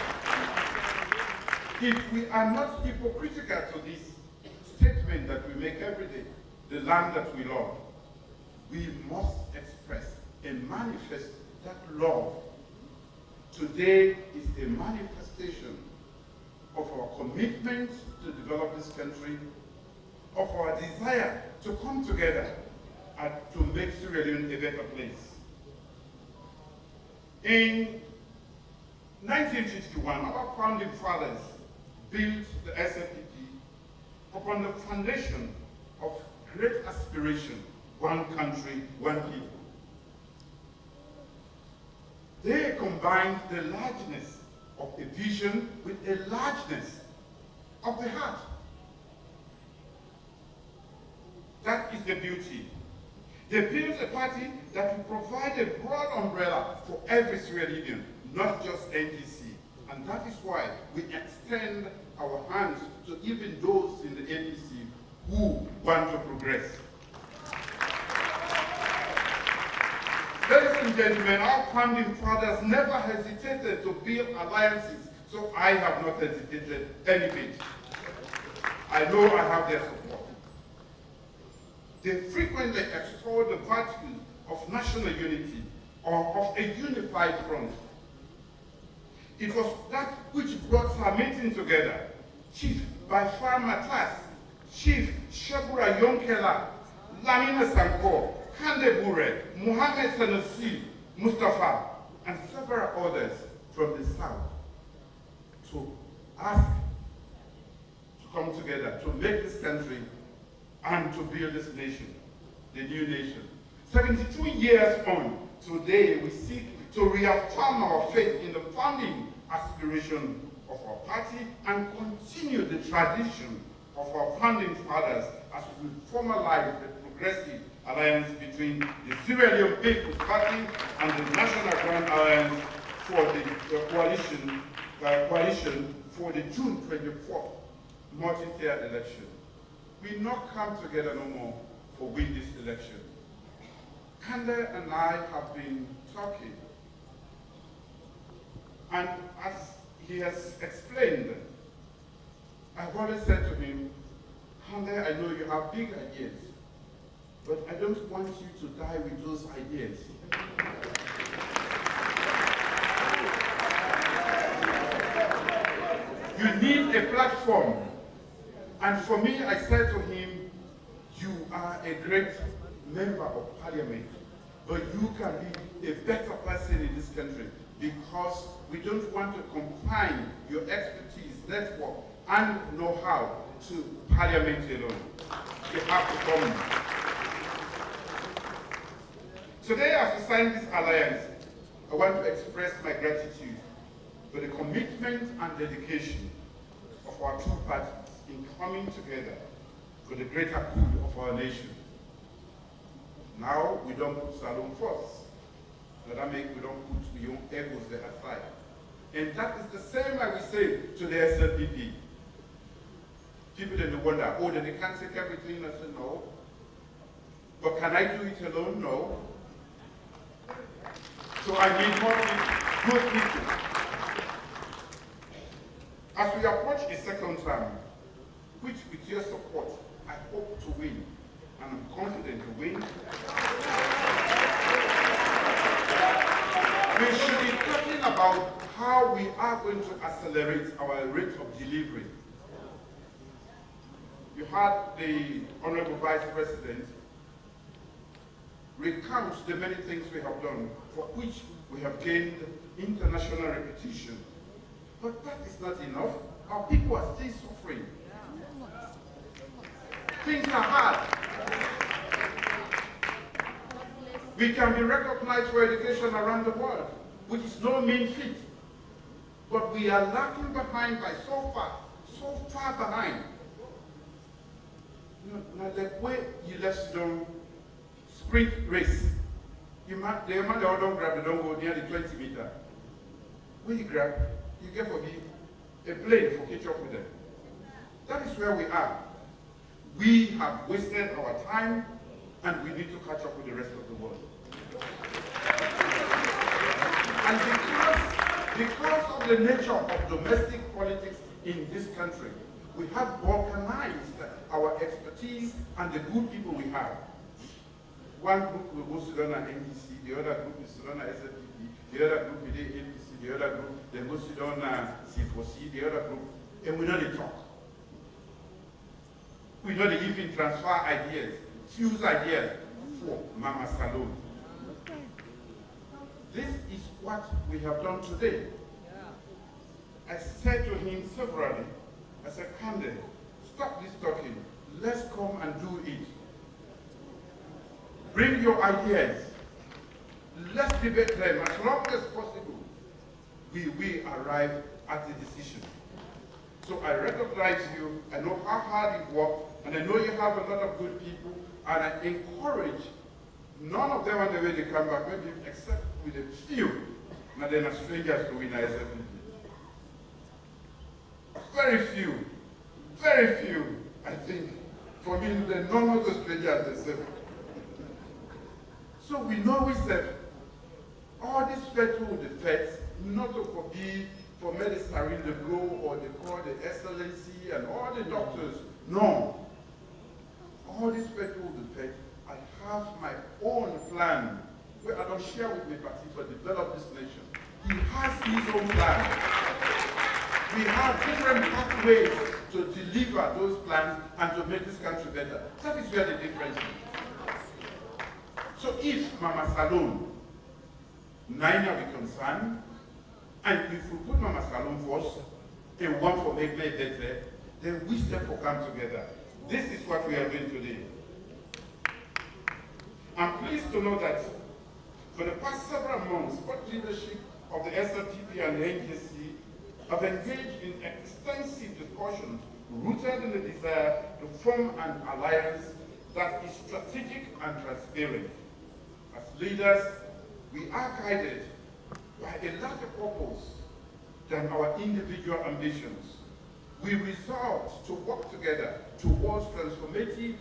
If we are not hypocritical to this statement that we make every day, the land that we love, we must express and manifest that love. Today is a manifestation of our commitment to develop this country, of our desire to come together and to make Sierra Leone a better place. In 1951, our founding fathers built the SLPP upon the foundation of great aspiration, one country, one people. They combined the largeness of a vision with a largeness of the heart. That is the beauty. They built a party that will provide a broad umbrella for every Sierra Leonean, not just NDC. And that is why we extend our hands to even those in the NDC who want to progress. Ladies and gentlemen, our founding fathers never hesitated to build alliances, so I have not hesitated any bit. I know I have their support. They frequently extol the virtues of national unity or of a unified front. It was that which brought our meeting together. Chief Bafar Matas, Chief Shabura Yonkela, Lamina Sanko, Kande Bure, Mohammed Sanusi, Mustafa, and several others from the south to ask to come together to make this country and to build this nation, the new nation. 72 years on, today we seek to reaffirm our faith in the founding aspiration of our party and continue the tradition of our founding fathers as we formalize the progressive alliance between the Sierra Leone People's Party and the National Grand Alliance for the coalition for the June 24th multi-tier election. We not come together no more for win this election. Kande and I have been talking, and as he has explained, I've always said to him, Kande, I know you have big ideas, but I don't want you to die with those ideas. You need a platform. And for me, I said to him, you are a great member of parliament, but you can be a better person in this country because we don't want to confine your expertise, network, and know-how to parliament alone. You have to come. Today, as we sign this alliance, I want to express my gratitude for the commitment and dedication of our two parties in coming together for the greater good of our nation. Now, we don't put Salome first. That means we don't put your own egos there aside. And that is the same like we say to the SLPP. People then wonder, oh, then they can't take everything. I said, no. But can I do it alone? No. So I need more people, good people. As we approach the second term, which with your support, I hope to win, and I'm confident to win, we should be talking about how we are going to accelerate our rate of delivery. You heard the Honorable Vice President recount the many things we have done for which we have gained international reputation. But that is not enough. Our people are still suffering. Things are hard. We can be recognized for education around the world, which is no mean feat. But we are lagging behind by so far behind. Now the way you left Sudan sprint race, the man they all don't grab, they don't go near the 20 meter. When you grab, you get for me a plane for catch up with them. That is where we are. We have wasted our time and we need to catch up with the rest of the world. And because of the nature of domestic politics in this country, we have balkanized our expertise and the good people we have. One group will go Sudan and NDC, the other group is Sudan and SLP, the other group is the APC, the other group, then go Sudan and C4C, the other group, and we know they talk. We know they even transfer ideas, fuse ideas for Mama Salome. This is what we have done today. I said to him severally, I said, Kande, stop this talking. Let's come and do it. Bring your ideas. Let's debate them as long as possible. We will arrive at a decision. So I recognize you. I know how hard you work, and I know you have a lot of good people, and I encourage none of them on the way they come back, maybe except with a few. Now they're not strangers to win SLP. Very few, I think. For me, they're none of the strangers themselves. So we know we said, all these federal defects, not to forbid for medicine the go or the call the excellency and all the doctors. No. All these federal defects, I have my own plan, where I don't share with my party to develop this nation. He has his own plan. We have different pathways to deliver those plans and to make this country better. That is where the difference is. So if Mama Salome, Nina be concerned, And if we put Mama Salon first, and one for make life better, then we step will come together. This is what we are doing today. I'm pleased to know that for the past several months, both leadership of the SLPP and the NGC have engaged in extensive discussions rooted in the desire to form an alliance that is strategic and transparent. As leaders, we are guided by a larger purpose than our individual ambitions. We resolve to work together towards transformative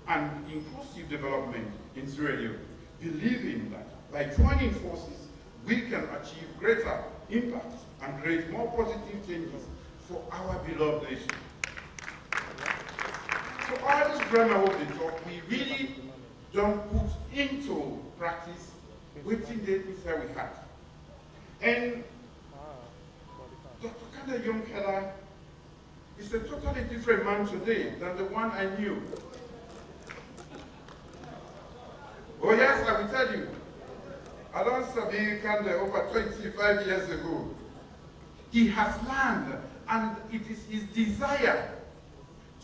and inclusive development in Sierra Leone, believing that by joining forces, we can achieve greater impact and create more positive changes for our beloved nation. So all this grammar what we talk, we really don't put into practice within the inside we had. And Dr. Kanda Yonkela is a totally different man today than the one I knew. Oh yes, I will tell you. I don't Sabi Kanda over 25 years ago. He has learned, and it is his desire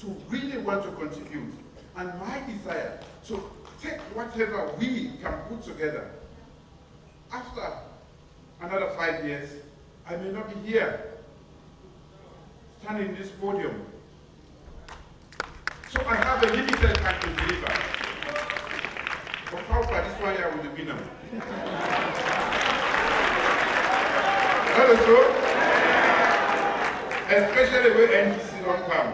to really want to contribute, and my desire to take whatever we can put together. After another 5 years, I may not be here, standing in this podium. So I have a limited time to deliver. But how far this one year will be now? That is so. Especially when NGC don't come.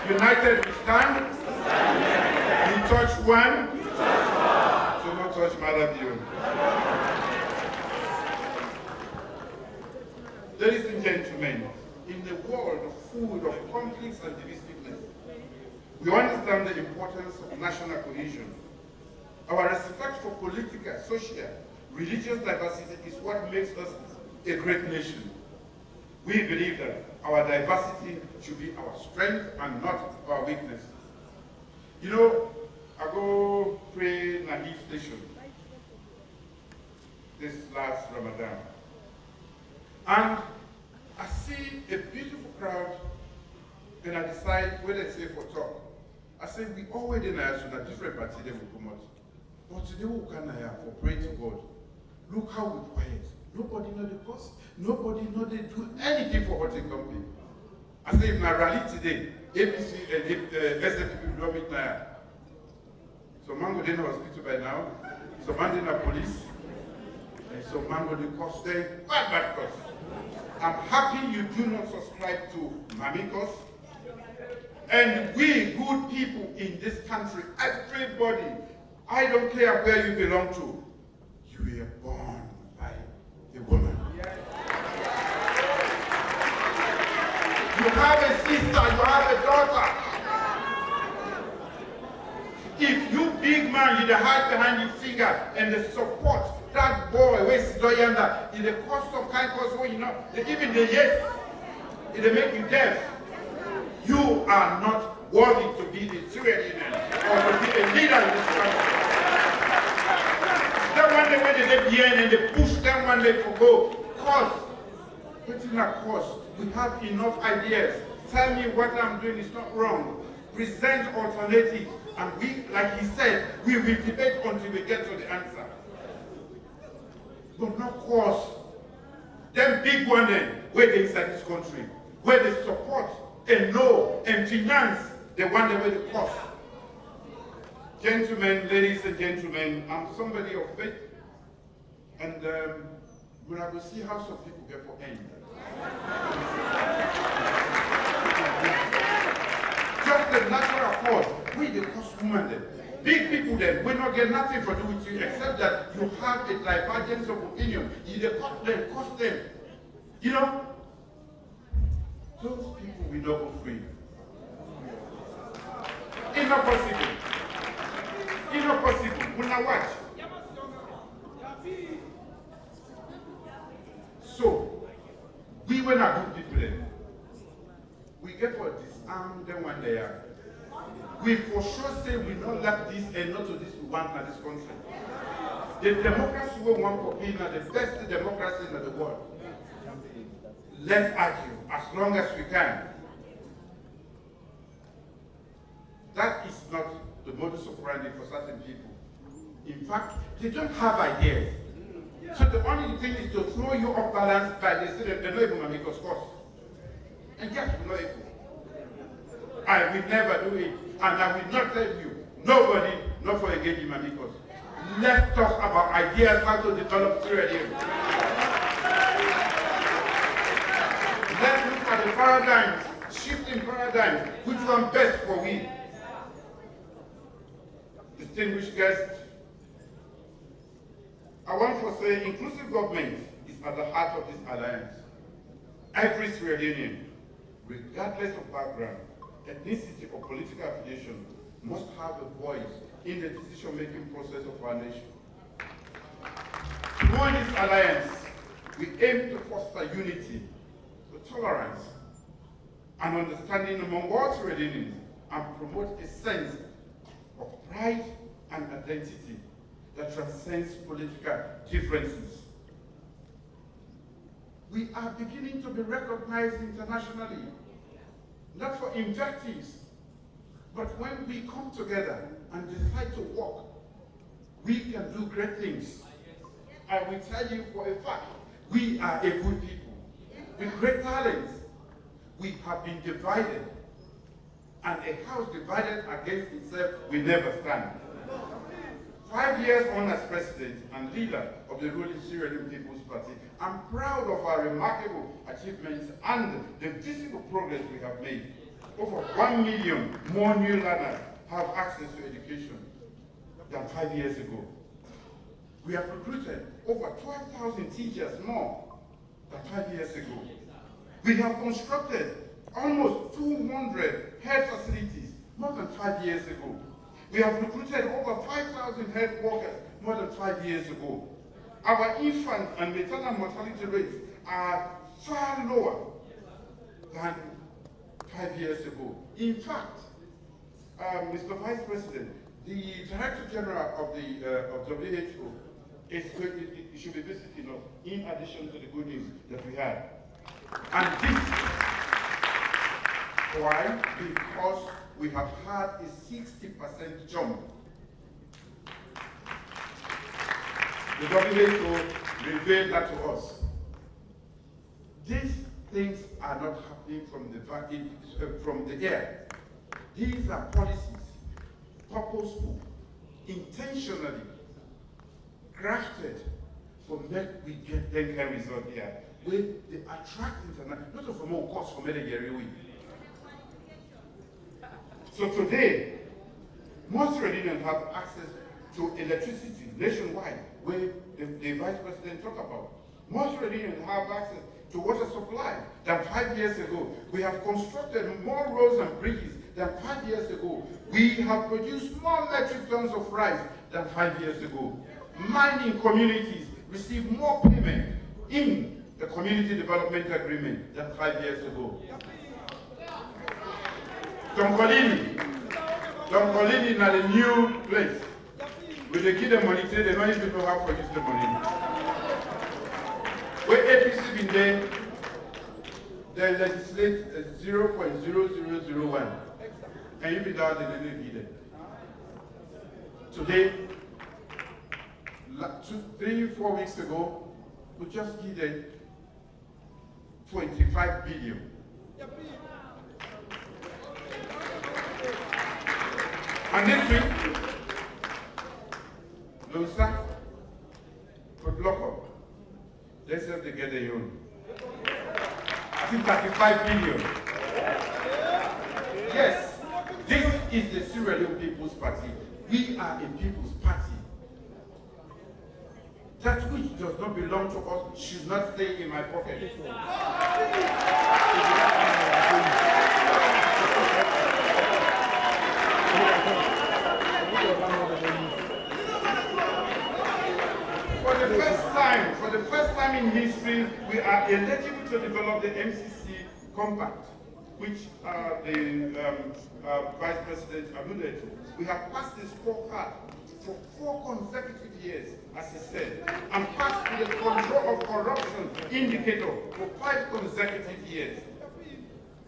United we stand. We touch one. So not touch Mother Bill. Ladies and gentlemen, in the world full of conflicts and divisiveness, we understand the importance of national cohesion. Our respect for political, social, religious diversity is what makes us a great nation. We believe that our diversity should be our strength and not our weakness. You know, I go pray Nahif Station this last Ramadan. And I see a beautiful crowd, and I decide when I say for talk. I say we already know a different party they will come out. But today we can for pray to God. Look how we quiet. Nobody know the cause. Nobody know they do anything for what they company. I say if I rally today, APC and SFP will not meet now. So man go in the hospital by now. So man in the police. And so man go the cost there. Bad cost. I'm happy you do not subscribe to Mamikos. And we good people in this country, everybody, I don't care where you belong to, you were born by a woman. You have a sister, you have a daughter. If you big man, you the hide behind your finger and the support that boy where is Doyanda, in the cost of kind cause, you know, they even the yes, they make you deaf. You are not worthy to be the Sierra Leone or to be a leader in this country. That one day when they get behind and they push them one day to go. Cause, what's in a cause? We have enough ideas. Tell me what I'm doing is not wrong. Present alternatives. And we, like he said, we will debate until we get to the answer. But not cause. Them big one then, where they inside this country, where they support and know and finance the one that way the cost. Gentlemen, ladies and gentlemen, I'm somebody of faith, and we're going to see how some people get for end. Just the natural cause, we the cost woman then. Big people then will not get nothing to do with you except that you have a divergence of opinion. You cost them. You know, those people will not go free. It's not possible. It's not possible. We'll not watch. So, we were not good people then. We get for disarm them when they are. We for sure say we not like this and not to this we want in this country. The democracy we want to be now, the best democracy in the world. Let's argue as long as we can. That is not the modus operandi for certain people. In fact, they don't have ideas. So the only thing is to throw you off balance by the student, they're not able to make us course. And yes, we're not able. I will never do it, and I will not tell you, nobody, not for engaging Mamikos. Let's talk about ideas how to develop Sierra Leone. Let's look at the paradigms, shifting paradigms, which one best for we. Distinguished guests, I want to say inclusive government is at the heart of this alliance. Every Sierra Leonean, regardless of background, ethnicity, or political affiliation, must have a voice in the decision-making process of our nation. Through this alliance, we aim to foster unity, tolerance, and understanding among all Sierra Leoneans, and promote a sense of pride and identity that transcends political differences. We are beginning to be recognized internationally, not for invectives, but when we come together and decide to work, we can do great things. I will tell you for a fact, we are a good people with great talents. We have been divided, and a house divided against itself will never stand. 5 years on as president and leader of the ruling Sierra Leone People's Party, I'm proud of our remarkable achievements and the visible progress we have made. Over 1 million more new learners have access to education than 5 years ago. We have recruited over 12,000 teachers more than 5 years ago. We have constructed almost 200 health facilities more than 5 years ago. We have recruited over 5,000 health workers more than 5 years ago. Our infant and maternal mortality rates are far lower than 5 years ago. In fact, Mr. Vice President, the Director General of the WHO should be visiting us in addition to the good news that we had. And this, why? Because we have had a 60% jump. The WHO revealed that to us. These things are not happening from the air. These are policies, purposeful, intentionally crafted for make we get them kind of result here. Where they attract international, not of more cost for many years. So today, most Sierra Leoneans have access to electricity nationwide, where the Vice President talked about. Most Sierra Leoneans have access to water supply than 5 years ago. We have constructed more roads and bridges than 5 years ago. We have produced more metric tons of rice than 5 years ago. Mining communities receive more payment in the Community Development Agreement than 5 years ago. Donkolini is not a new place. When they give them money, they don't even know how to use the money. Where APC been there, they legislate 0.0001. And you be down, they didn't give them. Today, 3-4 weeks ago, we just give them 25 billion. And this week, Lusa put lock up. Let's have to get their own. I think 35 billion. Yes, this is the Sierra Leone People's Party. We are a people's party. That which does not belong to us should not stay in my pocket. For the first time in history, we are eligible to develop the MCC Compact, which the Vice President alluded to. We have passed the scorecard for 4 consecutive years, as he said, and passed the control of corruption indicator for 5 consecutive years.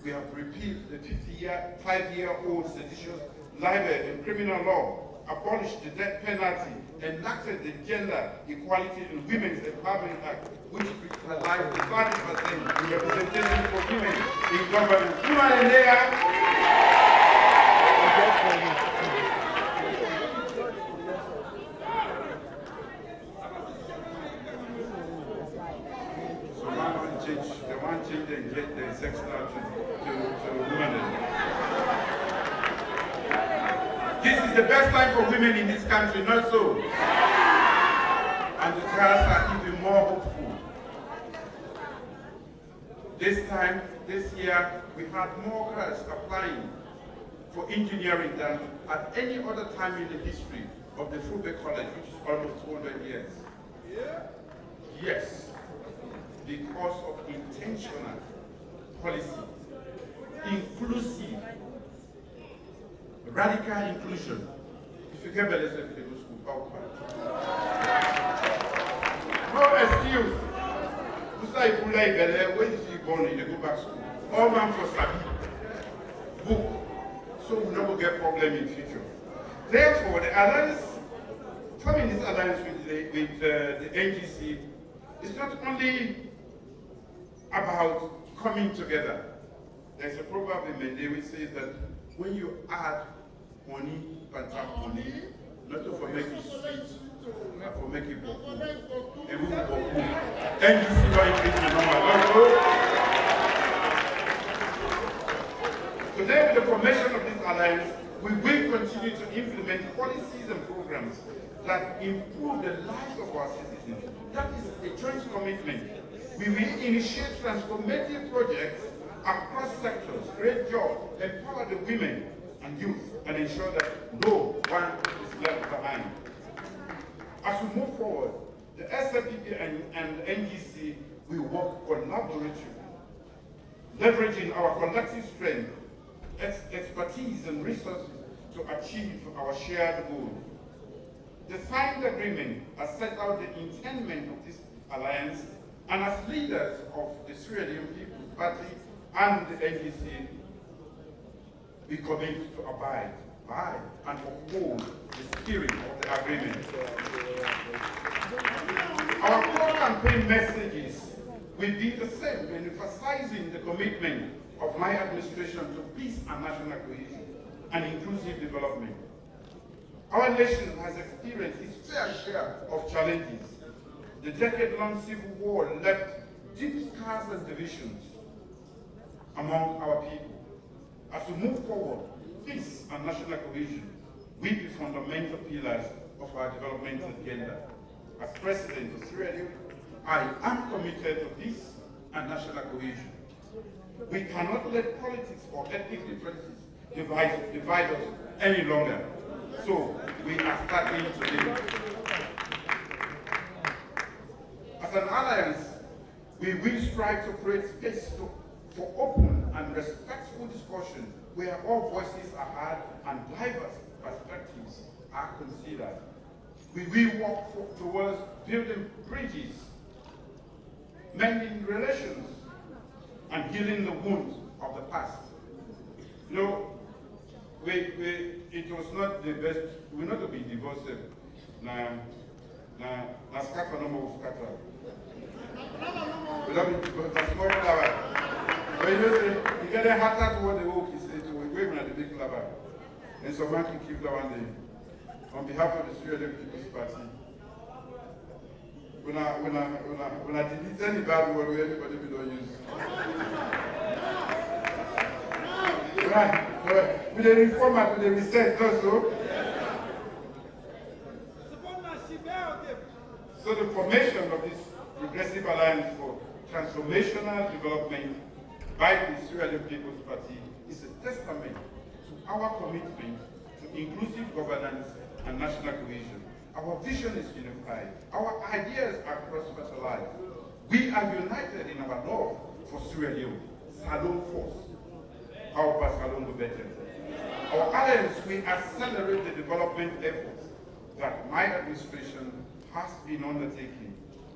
We have repealed the 5-year-old seditious libel in criminal law, abolished the death penalty, enacted the Gender Equality and Women's Empowerment Act, which realized the 30% representation for women in government. They want to change and get the sex now to women. This is the best time for women in this country, not so. And the girls are even more hopeful. This year, we had more girls applying for engineering than at any other time in the history of the Slpp College, which is almost 200 years. Yes, because of intentional policy, inclusive, radical inclusion. If you get better self in the school, no excuse. When you see born in the go back school, all man for Sabi book, so we never get problem in future. Therefore, the alliance, forming this alliance with the NGC, is not only about coming together. There's a proverb in Mende which says that when you add honey, honey, not to make it sweet, but for make it boku. And we will boku. NGC not increase the number. Today, with the formation of this alliance, we will continue to implement policies and programs that improve the lives of our citizens. That is a joint commitment. We will initiate transformative projects across sectors, create jobs, empower the women and youth, and ensure that no one is left behind. As we move forward, the Slpp and NGC will work collaboratively, leveraging our collective strength, expertise, and resources to achieve our shared goals. The signed agreement has set out the intendment of this alliance, and as leaders of the Sierra Leone People's Party and the NGC, we commit to abide by and uphold the spirit of the agreement. Our core campaign messages will be the same, emphasizing the commitment of my administration to peace and national cohesion and inclusive development. Our nation has experienced its fair share of challenges. The decade-long civil war left deep scars and divisions among our people. As we move forward, peace and national cohesion will be fundamental pillars of our development agenda. As President of Sierra Leone, I am committed to peace and national cohesion. We cannot let politics or ethnic differences divide us any longer. So we are starting today. As an alliance, we will strive to create space for open and respectful discussion where all voices are heard and diverse perspectives are considered. We will work towards building bridges, mending relations, and healing the wounds of the past. You know, it was not the best, we're not to be divorced. Na scatter no more scatter. We don't be divorced, that's more clever. But you know, you get a heart to what the work is saying to we wave at the big clever. And so one can keep that one day. On behalf of the Sierra Leone People's Party, when I delete any bad word where anybody we don't use. Right. With the reformat, with the reset also. So the formation of this progressive alliance for transformational development by the Sierra Leone People's Party is a testament to our commitment to inclusive governance and national cohesion. Our vision is unified. Our ideas are cross-fertilized. We are united in our love for Sierra Leone. Salon force. Our Salon better. Our alliance will accelerate the development efforts that my administration has been undertaking,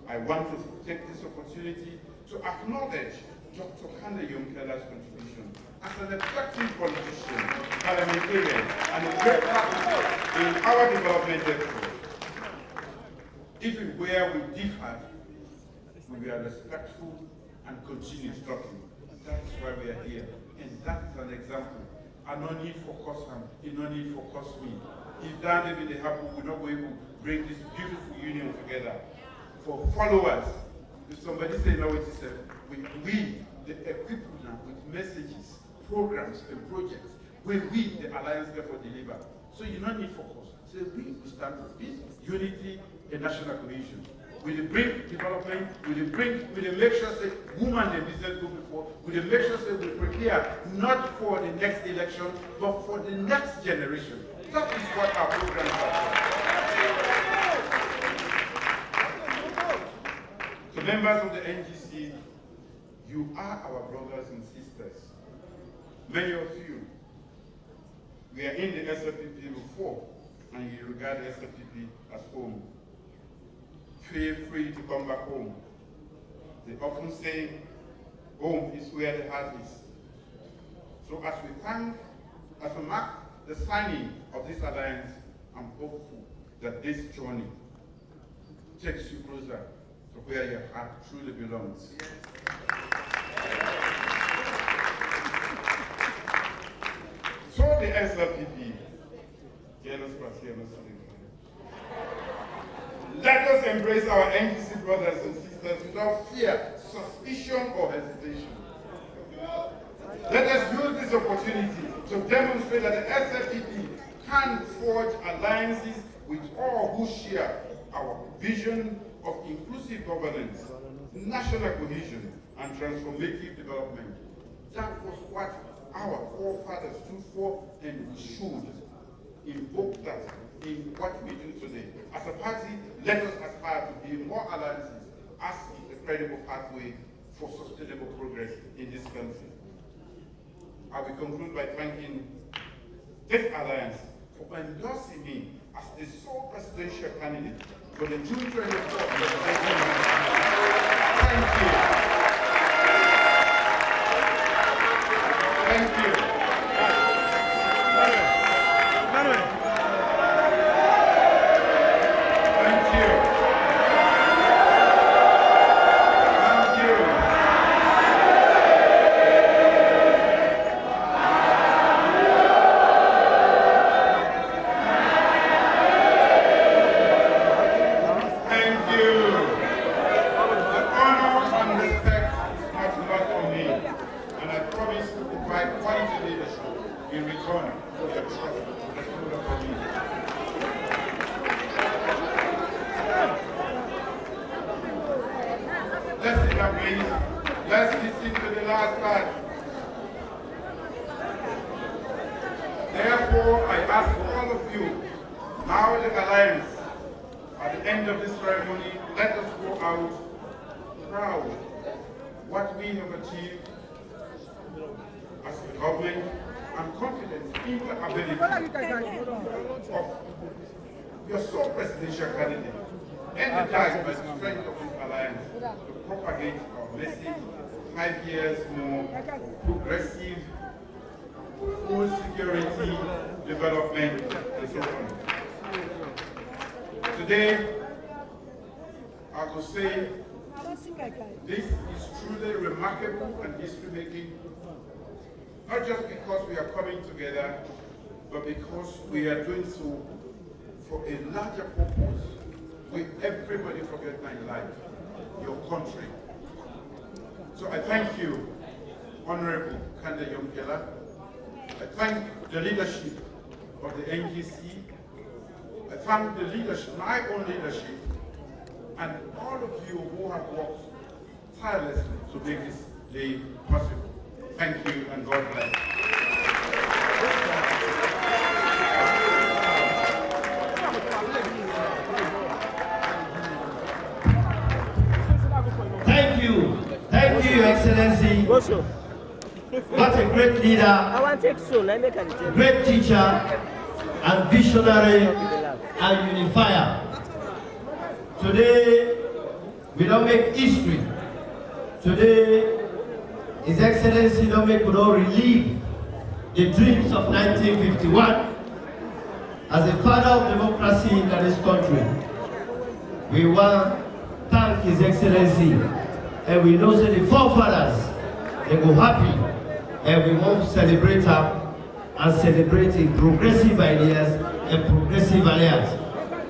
I want to take this opportunity to acknowledge Dr. Kanda Yonkela's contribution as an effective politician, parliamentarian, and a great partner in our development effort. Even where we differed, we are respectful and continue talking. That's why we are here. And that is an example. And no need for custom, no need for cost me. If that didn't happen, we're not going to bring this beautiful union together. For followers, if somebody say no, it is we, the people now, with messages, programs, and projects, we, the Alliance, therefore deliver. So you don't need for cost. So we stand for peace, unity, and national cohesion. We bring development, we make sure say women and business go before, we make sure say we prepare not for the next election, but for the next generation. That is what our programs are for. So members of the NGC, you are our brothers and sisters. Many of you, we are in the SLPP before, and you regard the SLPP as home. Feel free to come back home. They often say, home is where the heart is. So as we mark the signing of this alliance, I'm hopeful that this journey takes you closer to where your heart truly belongs. So the SLPP, let us embrace our NGC brothers and sisters without fear, suspicion, or hesitation. Let us use this opportunity to demonstrate that the SLPP can forge alliances with all who share our vision of inclusive governance, national cohesion, and transformative development. That was what our forefathers stood for, and we should invoke that in what we do today. As a party, let us aspire to build more alliances as a credible pathway for sustainable progress in this country. I will conclude by thanking this alliance for endorsing me as the sole presidential candidate for the June 24th presidential election. Thank you. Thank you. Let's listen to the last part. Therefore, I ask all of you, now the alliance, at the end of this ceremony, let us go out proud what we have achieved as a government and confident in the ability of your sole presidential candidate, energized by the strength of this alliance to propagate our message 5 years more progressive, full security, development, and so on. Today, I will say this is truly remarkable and history-making, not just because we are coming together, but because we are doing so for a larger purpose with everybody forgetting in life, your country. So I thank you, Honorable Kanda Yonkela. I thank the leadership of the NGC. I thank the leadership, my own leadership, and all of you who have worked tirelessly to make this day possible. Thank you, and God bless. Thank you, Your Excellency. What a great leader, great teacher, and visionary and unifier. Today, we don't make history. Today, His Excellency don't make we don't relive the dreams of 1951. As a father of democracy in this country, we want to thank His Excellency, and we know that the forefathers, they go happy, and we want to celebrate her and celebrate in progressive ideas and progressive alliance.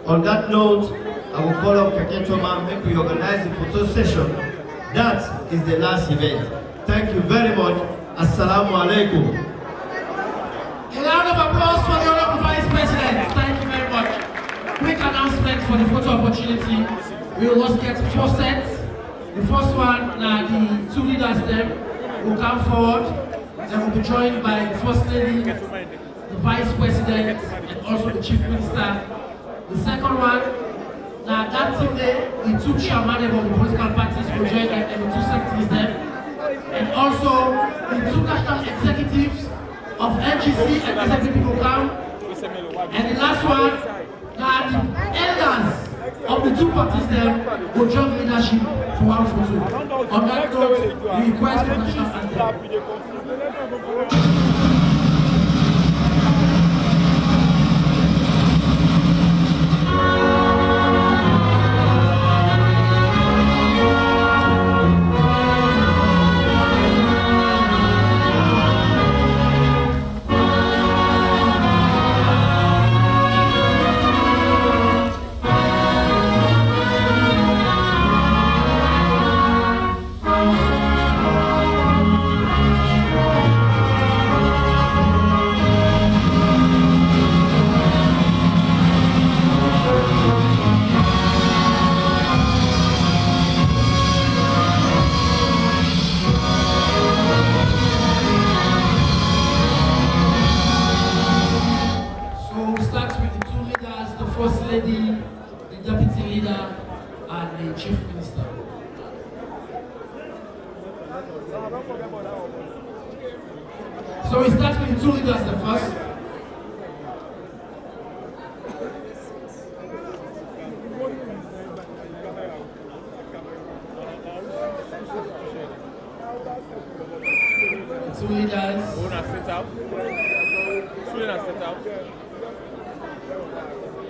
On that note, I will call up Kaketoma, make we organize the photo session. That is the last event. Thank you very much. Assalamu alaikum. A round of applause for the Honorable Vice President. Thank you very much. Quick announcement for the photo opportunity. We will also get 4 sets. The first one, the 2 leaders there will come forward. They will be joined by the First Lady, the Vice President, and also the Chief Minister. The second one, that team there, the 2 chairmen of the political parties will join them, and the 2 secretaries there. And also the 2 national executives of NGC and SFP will come. And the last one, the elders of the 2 parties there will join leadership for 1 photo. On that note, we request for national anthem. So we start with the 2 leaders the first. The 2 leaders.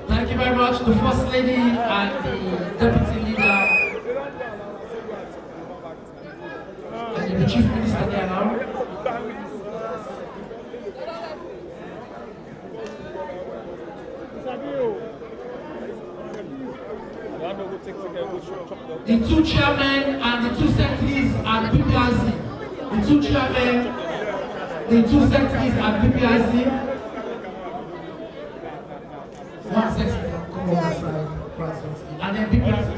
Thank you very much. The First Lady and the Deputy Leader and the Chief Minister there now. The 2 chairmen and the 2 secretaries are PPRC. The 2 chairmen, the 2 secretaries are PPRC. 1 secretary come over side, and then PPRC.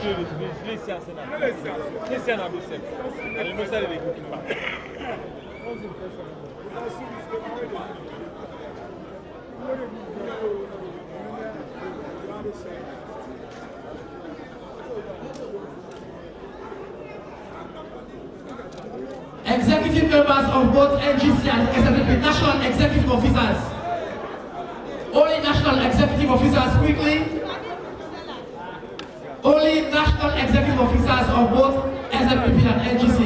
Executive members of both NGC and SFP, national executive officers. Only national executive officers, quickly. Only national executive officers of both SFP and NGC.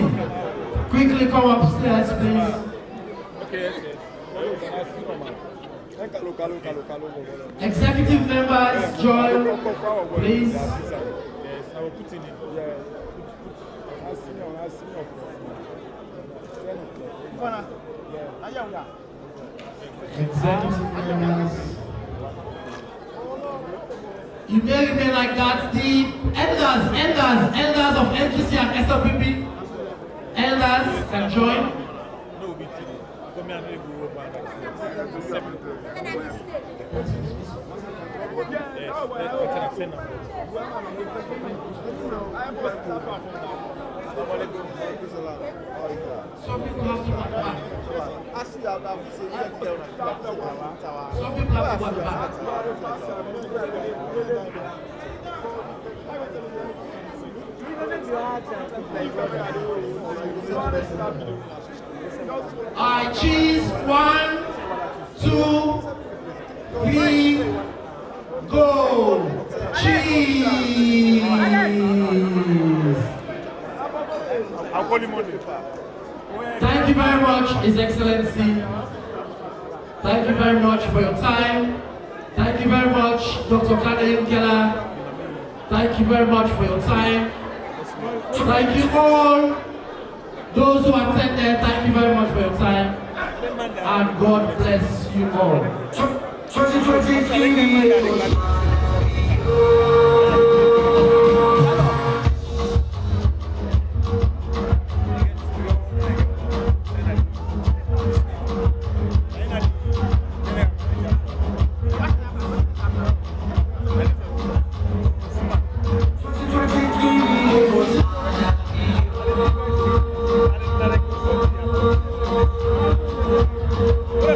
Quickly come upstairs, please. Executive members, join, please. Executive members. You may remain like that. The elders of NGC and SLPP, elders can join. Some people have to walk back. Some people have to walk back. I cheese 1, 2, 3, Go! Cheese! I'll call him Monday. Thank you very much, His Excellency. Thank you very much for your time. Thank you very much, Dr. Kanayin Keller. Thank you very much for your time. Thank you all. Those who attended, thank you very much for your time. And God bless you all. 2023.